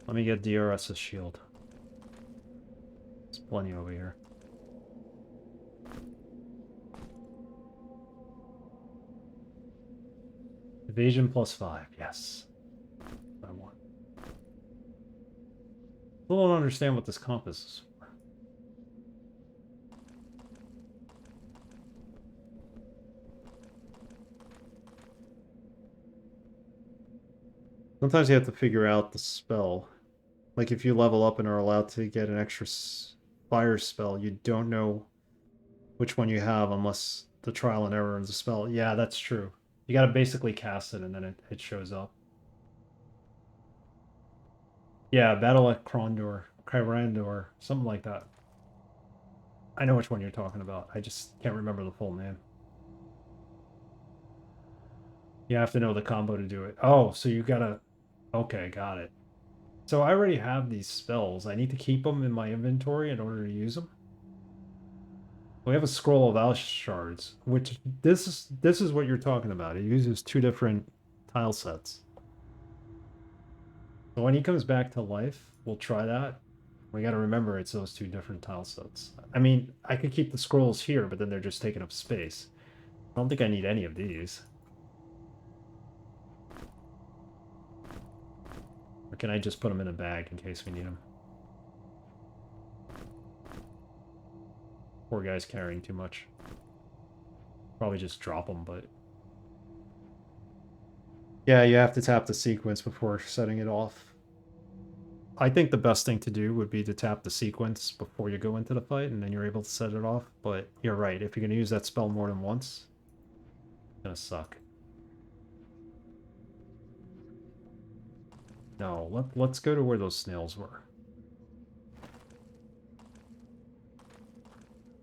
Let me get DRS's shield. There's plenty over here. Evasion +5, yes. I want. Still don't understand what this compass is for. Sometimes you have to figure out the spell. Like if you level up and are allowed to get an extra fire spell, you don't know which one you have unless the trial and error of the spell. Yeah, that's true. You gotta basically cast it and then it shows up. Yeah, Battle at Crandor, something like that. I know which one you're talking about. I just can't remember the full name. You have to know the combo to do it. Oh, so you gotta... Okay, got it. So I already have these spells. I need to keep them in my inventory in order to use them. We have a scroll of Alsh shards, which this is what you're talking about. It uses 2 different tile sets. So when he comes back to life, we'll try that. We got to remember it's those 2 different tile sets. I mean, I could keep the scrolls here, but then they're just taking up space. I don't think I need any of these. Or can I just put them in a bag in case we need them? Poor guy's carrying too much. Probably just drop them, but... Yeah, you have to tap the sequence before setting it off. I think the best thing to do would be to tap the sequence before you go into the fight, and then you're able to set it off. But you're right, if you're going to use that spell more than once, it's going to suck. No, let's go to where those snails were.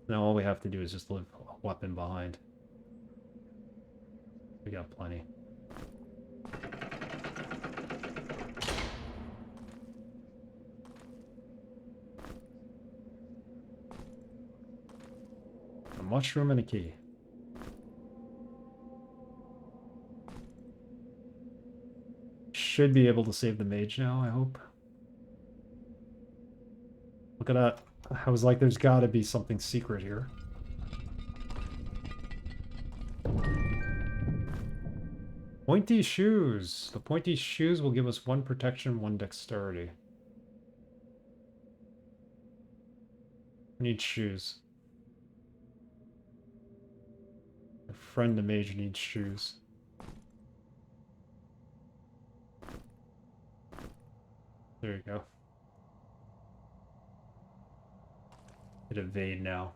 Now all we have to do is just leave a weapon behind. We got plenty. A mushroom and a key. Should be able to save the mage now, I hope. Look at that. I was like, there's gotta be something secret here. Pointy shoes. The pointy shoes will give us 1 protection, 1 dexterity. We need shoes. Our friend the mage needs shoes. There you go. Hit evade now.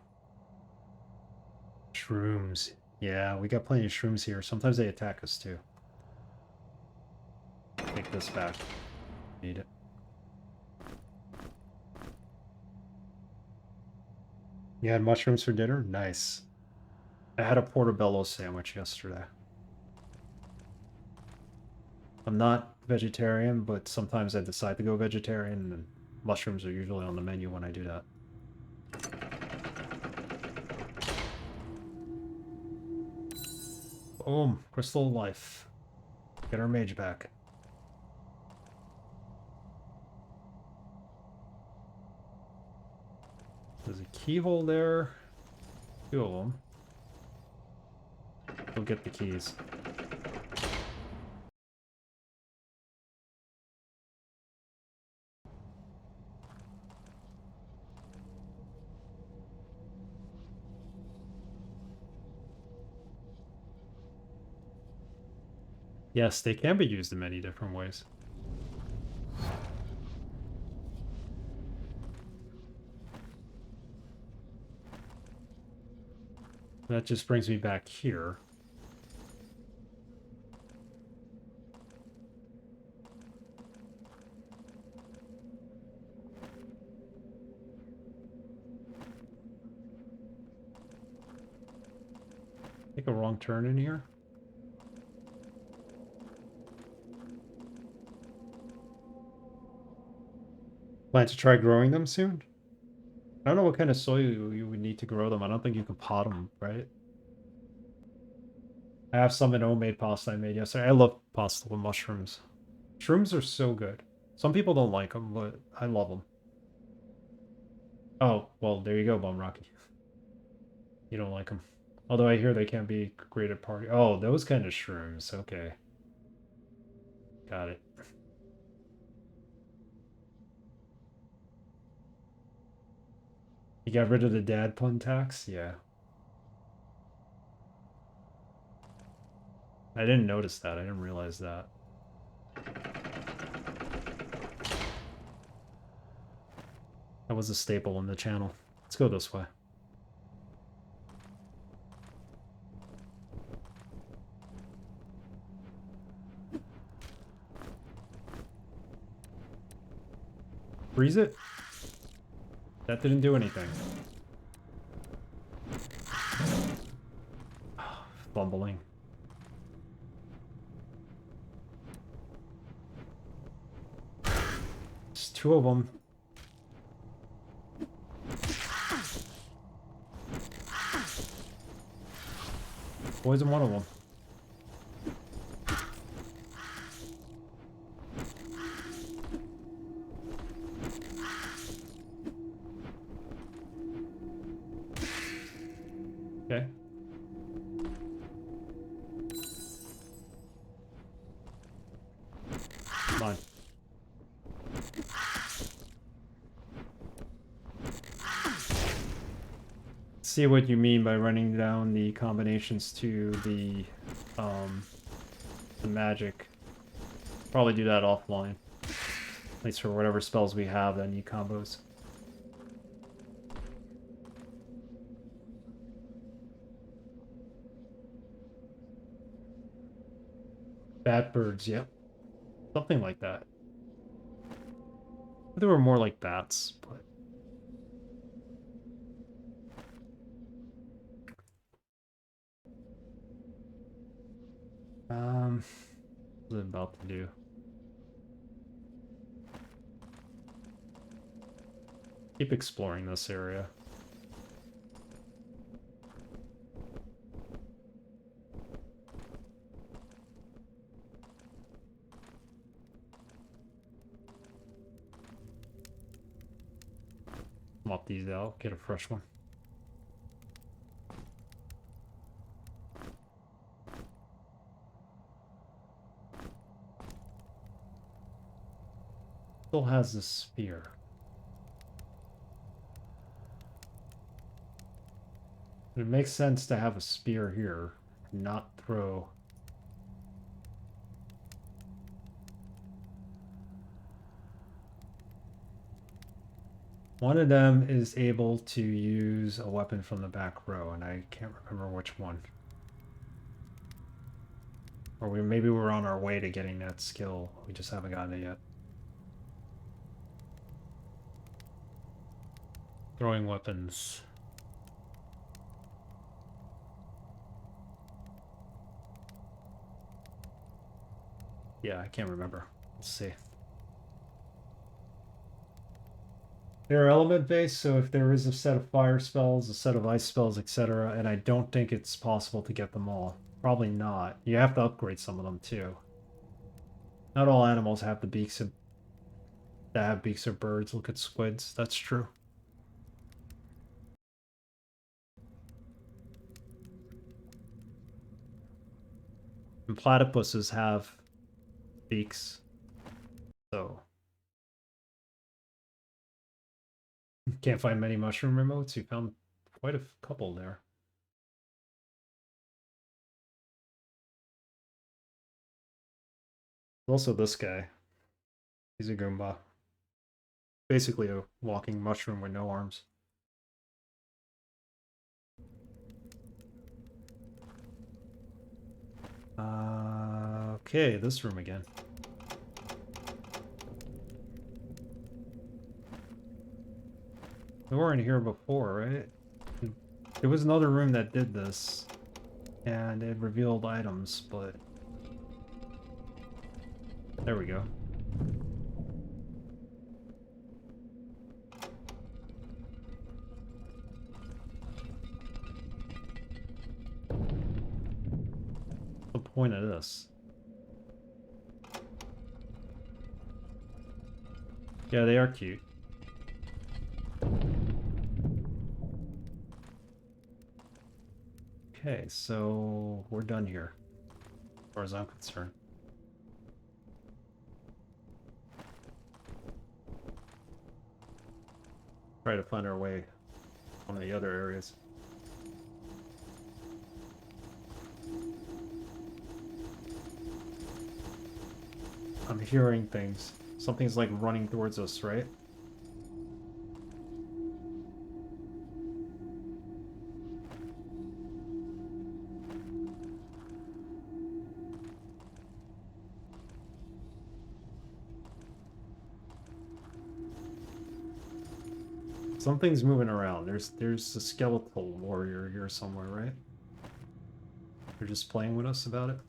Shrooms. Yeah, we got plenty of shrooms here. Sometimes they attack us too. Take this back. Need it. You had mushrooms for dinner? Nice. I had a portobello sandwich yesterday. I'm not vegetarian, but sometimes I decide to go vegetarian, and mushrooms are usually on the menu when I do that. Boom. Crystal of Life. Get our mage back. There's a keyhole there. 2 of them. We'll get the keys. Yes, they can be used in many different ways. That just brings me back here. Take a wrong turn in here. Plan to try growing them soon? I don't know what kind of soil you would need to grow them. I don't think you can pot them, right? I have some in homemade pasta I made yesterday. I love pasta with mushrooms. Shrooms are so good. Some people don't like them, but I love them. Oh, well, there you go, Bum Rocky. You don't like them. Although I hear they can be great at party. Oh, those kind of shrooms. Okay. Got it. You got rid of the dad pun tax? Yeah. I didn't notice that. I didn't realize that. That was a staple in the channel. Let's go this way. Freeze it? That didn't do anything. Fumbling. There's two of them. Poison one of them. Okay. Come on. See what you mean by running down the combinations to the magic. Probably do that offline. At least for whatever spells we have that need combos. Bat birds, yep. Something like that. They were more like bats, but... What's it about to do? Keep exploring this area. Mop these out, get a fresh one. Still has the spear. It makes sense to have a spear here, and not throw. One of them is able to use a weapon from the back row, and I can't remember which one. Or maybe we're on our way to getting that skill. We just haven't gotten it yet. Throwing weapons. Yeah, I can't remember. Let's see. They're element based, so if there is a set of fire spells, a set of ice spells, etc., and I don't think it's possible to get them all. Probably not. You have to upgrade some of them too. Not all animals have the beaks of that have beaks of birds. Look at squids. That's true. And platypuses have beaks. So can't find many mushroom remotes. You found quite a couple there. Also this guy. He's a Goomba. Basically a walking mushroom with no arms. Okay, this room again. We weren't here before, right? There was another room that did this, and it revealed items, but... There we go. The point of this. Yeah, they are cute. Okay, so we're done here, as far as I'm concerned. Try to find our way on the other areas. I'm hearing things. Something's like running towards us, right? Something's moving around. There's a skeletal warrior here somewhere, right? They're just playing with us about it.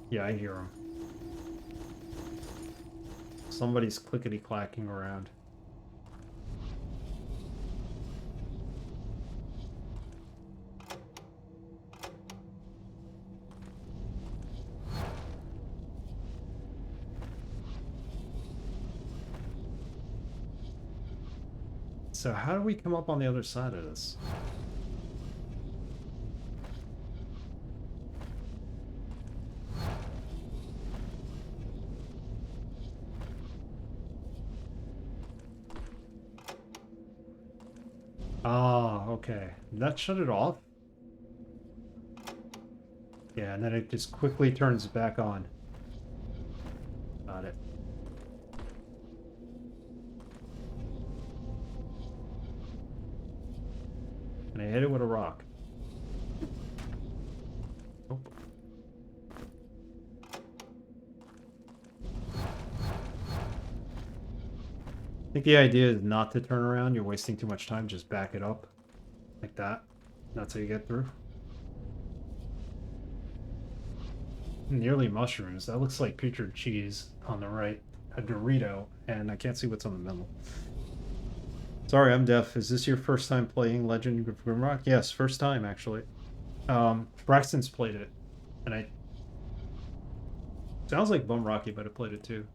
Yeah, I hear him. Somebody's clickety-clacking around. So how do we come up on the other side of this? Ah, okay. That shut it off? Yeah, and then it just quickly turns back on. Got it. And I hit it with a rock. Oh. I think the idea is not to turn around. You're wasting too much time. Just back it up. Like that. That's how you get through. Nearly mushrooms. That looks like putrid cheese on the right. A Dorito. And I can't see what's on the middle. Sorry, I'm deaf. Is this your first time playing Legend of Grimrock? Yes, first time, actually. Braxton's played it. And I... Sounds like Bum Rocky, but I played it too.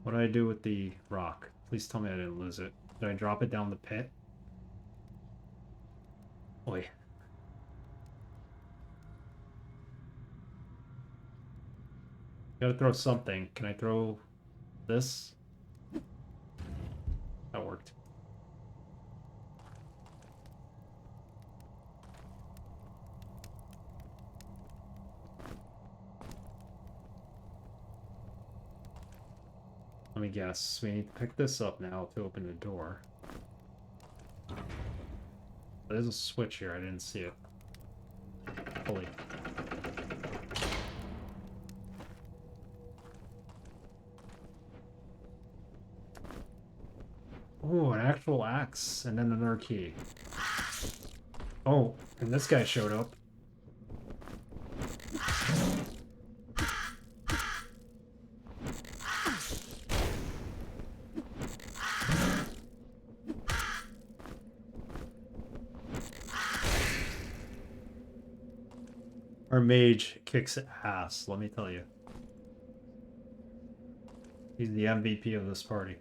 What did I do with the rock? Please tell me I didn't lose it. Did I drop it down the pit? Oi. Gotta throw something. Can I throw this? That worked. Let me guess. We need to pick this up now to open the door. There's a switch here. I didn't see it. Holy. Oh, an actual axe, and then another key. Oh, and this guy showed up. Our mage kicks ass, let me tell you. He's the MVP of this party.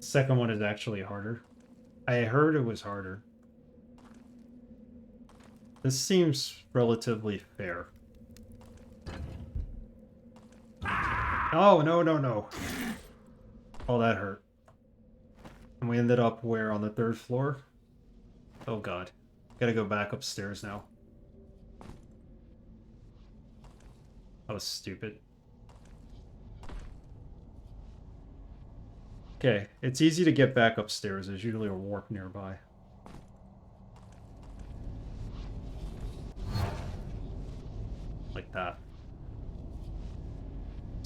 Second one is actually harder. I heard it was harder. This seems relatively fair. Oh, no, no, no. Oh, that hurt. And we ended up where, on the 3rd floor? Oh god. Gotta go back upstairs now. That was stupid. Okay, it's easy to get back upstairs. There's usually a warp nearby.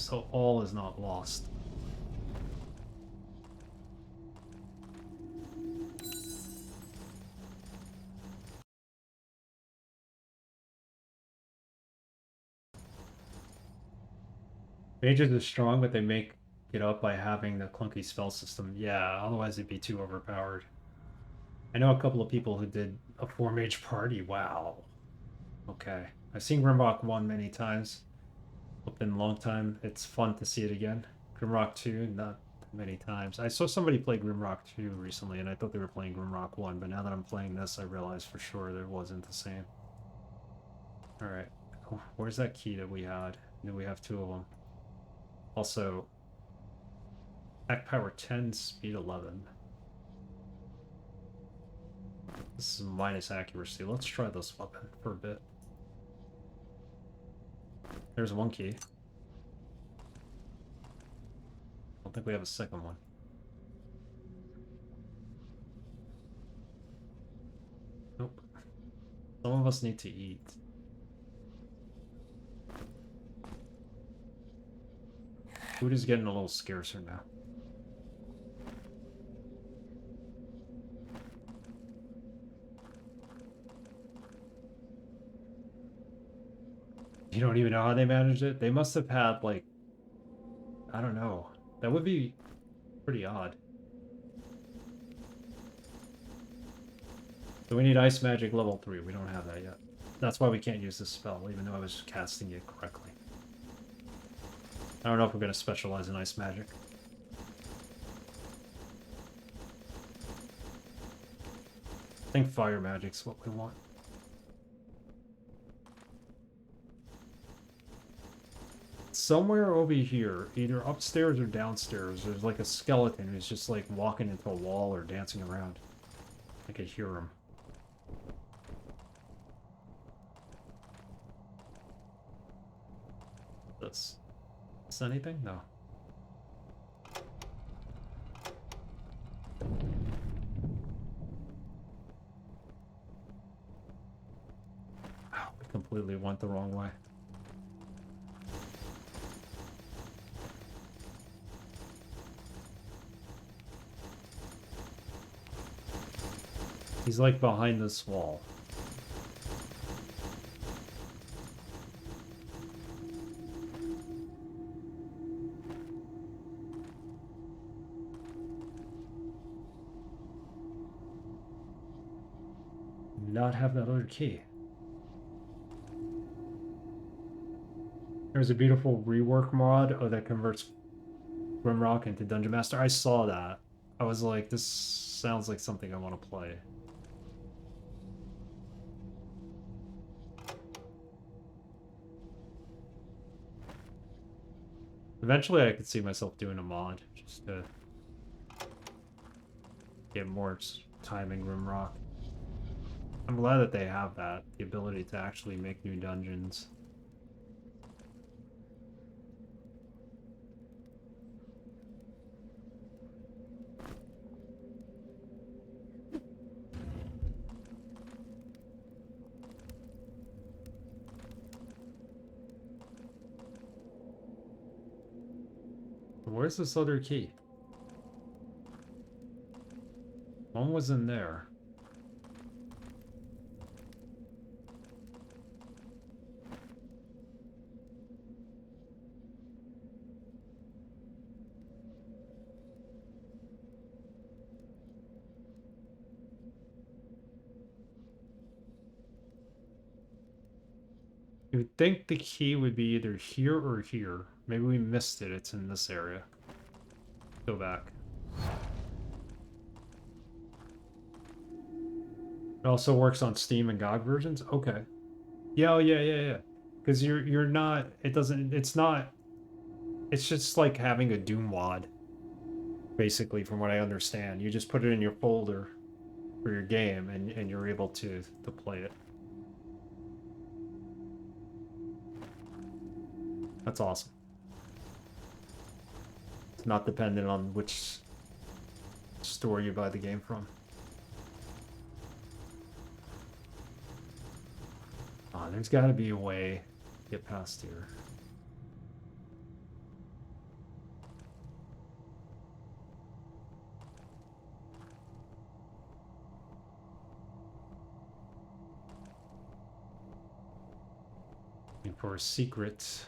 so all is not lost. Mages are strong, but they make it up by having the clunky spell system. Yeah, otherwise it'd be too overpowered. I know a couple of people who did a 4-mage party. Wow. Okay. I've seen Grimrock 1 many times. It's been a long time. It's fun to see it again. Grimrock 2, not many times. I saw somebody play Grimrock 2 recently, and I thought they were playing Grimrock 1, but now that I'm playing this, I realize for sure that it wasn't the same. Alright. Oh, where's that key that we had? And we have 2 of them. Also, attack power 10, speed 11. This is minus accuracy. Let's try this weapon for a bit. There's 1 key. I don't think we have a second one. Nope. Some of us need to eat. Food is getting a little scarcer now. You don't even know how they managed it? They must have had, like, I don't know. That would be pretty odd. So we need Ice Magic level 3. We don't have that yet. That's why we can't use this spell, even though I was casting it correctly. I don't know if we're going to specialize in Ice Magic. I think Fire Magic's what we want. Somewhere over here, either upstairs or downstairs, there's like a skeleton who's just like walking into a wall or dancing around. I could hear him. This. Is anything? No. Oh, we completely went the wrong way. He's like behind this wall. Not have that other key. There's a beautiful rework mod that converts Grimrock into Dungeon Master. I saw that. I was like, this sounds like something I want to play. Eventually I could see myself doing a mod just to get more time in Grimrock. I'm glad that they have that, the ability to actually make new dungeons. Where's this other key? One was in there. You would think the key would be either here or here. Maybe we missed it. It's in this area. Go back. It also works on Steam and GOG versions? Okay. Yeah, oh, yeah. Because you're not, it doesn't, it's not, it's just like having a Doom wad. Basically, from what I understand. You just put it in your folder for your game and you're able to play it. That's awesome. It's not dependent on which store you buy the game from. There's got to be a way to get past here. for a secret.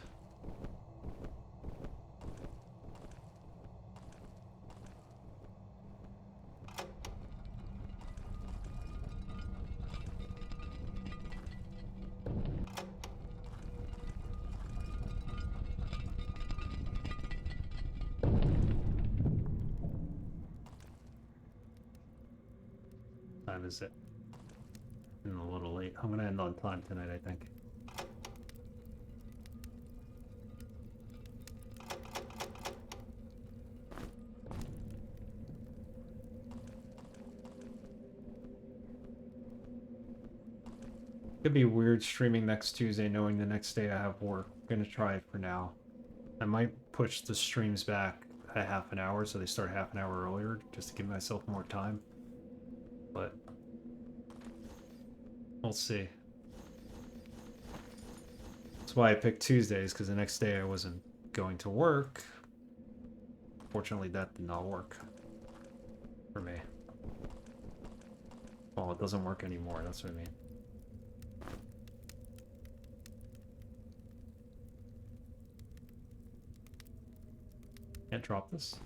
Time is it? I'm a little late. I'm gonna end on time tonight, I think. Could be weird streaming next Tuesday knowing the next day I have work. I'm gonna try it for now. I might push the streams back a half an hour so they start half an hour earlier just to give myself more time. But we'll see. That's why I picked Tuesdays, because the next day I wasn't going to work. Fortunately, that did not work for me. Well, it doesn't work anymore, that's what I mean. Can't drop this.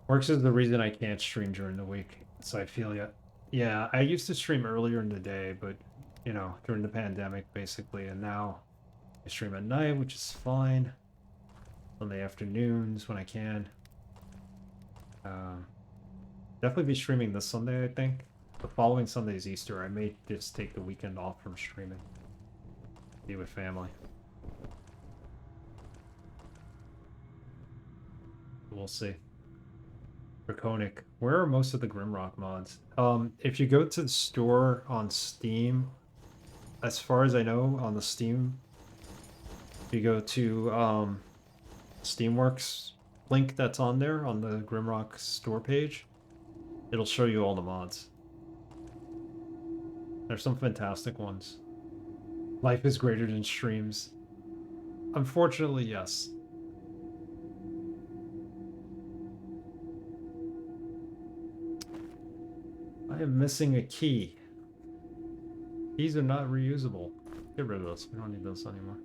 Works is the reason I can't stream during the week, so I feel ya. Yeah, I used to stream earlier in the day, but, you know, during the pandemic, basically, and now I stream at night, which is fine. Sunday afternoons when I can. Definitely be streaming this Sunday, I think. The following Sunday is Easter. I may just take the weekend off from streaming. Be with family. We'll see. Draconic. Where are most of the Grimrock mods? If you go to the store on Steam, as far as I know, on the Steam, if you go to Steamworks link that's on there on the Grimrock store page, it'll show you all the mods. There's some fantastic ones. Life is greater than streams. Unfortunately, yes. I am missing a key. Keys are not reusable. Get rid of those. We don't need those anymore.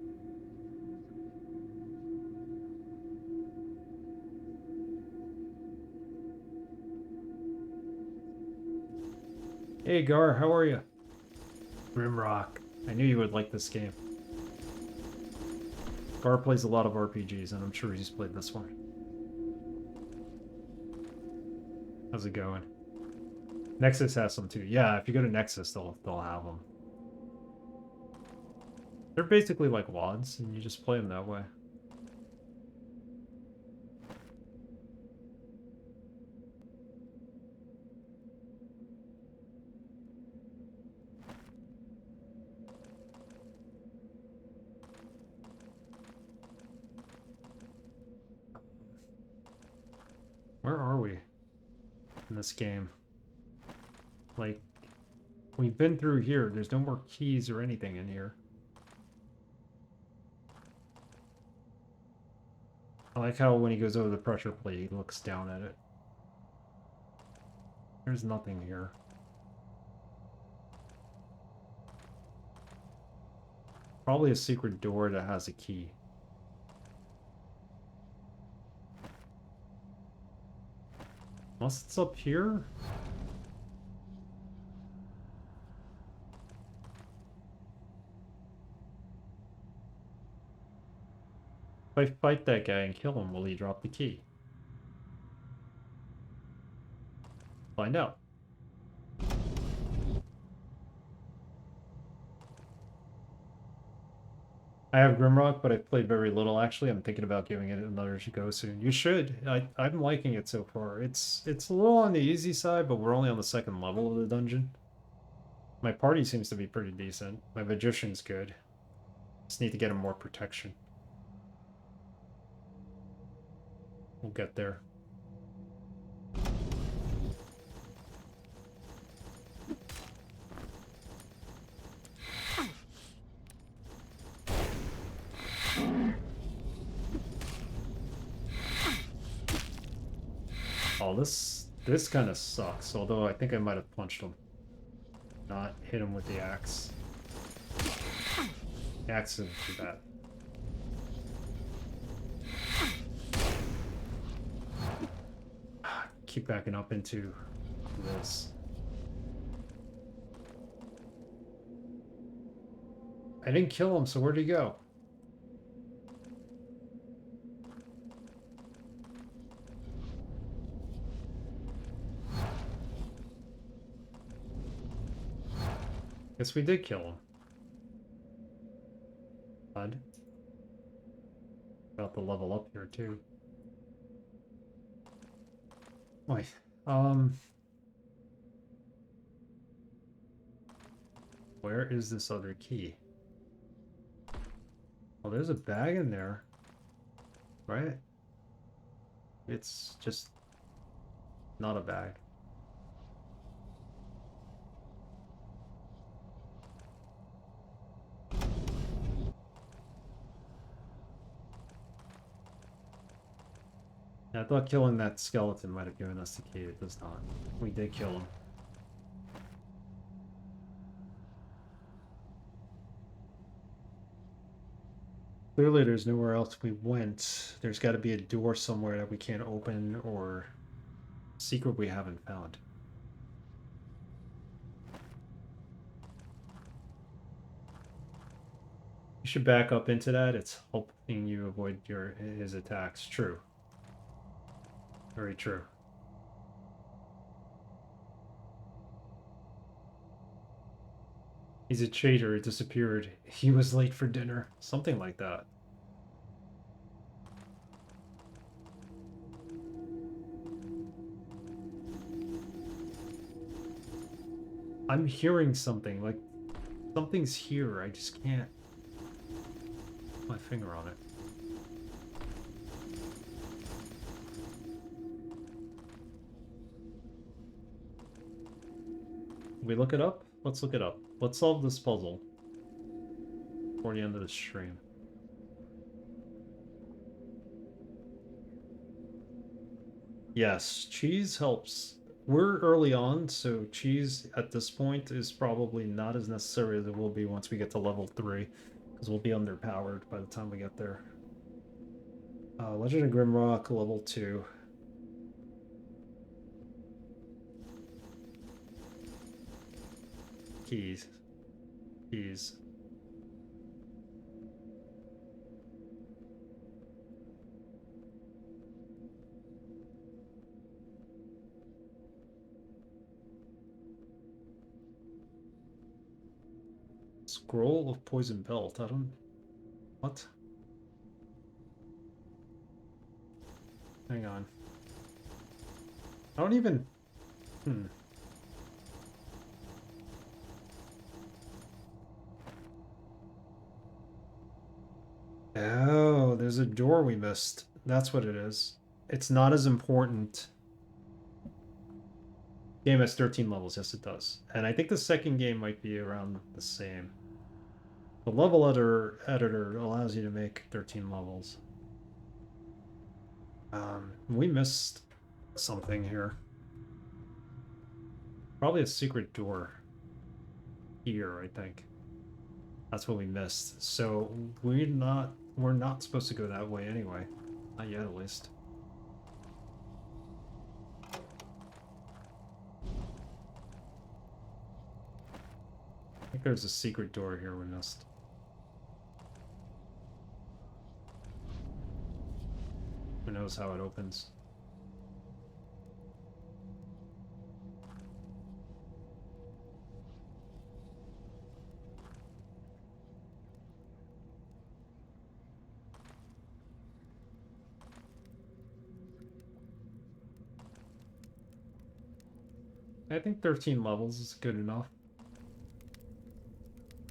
Hey Gar, how are you? Grimrock. I knew you would like this game. Gar plays a lot of RPGs, and I'm sure he's played this one. How's it going? Nexus has some too. Yeah, if you go to Nexus, they'll have them. They're basically like WADs, and you just play them that way. Where are we in this game? Like, we've been through here. There's no more keys or anything in here. I like how when he goes over the pressure plate, he looks down at it. There's nothing here. Probably a secret door that has a key. Unless it's up here? If I fight that guy and kill him, will he drop the key? Find out. I have Grimrock, but I've played very little. Actually, I'm thinking about giving it another go soon. You should. I'm liking it so far. It's a little on the easy side, but we're only on the second level of the dungeon. My party seems to be pretty decent. My magician's good. Just need to get him more protection. We'll get there. Oh, this kind of sucks. Although I think I might have punched him, not hit him with the axe. The axe isn't too bad. Keep backing up into this. I didn't kill him, so where'd he go? Guess we did kill him. Odd. About to level up here too. Wait, where is this other key? Well, there's a bag in there, right? It's just not a bag. I thought killing that skeleton might have given us the key. It does not. We did kill him. Clearly there's nowhere else we went. There's got to be a door somewhere that we can't open or secret we haven't found. You should back up into that. It's helping you avoid his attacks. True. Very true. He's a cheater. He disappeared. He was late for dinner. Something like that. I'm hearing something. Like, something's here. I just can't put my finger on it. We look it up? Let's look it up. Let's solve this puzzle before the end of the stream. Yes, cheese helps. We're early on, so cheese at this point is probably not as necessary as it will be once we get to level 3, because we'll be underpowered by the time we get there. Legend of Grimrock, level 2. Keys. Keys. Scroll of Poison Belt. I don't... What? Hang on. I don't even... Oh, there's a door we missed. That's what it is. It's not as important. Game has 13 levels. Yes, it does. And I think the second game might be around the same. The level editor allows you to make 13 levels. We missed something here. Probably a secret door. Here, I think. That's what we missed. So we're not supposed to go that way anyway. Not yet, at least. I think there's a secret door here we missed. Who knows how it opens? I think 13 levels is good enough.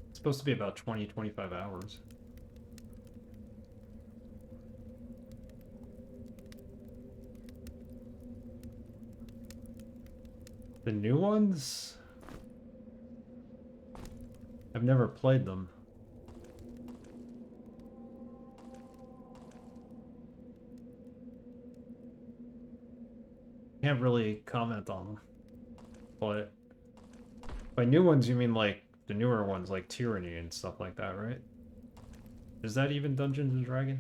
It's supposed to be about 20-25 hours. The new ones? I've never played them. Can't really comment on them. But by new ones, you mean like the newer ones, like Tyranny and stuff like that, right? Is that even Dungeons and Dragons?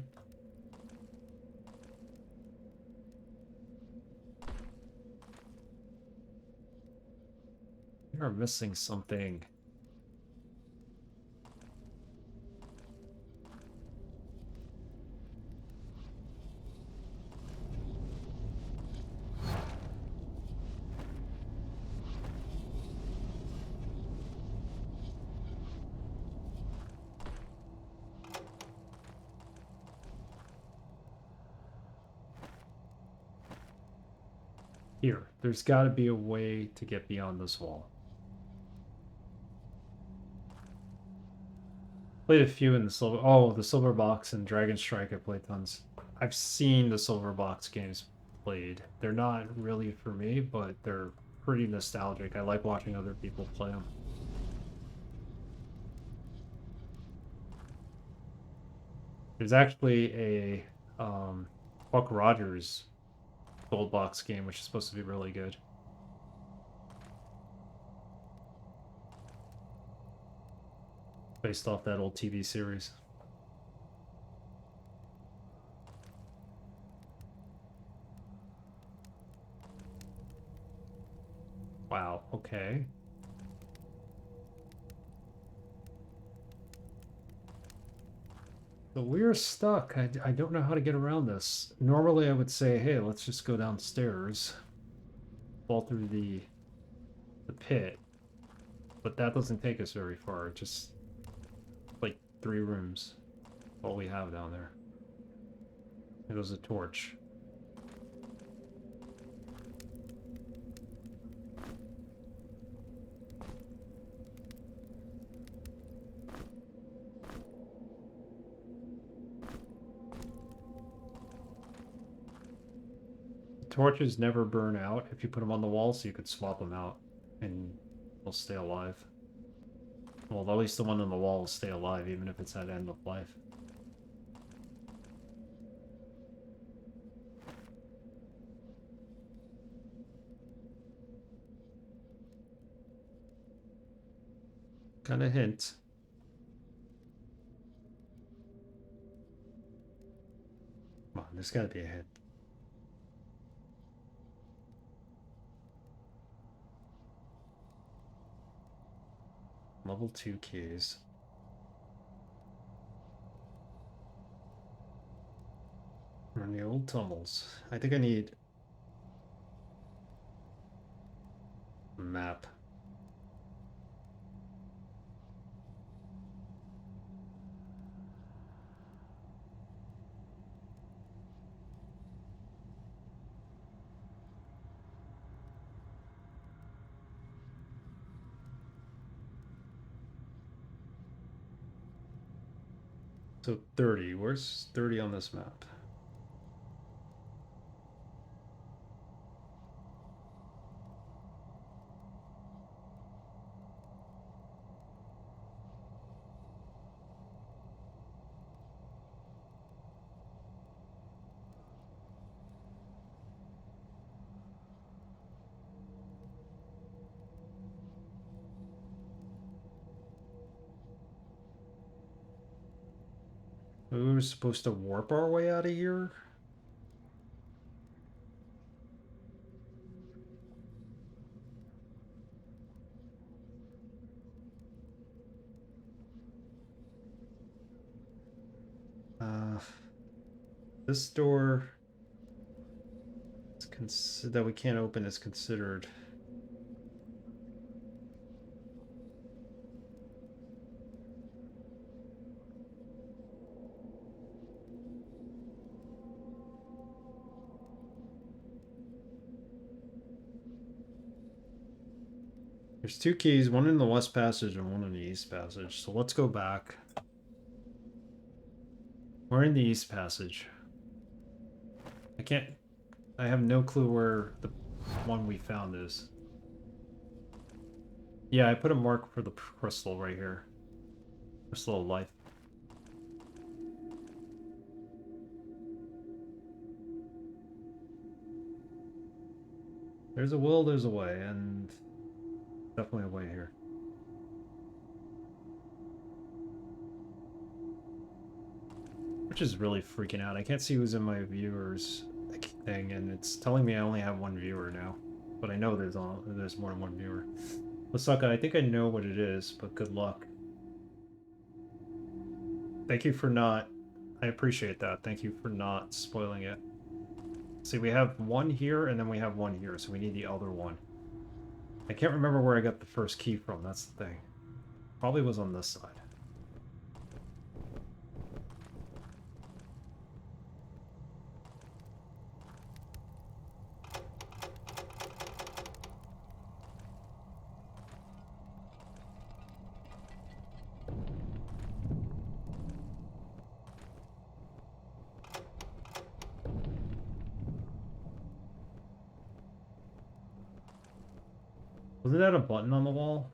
You are missing something. Here, there's got to be a way to get beyond this wall. Played a few in the silver. Oh, the silver box and Dragon Strike. I played tons. I've seen the silver box games played. They're not really for me, but they're pretty nostalgic. I like watching other people play them. There's actually a Buck Rogers gold box game, which is supposed to be really good. Based off that old TV series. Wow, okay. So we're stuck. I don't know how to get around this. Normally I would say, hey, let's just go downstairs. Fall through the pit. But that doesn't take us very far. Just like 3 rooms. All we have down there. There goes a torch. Torches never burn out if you put them on the wall, so you could swap them out and they'll stay alive. Well, at least the one on the wall will stay alive even if it's at end of life. Kind of hint. Come on, there's gotta be a hint. Level 2 keys. We're in the old tunnels. I think I need a map. So 30. Where's 30 on this map? We were supposed to warp our way out of here? This door is that we can't open is considered. There's 2 keys, one in the west passage and one in the east passage. So let's go back. We're in the east passage. I have no clue where the one we found is. Yeah, I put a mark for the crystal right here. Crystal of life. There's a will, there's a way, and definitely a way here. Which is really freaking out. I can't see who's in my viewers thing, and it's telling me I only have one viewer now. But I know there's more than one viewer. Lasaka, I think I know what it is, but good luck. Thank you for not... I appreciate that. Thank you for not spoiling it. See, we have one here, and then we have one here, so we need the other one. I can't remember where I got the first key from, that's the thing. Probably was on this side. Wasn't that a button on the wall?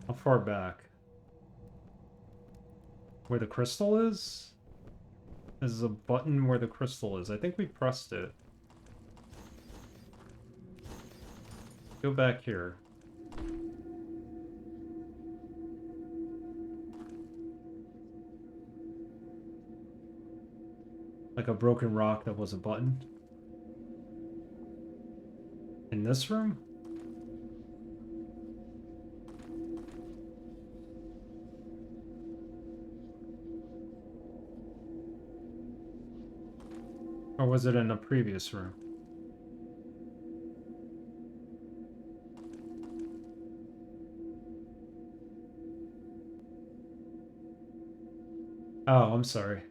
How far back? Where the crystal is? There's a button where the crystal is. I think we pressed it. Go back here. Like a broken rock that was a button. In this room? Or was it in a previous room? Oh, I'm sorry.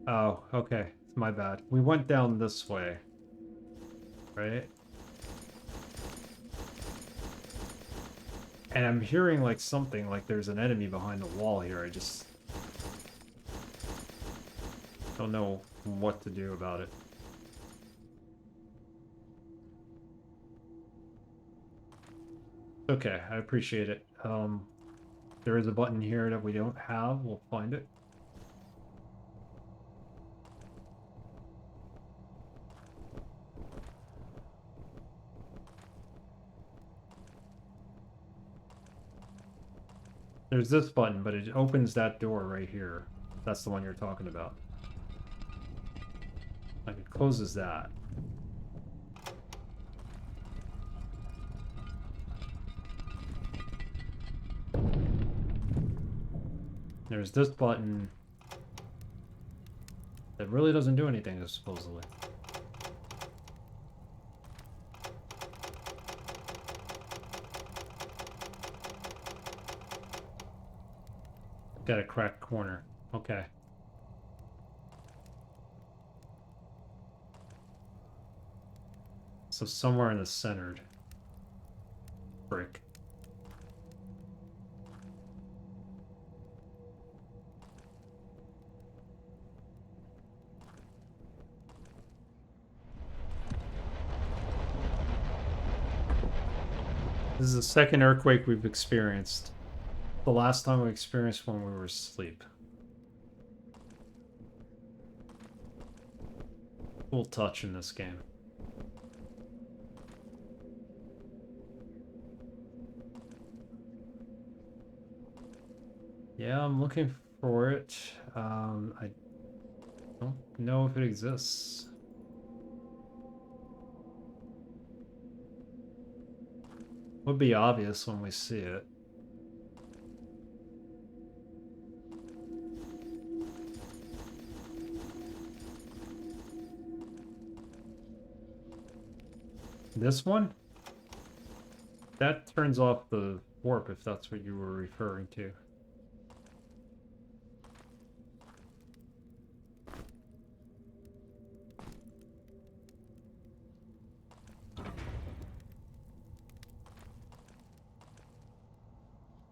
Oh, okay. It's my bad. We went down this way. Right? And I'm hearing like something, like there's an enemy behind the wall here. I just don't know what to do about it. Okay, I appreciate it. There is a button here that we don't have. We'll find it. There's this button, but it opens that door right here. That's the one you're talking about. Like, it closes that. There's this button that really doesn't do anything, supposedly. Got a cracked corner. Okay. So somewhere in the centered brick. This is the second earthquake we've experienced. The last time we experienced when we were asleep. Cool touch in this game. Yeah, I'm looking for it. I don't know if it exists. Would be obvious when we see it. This one? That turns off the warp, if that's what you were referring to.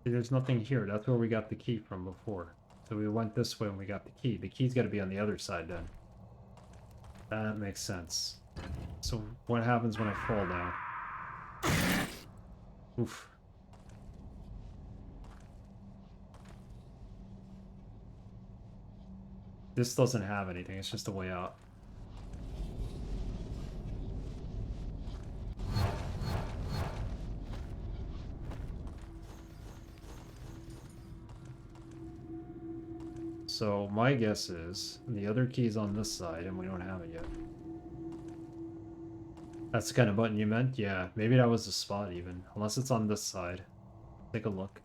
See, there's nothing here. That's where we got the key from before. So we went this way and we got the key. The key's got to be on the other side then. That makes sense. So what happens when I fall down? Oof. This doesn't have anything, it's just a way out. So my guess is the other key's on this side and we don't have it yet. That's the kind of button you meant? Yeah, maybe that was the spot even. Unless it's on this side. Take a look.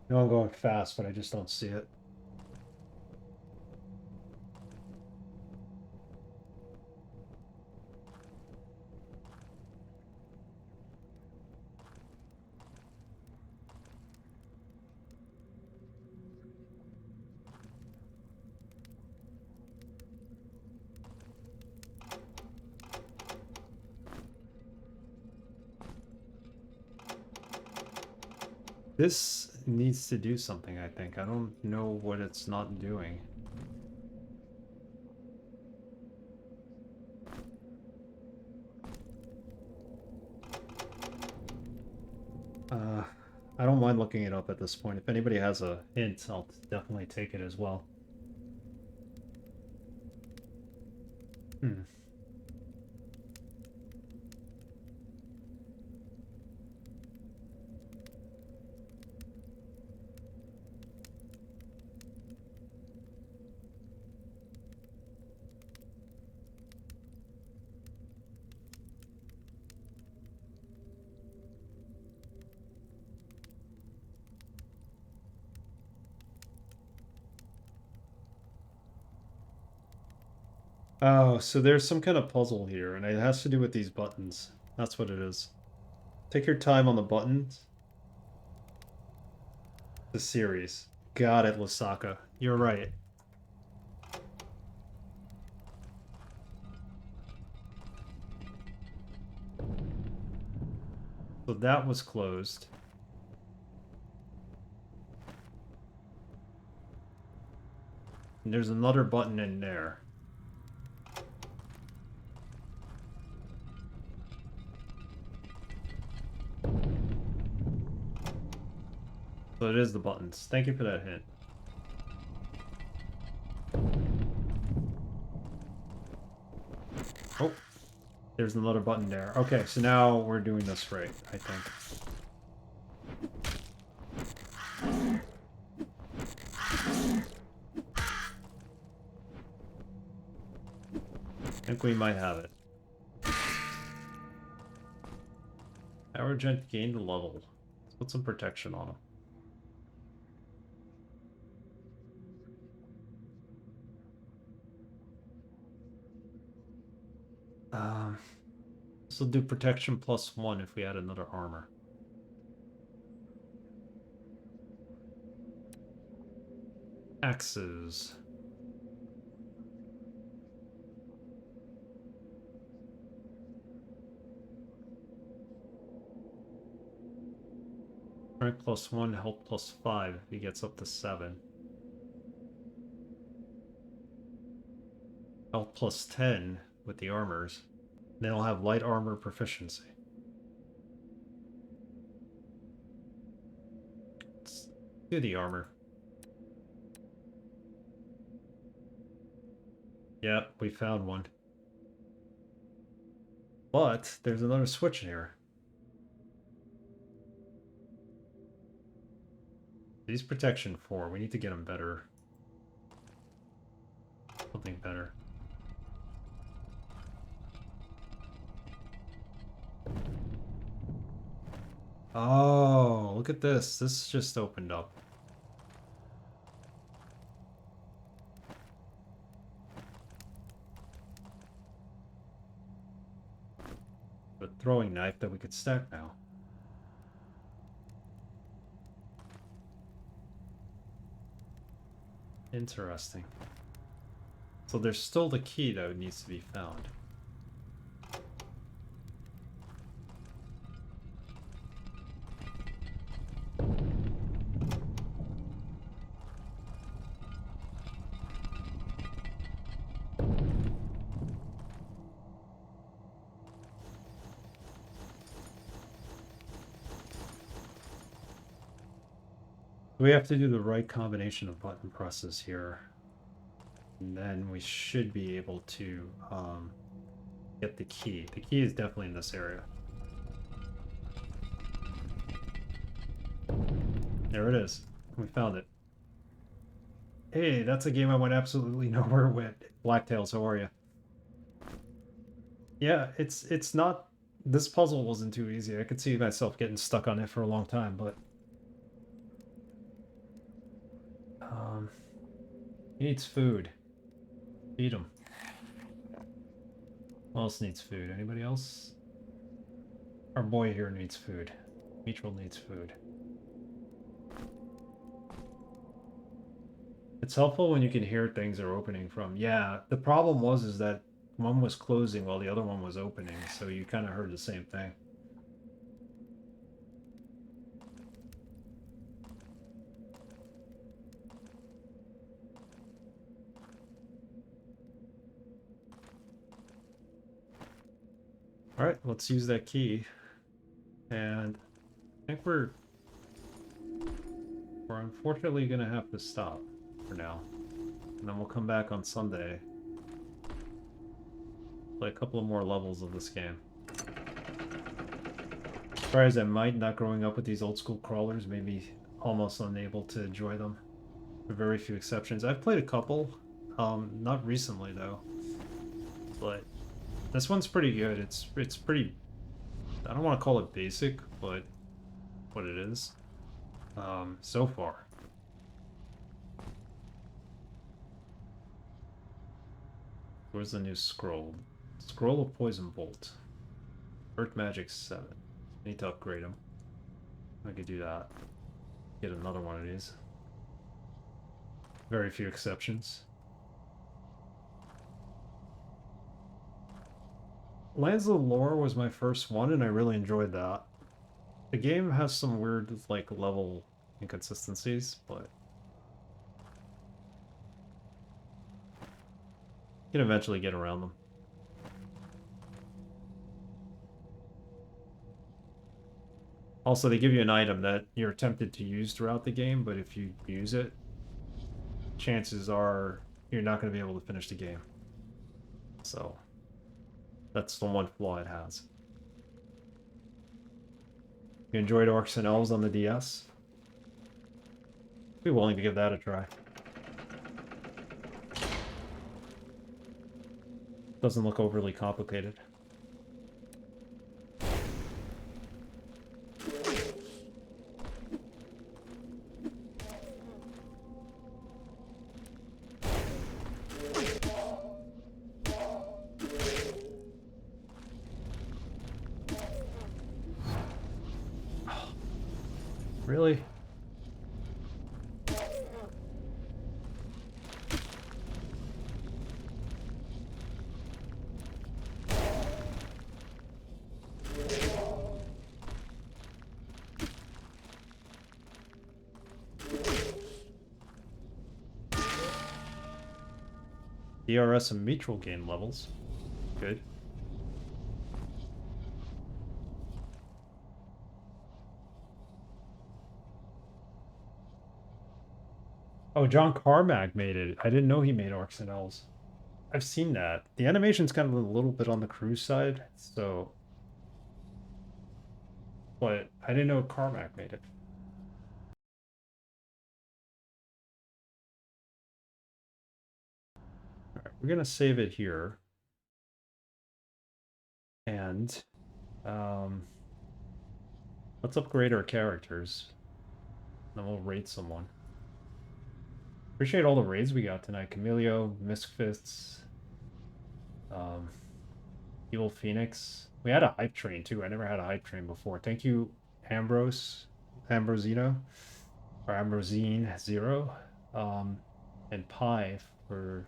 No, I'm going fast, but I just don't see it. This needs to do something, I think. I don't know what it's not doing. I don't mind looking it up at this point. If anybody has a hint, I'll definitely take it as well. Hmm. Oh, so there's some kind of puzzle here, and it has to do with these buttons. That's what it is. Take your time on the buttons. The series. Got it, Lasaka. You're right. So that was closed. And there's another button in there. So it is the buttons. Thank you for that hint. Oh, there's another button there. Okay, so now we're doing this right, I think. I think we might have it. Power Gent gained a level. Let's put some protection on him. This will do protection +1 if we add another armor. Axes. Strength +1, health +5 if he gets up to 7. Health +10 with the armors. Then I'll have light armor proficiency. Let's do the armor. Yep, we found one. But there's another switch here. These protection 4. We need to get them better. Something better. Oh, look at this. This just opened up. A throwing knife that we could stack now. Interesting. So there's still the key that needs to be found. We have to do the right combination of button presses here. And then we should be able to get the key. The key is definitely in this area. There it is. We found it. Hey, that's a game I went absolutely nowhere with. Blacktails, how are you? Yeah, it's not... This puzzle wasn't too easy. I could see myself getting stuck on it for a long time, but... He needs food. Feed him. Who else needs food? Anybody else? Our boy here needs food. Mitchell needs food. It's helpful when you can hear things are opening from. Yeah, the problem is that one was closing while the other one was opening, so you kind of heard the same thing. Alright, let's use that key. And I think we're unfortunately gonna have to stop for now. And then we'll come back on Sunday. Play a couple of more levels of this game. Sorry as I might, not growing up with these old school crawlers made me almost unable to enjoy them. For very few exceptions. I've played a couple, not recently though. But this one's pretty good. It's pretty, I don't want to call it basic, but what it is. So far. Where's the new scroll? Scroll of Poison Bolt. Earth Magic 7. I need to upgrade them. I could do that. Get another one of these. Very few exceptions. Lands of the Lore was my first one, and I really enjoyed that. The game has some weird, like, level inconsistencies, but you can eventually get around them. Also, they give you an item that you're tempted to use throughout the game, but if you use it, chances are you're not going to be able to finish the game. So, that's the one flaw it has. You enjoyed Orcs and Elves on the DS? Be willing to give that a try. Doesn't look overly complicated. Really? DRS and Mitral gain levels. Good. Oh, John Carmack made it. I didn't know he made Orcs and Elves. I've seen that. The animation's kind of a little bit on the cruise side, so... But I didn't know Carmack made it. Alright, we're gonna save it here. And... let's upgrade our characters. Then we'll raid someone. Appreciate all the raids we got tonight. Camilio, Misfits, Evil Phoenix. We had a hype train too. I never had a hype train before. Thank you, Ambrosino, or Ambrosine Zero, and Pi for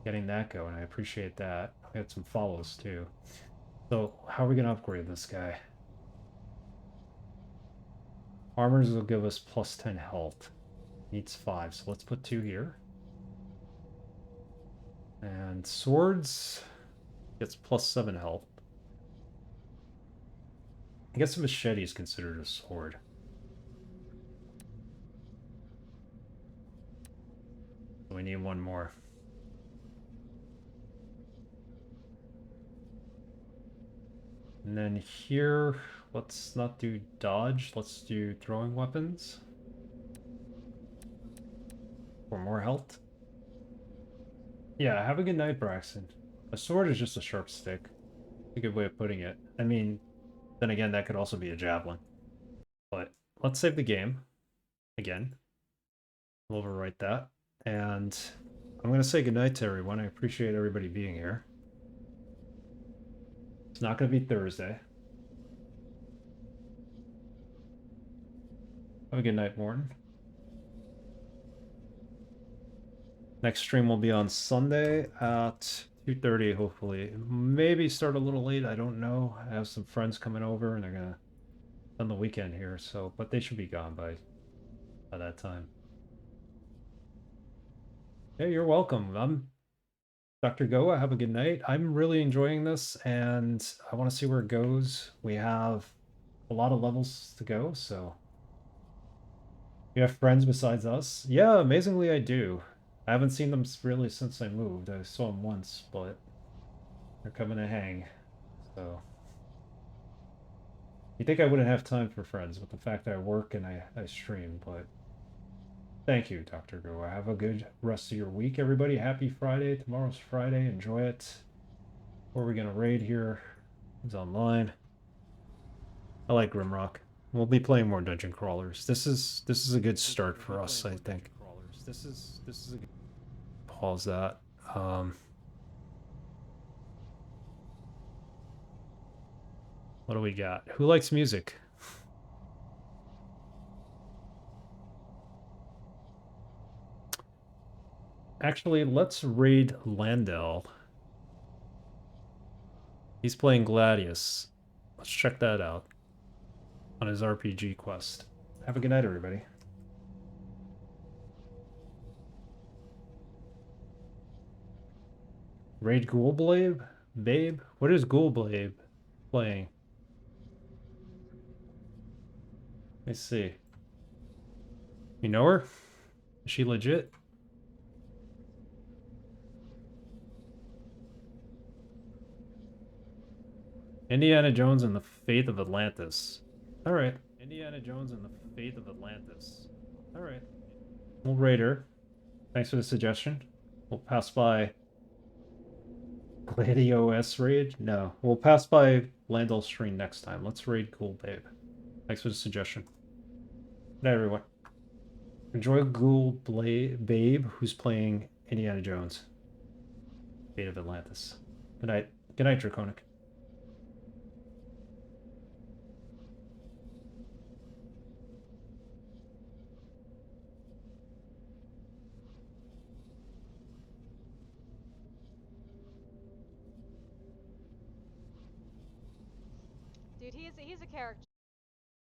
getting that going. I appreciate that. We had some follows too. So how are we gonna upgrade this guy? Armors will give us plus 10 health. Needs 5, so let's put 2 here. And swords gets plus 7 health. I guess a machete is considered a sword. So we need one more. And then here, let's not do dodge, let's do throwing weapons. For more health. Yeah, have a good night, Braxton. A sword is just a sharp stick. A good way of putting it. I mean, then again, that could also be a javelin. But let's save the game. Again. We'll overwrite that. And I'm going to say goodnight to everyone. I appreciate everybody being here. It's not going to be Thursday. Have a good night, Morton. Next stream will be on Sunday at 2:30, hopefully. Maybe start a little late, I don't know. I have some friends coming over and they're going to spend the weekend here, so but they should be gone by that time. Hey, you're welcome. I'm Dr. Goa. Have a good night. I'm really enjoying this and I want to see where it goes. We have a lot of levels to go, so you have friends besides us? Yeah, amazingly I do. I haven't seen them really since I moved. I saw them once, but they're coming to hang. So you think I wouldn't have time for friends with the fact that I work and I stream, but thank you, Dr. Go. Have a good rest of your week, everybody. Happy Friday. Tomorrow's Friday. Enjoy it. Where are we gonna raid here? Who's online? I like Grimrock. We'll be playing more dungeon crawlers. This is a good start for us, I think. This is a good... Pause that. What do we got? Who likes music? Actually, let's raid Landell. He's playing Gladius. Let's check that out on his RPG quest. Have a good night, everybody. Raid Ghoulblade? Babe? What is Ghoulblade playing? Let me see. You know her? Is she legit? Indiana Jones and the Fate of Atlantis. Alright. Indiana Jones and the Fate of Atlantis. Alright. We'll raid her. Thanks for the suggestion. We'll pass by Gladios raid? No. We'll pass by Landell stream next time. Let's raid Ghoul Babe. Thanks for the suggestion. Good night, everyone. Enjoy Babe, who's playing Indiana Jones. Fate of Atlantis. Good night. Good night, Draconic. Dude, he's a character.